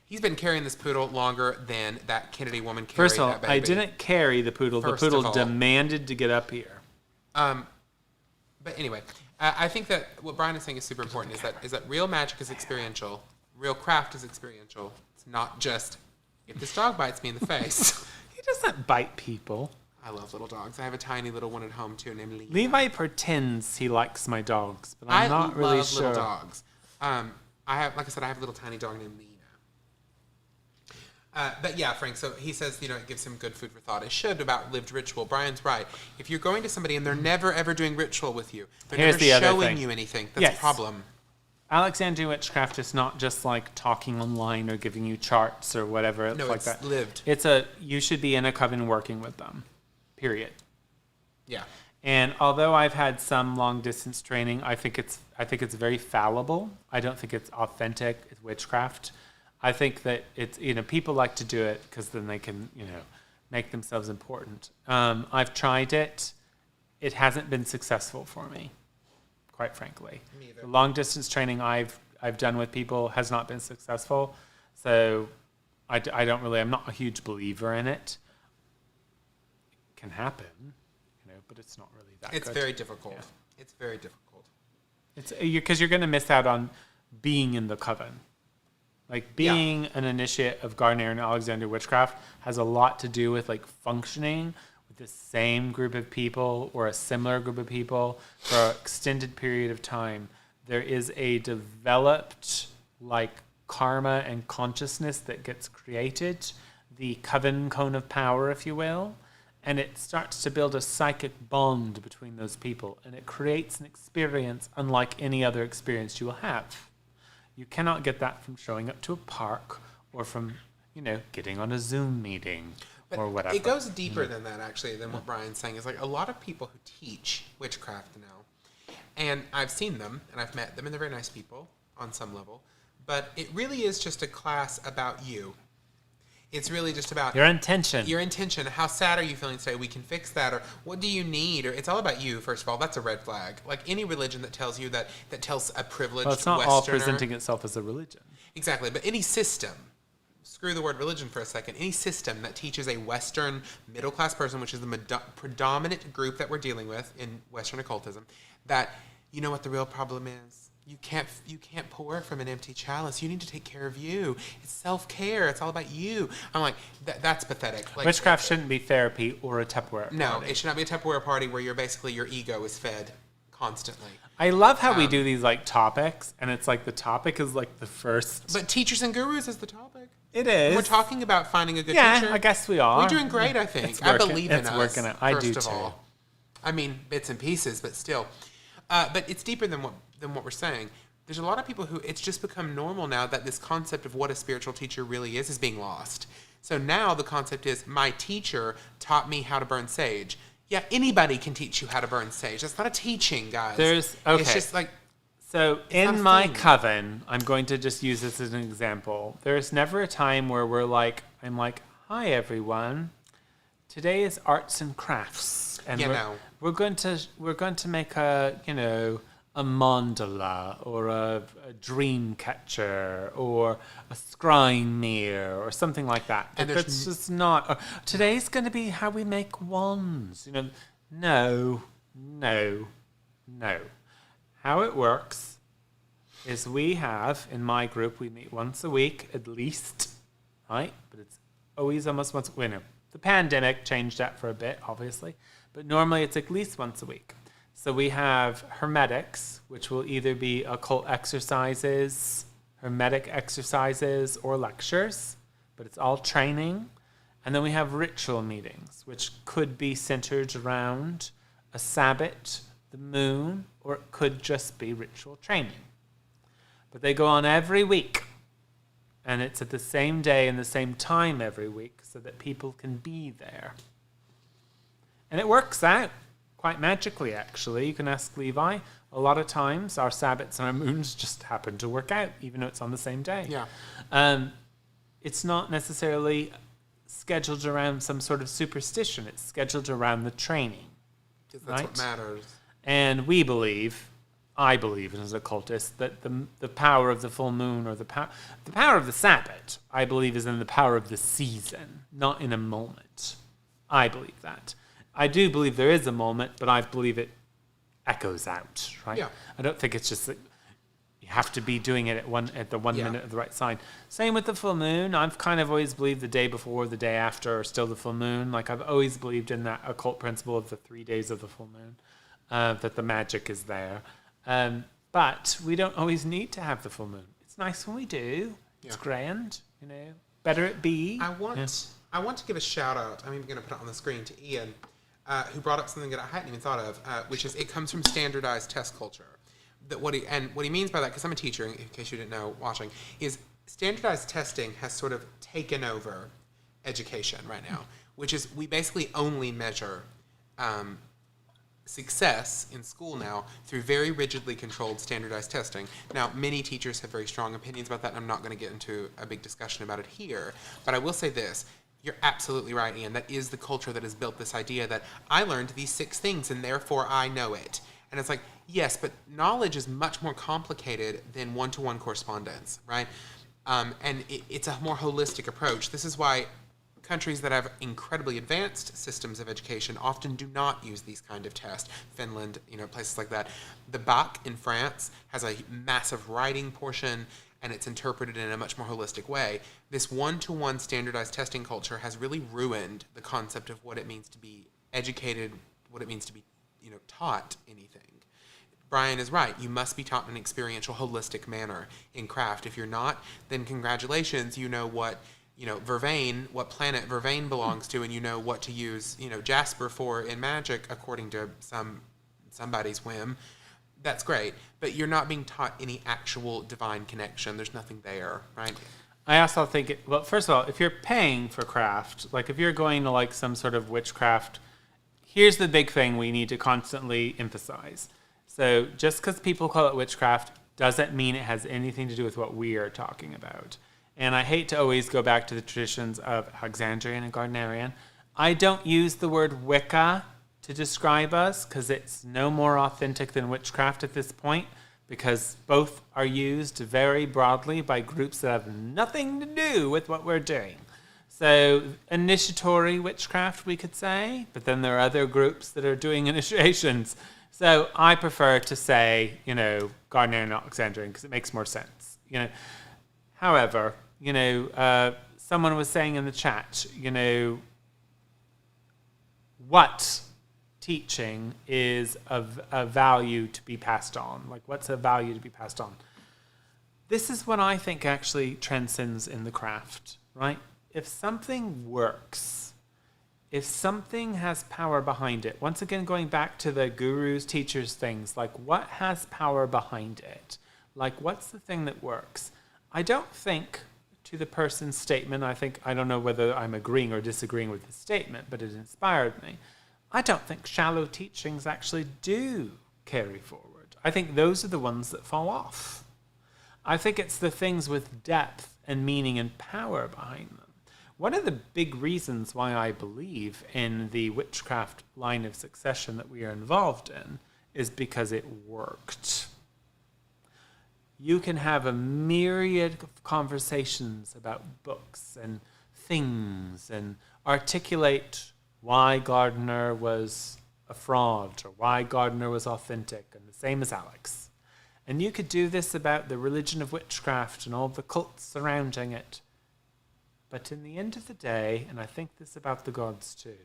[SPEAKER 1] He's been carrying this poodle longer than that Kennedy woman carried
[SPEAKER 2] First of all,
[SPEAKER 1] that baby.
[SPEAKER 2] I didn't carry the poodle. The poodle demanded to get up here.
[SPEAKER 1] But anyway, I think that what Brian is saying is super important. Is that real magic is experiential. Real craft is experiential. It's not just, if this dog bites me in the face.
[SPEAKER 2] He doesn't bite people.
[SPEAKER 1] I love little dogs. I have a tiny little one at home, too, named Levi.
[SPEAKER 2] Levi pretends he likes my dogs, but I'm not really sure.
[SPEAKER 1] I love little dogs. I have a little tiny dog named Lena. But yeah, Frank, so he says, it gives him good food for thought. It should about lived ritual. Brian's right. If you're going to somebody and they're never, ever doing ritual with you, they're never showing you anything, that's a problem.
[SPEAKER 2] Alexandrian Witchcraft is not just like talking online or giving you charts or whatever.
[SPEAKER 1] No,
[SPEAKER 2] like
[SPEAKER 1] it's
[SPEAKER 2] that.
[SPEAKER 1] lived.
[SPEAKER 2] You should be in a coven working with them. Period.
[SPEAKER 1] Yeah.
[SPEAKER 2] And although I've had some long distance training, I think it's very fallible. I don't think it's authentic. It's witchcraft. I think that it's people like to do it because then they can make themselves important. I've tried it. It hasn't been successful for me, quite frankly. The long distance training I've done with people has not been successful. So I'm not a huge believer in it. It can happen, but it's not really that good.
[SPEAKER 1] It's very difficult. Yeah. It's very difficult.
[SPEAKER 2] It's because you're going to miss out on being in the coven. Like being an initiate of Gardner and Alexander Witchcraft has a lot to do with like functioning with the same group of people or a similar group of people for an extended period of time. There is a developed like karma and consciousness that gets created, the coven cone of power, if you will, and it starts to build a psychic bond between those people, and it creates an experience unlike any other experience you will have. You cannot get that from showing up to a park or from, getting on a Zoom meeting or whatever.
[SPEAKER 1] It goes deeper than that, actually, than what Brian's saying. It's like a lot of people who teach witchcraft now, and I've seen them, and I've met them, and they're very nice people on some level, but it really is just a class about you. It's really just about
[SPEAKER 2] your intention.
[SPEAKER 1] Your intention. How sad are you feeling today? We can fix that. Or what do you need? Or it's all about you, first of all. That's a red flag. Like any religion that tells you that tells a privileged
[SPEAKER 2] Well, it's not
[SPEAKER 1] Westerner,
[SPEAKER 2] all presenting itself as a religion.
[SPEAKER 1] Exactly. But any system, screw the word religion for a second, any system that teaches a Western middle-class person, which is the predominant group that we're dealing with in Western occultism, that you know what the real problem is? You can't pour from an empty chalice. You need to take care of you. It's self-care. It's all about you. I'm like, that's pathetic. Like,
[SPEAKER 2] witchcraft shouldn't be therapy or a Tupperware party.
[SPEAKER 1] No, it should not be a Tupperware party where your ego is fed constantly.
[SPEAKER 2] I love how we do these like topics, and it's like the topic is like the first.
[SPEAKER 1] But teachers and gurus is the topic.
[SPEAKER 2] It is.
[SPEAKER 1] We're talking about finding a good teacher.
[SPEAKER 2] Yeah, I guess we are.
[SPEAKER 1] We're doing great, I think. I believe in us.
[SPEAKER 2] It's working out. I do too.
[SPEAKER 1] All. I mean, bits and pieces, but still. But it's deeper than what we're saying. There's a lot of people who it's just become normal now that this concept of what a spiritual teacher really is being lost. So now the concept is my teacher taught me how to burn sage. Yeah, anybody can teach you how to burn sage. That's not a teaching, guys. It's just like...
[SPEAKER 2] So in my coven, I'm going to just use this as an example. There's never a time where I'm like, hi everyone. Today is arts and crafts. And we're going to make a mandala or a dream catcher or a scrying mirror or something like that. And it's just not. Today's going to be how we make wands. No. How it works is we have, in my group, we meet once a week at least, right? But it's always almost once. The pandemic changed that for a bit, obviously. But normally it's at least once a week. So we have hermetics, which will either be occult exercises, hermetic exercises, or lectures, but it's all training. And then we have ritual meetings, which could be centered around a Sabbath, the moon, or it could just be ritual training. But they go on every week, and it's at the same day and the same time every week so that people can be there. And it works out quite magically, actually. You can ask Levi. A lot of times, our Sabbaths and our moons just happen to work out, even though it's on the same day.
[SPEAKER 1] Yeah.
[SPEAKER 2] It's not necessarily scheduled around some sort of superstition. It's scheduled around the training.
[SPEAKER 1] Because that's what matters.
[SPEAKER 2] And I believe as an occultist, that the power of the full moon or the power of the Sabbath, I believe, is in the power of the season, not in a moment. I believe that. I do believe there is a moment, but I believe it echoes out, right?
[SPEAKER 1] Yeah.
[SPEAKER 2] I don't think it's just that you have to be doing it at the one minute of the right sign. Same with the full moon. I've kind of always believed the day before, the day after, are still the full moon. Like, I've always believed in that occult principle of the 3 days of the full moon, that the magic is there. But we don't always need to have the full moon. It's nice when we do. It's grand, Better it be.
[SPEAKER 1] I want to give a shout out. I'm even going to put it on the screen to Ian, who brought up something that I hadn't even thought of, which is it comes from standardized test culture. What he means by that, because I'm a teacher, in case you didn't know watching, is standardized testing has sort of taken over education right now, which is we basically only measure success in school now through very rigidly controlled standardized testing. Now, many teachers have very strong opinions about that, and I'm not going to get into a big discussion about it here, but I will say this. You're absolutely right, Ian. That is the culture that has built this idea that I learned these 6 things and therefore I know it. And it's like, yes, but knowledge is much more complicated than one-to-one correspondence, right? And it's a more holistic approach. This is why countries that have incredibly advanced systems of education often do not use these kind of tests. Finland, places like that. The bac in France has a massive writing portion, and it's interpreted in a much more holistic way. This one-to-one standardized testing culture has really ruined the concept of what it means to be educated, what it means to be, taught anything. Brian is right. You must be taught in an experiential, holistic manner in craft. If you're not, then congratulations, you know what, Vervain, what planet Vervain belongs to, and you know what to use, Jasper for in magic according to somebody's whim. That's great, but you're not being taught any actual divine connection. There's nothing there, right?
[SPEAKER 2] I also think, first of all, if you're paying for craft, like if you're going to like some sort of witchcraft, here's the big thing we need to constantly emphasize. So just because people call it witchcraft doesn't mean it has anything to do with what we are talking about. And I hate to always go back to the traditions of Alexandrian and Gardnerian. I don't use the word Wicca to describe us because it's no more authentic than witchcraft at this point, because both are used very broadly by groups that have nothing to do with what we're doing. So initiatory witchcraft, we could say, but then there are other groups that are doing initiations. So I prefer to say, Gardnerian and Alexandrian because it makes more sense. However, someone was saying in the chat, what teaching is of a value to be passed on? Like, what's a value to be passed on? This is what I think actually transcends in the craft, right? If something works, if something has power behind it, once again, going back to the gurus, teachers, things, like what has power behind it? Like, what's the thing that works? I don't think, to the person's statement, I don't know whether I'm agreeing or disagreeing with the statement, but it inspired me. I don't think shallow teachings actually do carry forward. I think those are the ones that fall off. I think it's the things with depth and meaning and power behind them. One of the big reasons why I believe in the witchcraft line of succession that we are involved in is because it worked. You can have a myriad of conversations about books and things and articulate why Gardner was a fraud or why Gardner was authentic, and the same as Alex. And you could do this about the religion of witchcraft and all the cults surrounding it. But in the end of the day, and I think this about the gods too,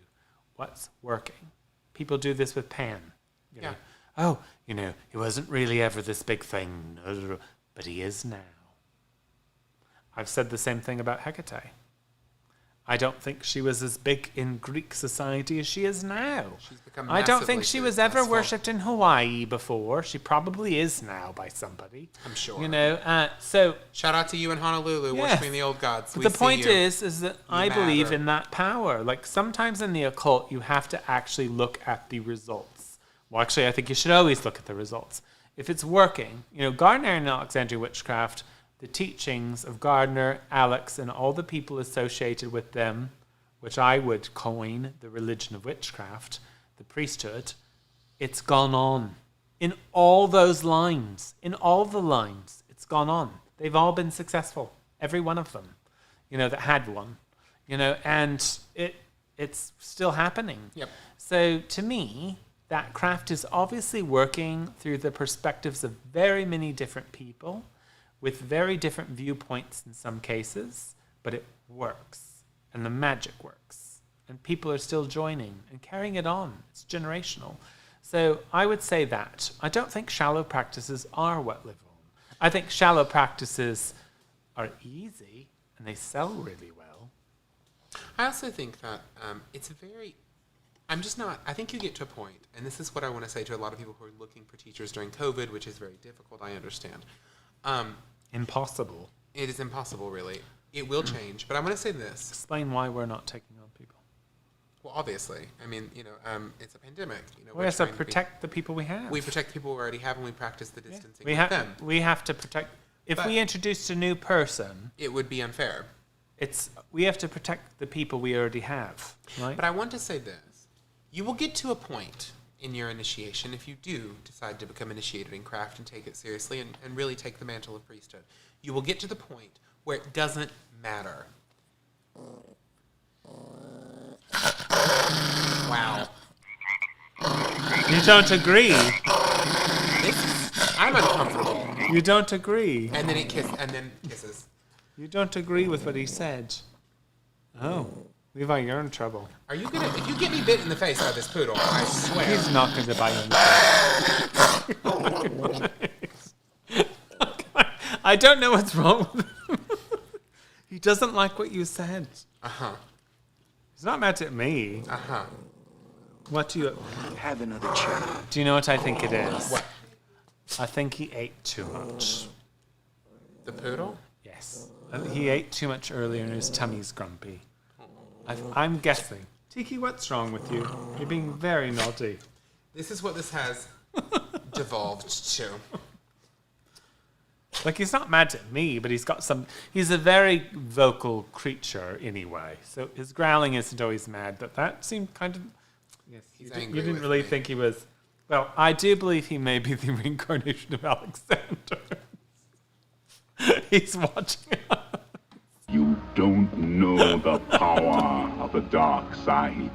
[SPEAKER 2] what's working? People do this with Pan. oh, he wasn't really ever this big thing, but he is now. I've said the same thing about Hecate. I don't think she was as big in Greek society as she is now.
[SPEAKER 1] She's become
[SPEAKER 2] I don't think
[SPEAKER 1] massively
[SPEAKER 2] she was ever
[SPEAKER 1] successful.
[SPEAKER 2] worshipped in Hawaii before. She probably is now by somebody.
[SPEAKER 1] I'm sure.
[SPEAKER 2] So
[SPEAKER 1] shout out to you in Honolulu, worshiping the old gods.
[SPEAKER 2] But the point is that I believe in that power. Like sometimes in the occult, you have to actually look at the results. Well, actually, I think you should always look at the results. If it's working, Gardner and Alexandria Witchcraft, the teachings of Gardner, Alex, and all the people associated with them, which I would coin the religion of witchcraft, the priesthood, it's gone on. In all those lines, in all the lines, it's gone on. They've all been successful, every one of them, that had one, and it's still happening.
[SPEAKER 1] Yep.
[SPEAKER 2] So to me, that craft is obviously working through the perspectives of very many different people, with very different viewpoints in some cases, but it works, and the magic works, and people are still joining and carrying it on. It's generational. So I would say that. I don't think shallow practices are what live on. I think shallow practices are easy, and they sell really well.
[SPEAKER 1] I also think that it's I think you get to a point, and this is what I want to say to a lot of people who are looking for teachers during COVID, which is very difficult, I understand.
[SPEAKER 2] Impossible.
[SPEAKER 1] It is impossible, really. It will change, but I'm going to say this.
[SPEAKER 2] Explain why we're not taking on people.
[SPEAKER 1] Well, obviously. I mean, it's a pandemic.
[SPEAKER 2] We have to protect the people we have.
[SPEAKER 1] We protect the people we already have, and we practice the distancing
[SPEAKER 2] with them. We have to protect... If we introduced a new person...
[SPEAKER 1] It would be unfair.
[SPEAKER 2] We have to protect the people we already have, right?
[SPEAKER 1] But I want to say this. You will get to a point in your initiation, if you do decide to become initiated in craft and take it seriously and really take the mantle of priesthood, you will get to the point where it doesn't matter. Wow.
[SPEAKER 2] You don't agree.
[SPEAKER 1] I'm uncomfortable.
[SPEAKER 2] You don't agree.
[SPEAKER 1] And then kisses.
[SPEAKER 2] You don't agree with what he said. Oh. Levi, you're in trouble.
[SPEAKER 1] Are you gonna? If you get me bit in the face by this poodle, I swear.
[SPEAKER 2] He's not going to bite you in the face. I don't know what's wrong with him. He doesn't like what you said.
[SPEAKER 1] Uh-huh.
[SPEAKER 2] He's not mad at me.
[SPEAKER 1] Uh-huh.
[SPEAKER 2] What do you...
[SPEAKER 3] Have another chat.
[SPEAKER 2] Do you know what I think it is?
[SPEAKER 1] What?
[SPEAKER 2] I think he ate too much.
[SPEAKER 1] The poodle?
[SPEAKER 2] Yes. He ate too much earlier and his tummy's grumpy. I'm guessing. Tiki, what's wrong with you? You're being very naughty.
[SPEAKER 1] This is what this has devolved to.
[SPEAKER 2] Like, he's not mad at me, but he's a very vocal creature anyway. So his growling isn't always mad, but that seemed kind of... Yes, you didn't really think he was... Well, I do believe he may be the reincarnation of Alexander. He's watching us.
[SPEAKER 9] You don't know the power of the dark side.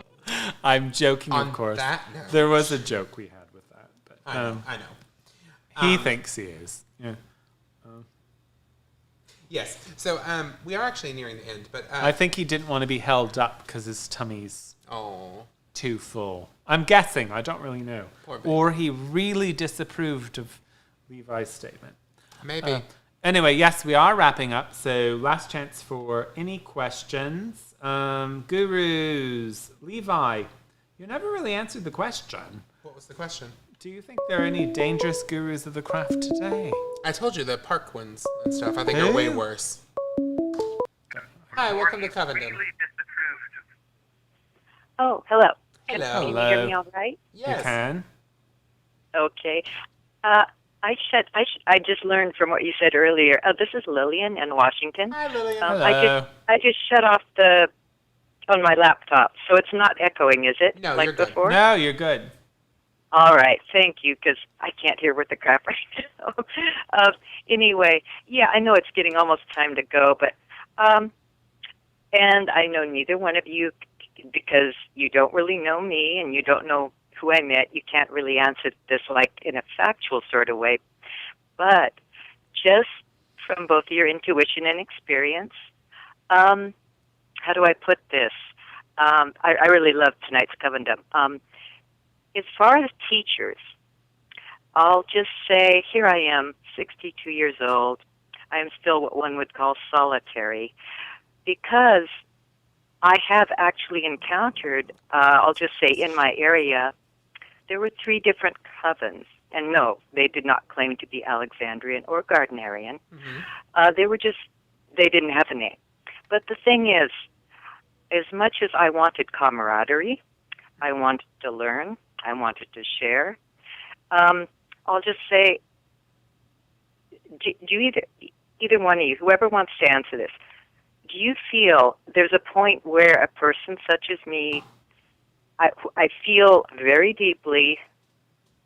[SPEAKER 2] I'm joking, of course.
[SPEAKER 1] That note,
[SPEAKER 2] there was a joke we had with that. But,
[SPEAKER 1] I know.
[SPEAKER 2] He thinks he is. Yeah.
[SPEAKER 1] Yes. So we are actually nearing the end, but
[SPEAKER 2] I think he didn't want to be held up because his tummy's too full. I'm guessing. I don't really know. Or he really disapproved of Levi's statement.
[SPEAKER 1] Maybe.
[SPEAKER 2] Anyway, yes, we are wrapping up. So last chance for any questions. Gurus. Levi, you never really answered the question.
[SPEAKER 1] What was the question?
[SPEAKER 2] Do you think there are any dangerous gurus of the craft today?
[SPEAKER 1] I told you the park ones and stuff I think are way worse. Hi, welcome to Covendom.
[SPEAKER 10] Oh, hello.
[SPEAKER 1] Hello.
[SPEAKER 10] Can you hear me all right?
[SPEAKER 1] Yes.
[SPEAKER 2] You can.
[SPEAKER 10] Okay. I just learned from what you said earlier. This is Lillian in Washington.
[SPEAKER 1] Hi, Lillian.
[SPEAKER 2] Hello.
[SPEAKER 10] I just shut off on my laptop, so it's not echoing, is it?
[SPEAKER 1] No,
[SPEAKER 10] like
[SPEAKER 1] you're good.
[SPEAKER 10] before?
[SPEAKER 2] No, you're good.
[SPEAKER 10] All right, thank you, because I can't hear what the crap right now. Anyway, yeah, I know it's getting almost time to go, but and I know neither one of you, because you don't really know me and you don't know who I met, you can't really answer this like in a factual sort of way. But just from both your intuition and experience, how do I put this? I really love tonight's Covendom. As far as teachers, I'll just say, here I am, 62 years old. I am still what one would call solitary, because I have actually encountered, I'll just say in my area, there were 3 different covens. And no, they did not claim to be Alexandrian or Gardnerian. They didn't have a name. But the thing is, as much as I wanted camaraderie, I wanted to learn, I wanted to share, I'll just say, do you either one of you, whoever wants to answer this, do you feel there's a point where a person such as me, I feel very deeply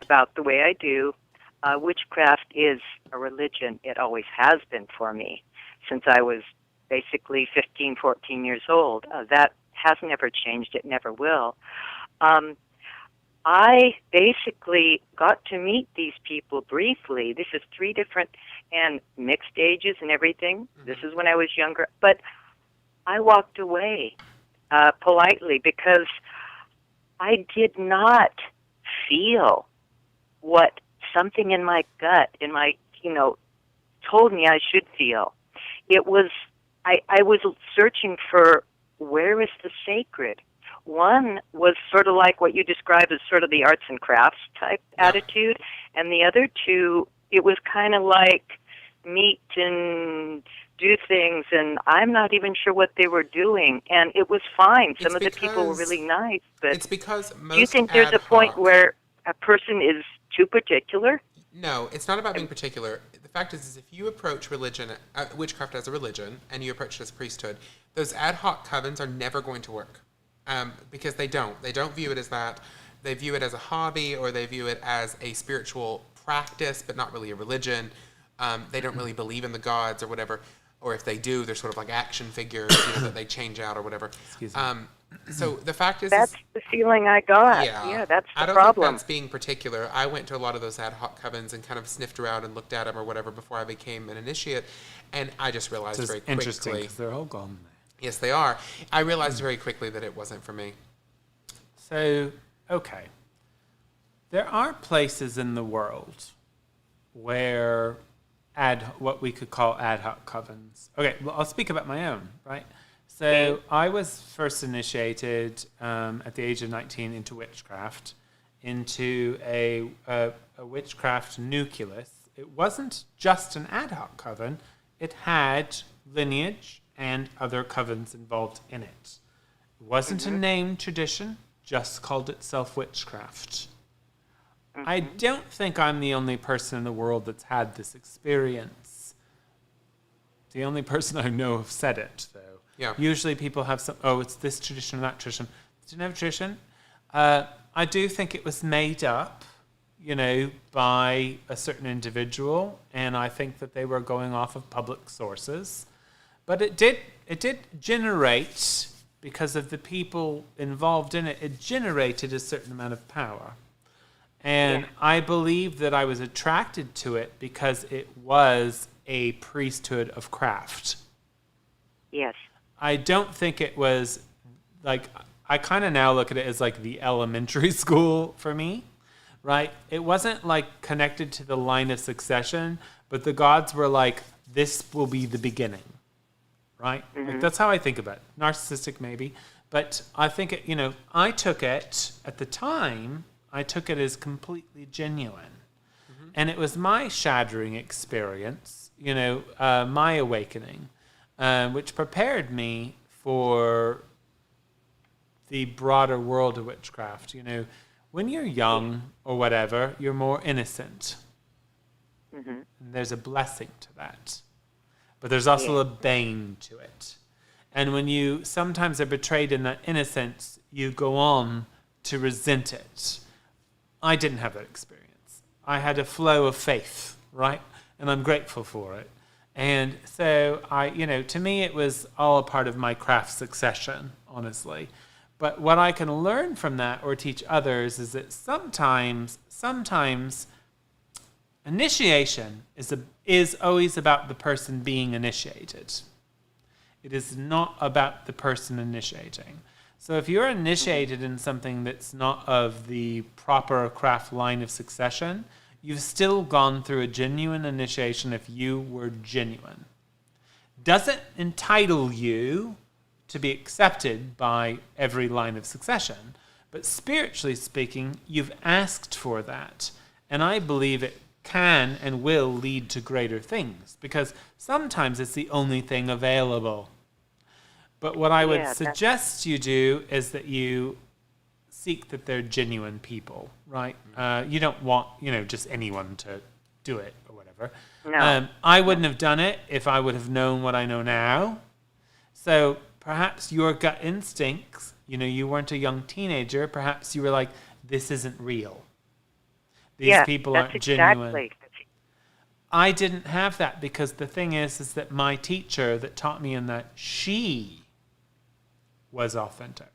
[SPEAKER 10] about the way I do. Witchcraft is a religion. It always has been for me since I was basically 15, 14 years old. That has never changed. It never will. I basically got to meet these people briefly. This is 3 different and mixed ages and everything. This is when I was younger. But I walked away politely because I did not feel what something in my gut, told me I should feel. It was, I was searching for, where is the sacred? One was sort of like what you describe as sort of the arts and crafts type attitude, and the other 2, it was kind of like meet and do things, and I'm not even sure what they were doing, and it was fine. Some of the people were really nice, but
[SPEAKER 1] it's because most
[SPEAKER 10] do you think there's a point where a person is too particular?
[SPEAKER 1] No, it's not about being particular. The fact is if you approach religion, witchcraft as a religion, and you approach it as priesthood, those ad hoc covens are never going to work. Because they don't. They don't view it as that. They view it as a hobby, or they view it as a spiritual practice, but not really a religion. They don't really believe in the gods or whatever. Or if they do, they're sort of like action figures that they change out or whatever.
[SPEAKER 2] Excuse me.
[SPEAKER 1] So the fact is...
[SPEAKER 10] That's the feeling I got. Yeah, that's the problem. I don't think that's being particular. I went to a lot of those ad hoc covens and kind of sniffed around and looked at them or whatever before I became an initiate. And I just realized very quickly...
[SPEAKER 2] Interesting, because they're all gone there.
[SPEAKER 1] Yes, they are. I realized very quickly that it wasn't for me.
[SPEAKER 2] So, okay. There are places in the world where what we could call ad hoc covens. Okay, well, I'll speak about my own, right? So I was first initiated at the age of 19 into witchcraft, into a witchcraft nucleus. It wasn't just an ad hoc coven. It had lineage and other covens involved in it. It wasn't a named tradition, just called itself witchcraft. I don't think I'm the only person in the world that's had this experience. The only person I know have said it, though.
[SPEAKER 1] Yeah.
[SPEAKER 2] Usually people have it's this tradition or that tradition. Didn't have a tradition. I do think it was made up, by a certain individual, and I think that they were going off of public sources. But it did generate, because of the people involved in it, it generated a certain amount of power. And I believe that I was attracted to it because it was a priesthood of craft.
[SPEAKER 10] Yes.
[SPEAKER 2] I don't think it was, I kind of now look at it as like the elementary school for me, right? It wasn't like connected to the line of succession, but the gods were like, this will be the beginning. Right? Like, that's how I think about it. Narcissistic, maybe. But I think, I took it, at the time, I took it as completely genuine. And it was my shattering experience, my awakening, which prepared me for the broader world of witchcraft. When you're young or whatever, you're more innocent. And there's a blessing to that. But there's also a bane to it. And when you sometimes are betrayed in that innocence, you go on to resent it. I didn't have that experience. I had a flow of faith, right? And I'm grateful for it. And so to me, it was all a part of my craft succession, honestly. But what I can learn from that or teach others is that sometimes initiation is always about the person being initiated. It is not about the person initiating. So if you're initiated in something that's not of the proper craft line of succession, you've still gone through a genuine initiation if you were genuine. Doesn't entitle you to be accepted by every line of succession, but spiritually speaking, you've asked for that. And I believe it can and will lead to greater things, because sometimes it's the only thing available. But what I would suggest you do is that you seek that they're genuine people, right? You don't want, just anyone to do it or whatever.
[SPEAKER 10] No.
[SPEAKER 2] I wouldn't have done it if I would have known what I know now. So perhaps your gut instincts, you weren't a young teenager. Perhaps you were like, this isn't real. These people aren't genuine. I didn't have that, because the thing is that my teacher that taught me in that, she was authentic.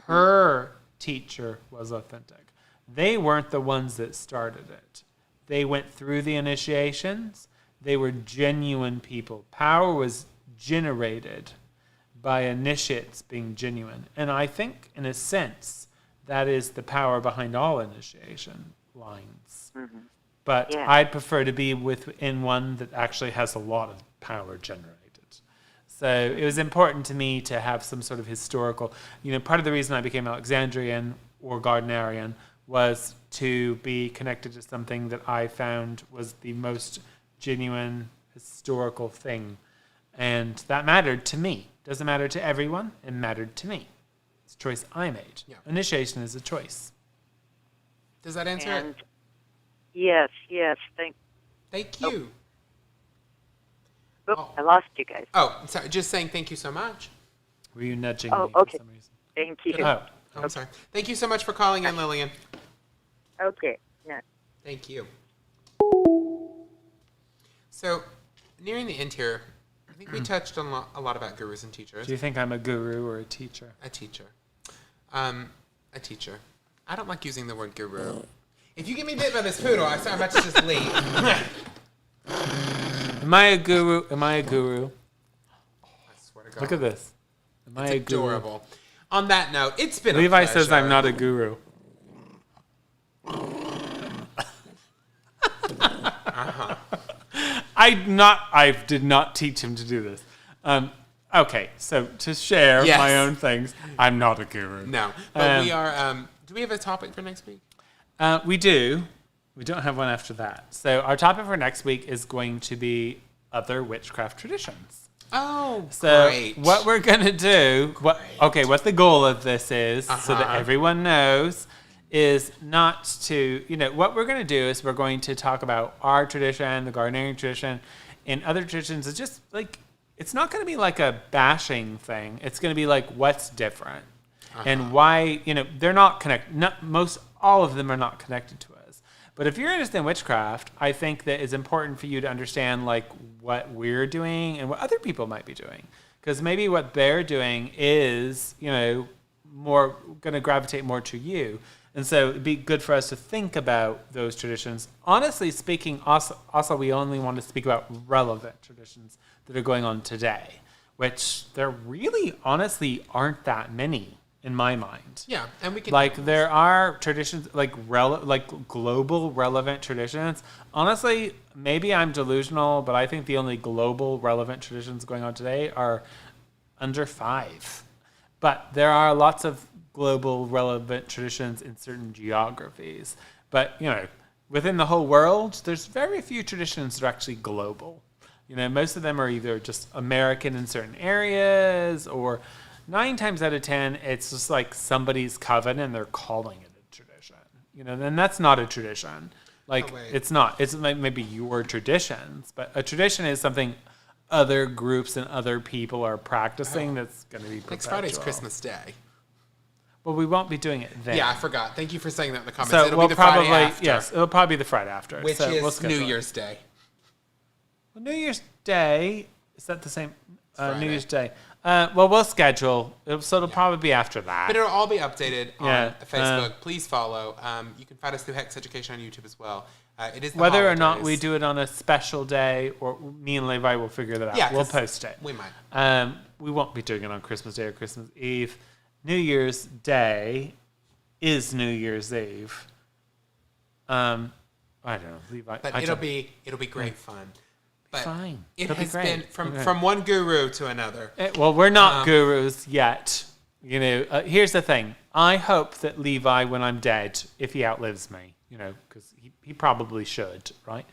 [SPEAKER 2] Her teacher was authentic. They weren't the ones that started it. They went through the initiations. They were genuine people. Power was generated by initiates being genuine. And I think, in a sense, that is the power behind all initiation lines. But I'd prefer to be within one that actually has a lot of power generated. So it was important to me to have some sort of historical, part of the reason I became Alexandrian or Gardnerian was to be connected to something that I found was the most genuine historical thing. And that mattered to me. Doesn't matter to everyone. It mattered to me. It's a choice I made. Yeah. Initiation is a choice.
[SPEAKER 1] Does that answer it?
[SPEAKER 10] Yes. Thank
[SPEAKER 1] you.
[SPEAKER 10] I lost you guys.
[SPEAKER 1] Oh, sorry. Just saying thank you so much.
[SPEAKER 2] Were you nudging
[SPEAKER 10] me
[SPEAKER 2] for some reason?
[SPEAKER 10] Thank you.
[SPEAKER 1] I'm sorry. Thank you so much for calling in, Lillian.
[SPEAKER 10] Okay. Yeah.
[SPEAKER 1] Thank you. So, nearing the end here, I think we touched on a lot about gurus and teachers.
[SPEAKER 2] Do you think I'm a guru or a teacher?
[SPEAKER 1] A teacher. A teacher. I don't like using the word guru. If you get me bit by this poodle, I'm about to just leave.
[SPEAKER 2] Am I a guru? I
[SPEAKER 1] swear to God.
[SPEAKER 2] Look at this. Am I a guru?
[SPEAKER 1] Adorable. On that note, it's been
[SPEAKER 2] Levi
[SPEAKER 1] a pleasure.
[SPEAKER 2] says I'm not a guru. I did not teach him to do this. Okay, so to share my own things, I'm not a guru.
[SPEAKER 1] No, but we are. Do we have a topic for next week?
[SPEAKER 2] We do. We don't have one after that. So our topic for next week is going to be other witchcraft traditions.
[SPEAKER 1] Oh,
[SPEAKER 2] so
[SPEAKER 1] great.
[SPEAKER 2] What we're going to do, what the goal of this is, so that everyone knows, is not to, what we're going to do is we're going to talk about our tradition, the Gardnerian tradition, and other traditions. It's just like, it's not going to be like a bashing thing. It's going to be like, what's different? And why, they're not connected. All of them are not connected to us. But if you're interested in witchcraft, I think that it's important for you to understand like what we're doing and what other people might be doing. Because maybe what they're doing is, more going to gravitate more to you. And so it'd be good for us to think about those traditions. Honestly speaking, also we only want to speak about relevant traditions that are going on today, which there really honestly aren't that many in my mind.
[SPEAKER 1] Yeah, and we can
[SPEAKER 2] there are traditions like global relevant traditions. Honestly, maybe I'm delusional, but I think the only global relevant traditions going on today are under 5. But there are lots of global relevant traditions in certain geographies. But, within the whole world, there's very few traditions that are actually global. Most of them are either just American in certain areas, or 9 times out of 10, it's just like somebody's coven and they're calling it a tradition. And that's not a tradition. It's not. It's like maybe your traditions, but a tradition is something other groups and other people are practicing that's going to be perpetual.
[SPEAKER 1] Next Friday's Christmas Day.
[SPEAKER 2] Well, we won't be doing it then.
[SPEAKER 1] Yeah, I forgot. Thank you for saying that in the comments.
[SPEAKER 2] So
[SPEAKER 1] it'll be the Friday after.
[SPEAKER 2] Yes, it'll probably be the Friday after.
[SPEAKER 1] Which is New Year's Day.
[SPEAKER 2] Well, New Year's Day, is that the same? New Year's Day. We'll schedule. It'll probably be after that.
[SPEAKER 1] But it'll all be updated on Facebook. Please follow. You can find us through Hex Education on YouTube as well. It is
[SPEAKER 2] whether or not we do it on a special day, or me and Levi will figure that out.
[SPEAKER 1] Yeah,
[SPEAKER 2] we'll post it.
[SPEAKER 1] We might.
[SPEAKER 2] We won't be doing it on Christmas Day or Christmas Eve. New Year's Day is New Year's Eve. I don't know, Levi.
[SPEAKER 1] But it'll be great fun. But
[SPEAKER 2] fine.
[SPEAKER 1] It
[SPEAKER 2] It'll be
[SPEAKER 1] has
[SPEAKER 2] great.
[SPEAKER 1] been from one guru to another.
[SPEAKER 2] Well, we're not gurus yet. You know, here's the thing. I hope that Levi, when I'm dead, if he outlives me, you know, because he probably should, right?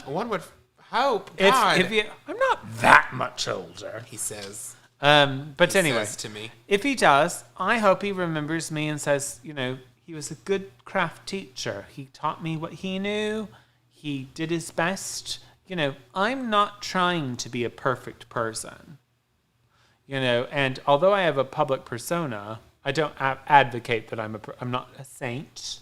[SPEAKER 1] One would hope.
[SPEAKER 2] If
[SPEAKER 1] God.
[SPEAKER 2] I'm not that much older.
[SPEAKER 1] He says.
[SPEAKER 2] But
[SPEAKER 1] He
[SPEAKER 2] anyway,
[SPEAKER 1] says to me.
[SPEAKER 2] if he does, I hope he remembers me and says, you know, he was a good craft teacher. He taught me what he knew. He did his best. You know, I'm not trying to be a perfect person. You know, and although I have a public persona, I don't advocate that I'm not a saint.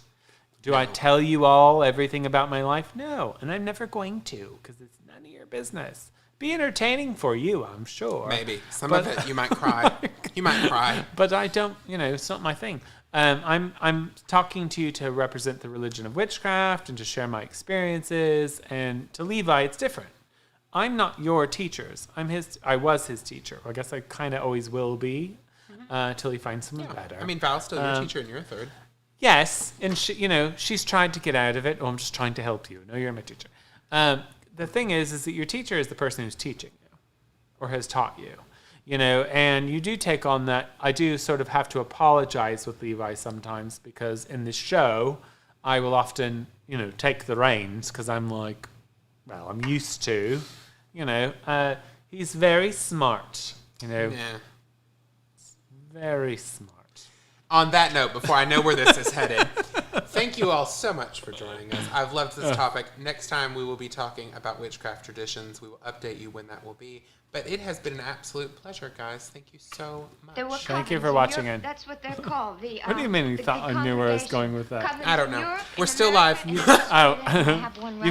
[SPEAKER 2] Do I tell you all everything about my life? No, and I'm never going to, because it's none of your business. Be entertaining for you, I'm sure.
[SPEAKER 1] Maybe. Some of it you might cry. You might cry.
[SPEAKER 2] But I don't, you know, it's not my thing. I'm talking to you to represent the religion of witchcraft and to share my experiences. And to Levi, it's different. I'm not your teachers. I was his teacher. I guess I kind of always will be till he finds someone better.
[SPEAKER 1] I mean, Val's still your teacher and you're a third.
[SPEAKER 2] Yes, and she, you know, she's tried to get out of it. Oh, I'm just trying to help you. No, you're my teacher. The thing is that your teacher is the person who's teaching you or has taught you. You know, and you do take on that. I do sort of have to apologize with Levi sometimes because in this show, I will often, you know, take the reins because I'm like, well, I'm used to, you know. He's very smart, you know.
[SPEAKER 1] Yeah.
[SPEAKER 2] Very smart.
[SPEAKER 1] On that note, before I know where this is headed, thank you all so much for joining us. I've loved this topic. Next time we will be talking about witchcraft traditions. We will update you when that will be. But it has been an absolute pleasure, guys. Thank you so much.
[SPEAKER 2] Thank you for watching in.
[SPEAKER 11] That's what they're called.
[SPEAKER 2] What do you mean you thought I knew where I was going with that?
[SPEAKER 1] I don't know. We're still live.
[SPEAKER 2] You've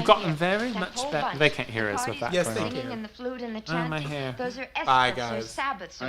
[SPEAKER 2] gotten very much better. They can't hear us with that
[SPEAKER 1] Yes,
[SPEAKER 2] going
[SPEAKER 1] they
[SPEAKER 2] on.
[SPEAKER 1] can.
[SPEAKER 11] And the flute and the
[SPEAKER 2] Oh, my hair.
[SPEAKER 11] Those are
[SPEAKER 1] Bye,
[SPEAKER 11] Esthers or
[SPEAKER 1] guys.
[SPEAKER 11] Sabbaths or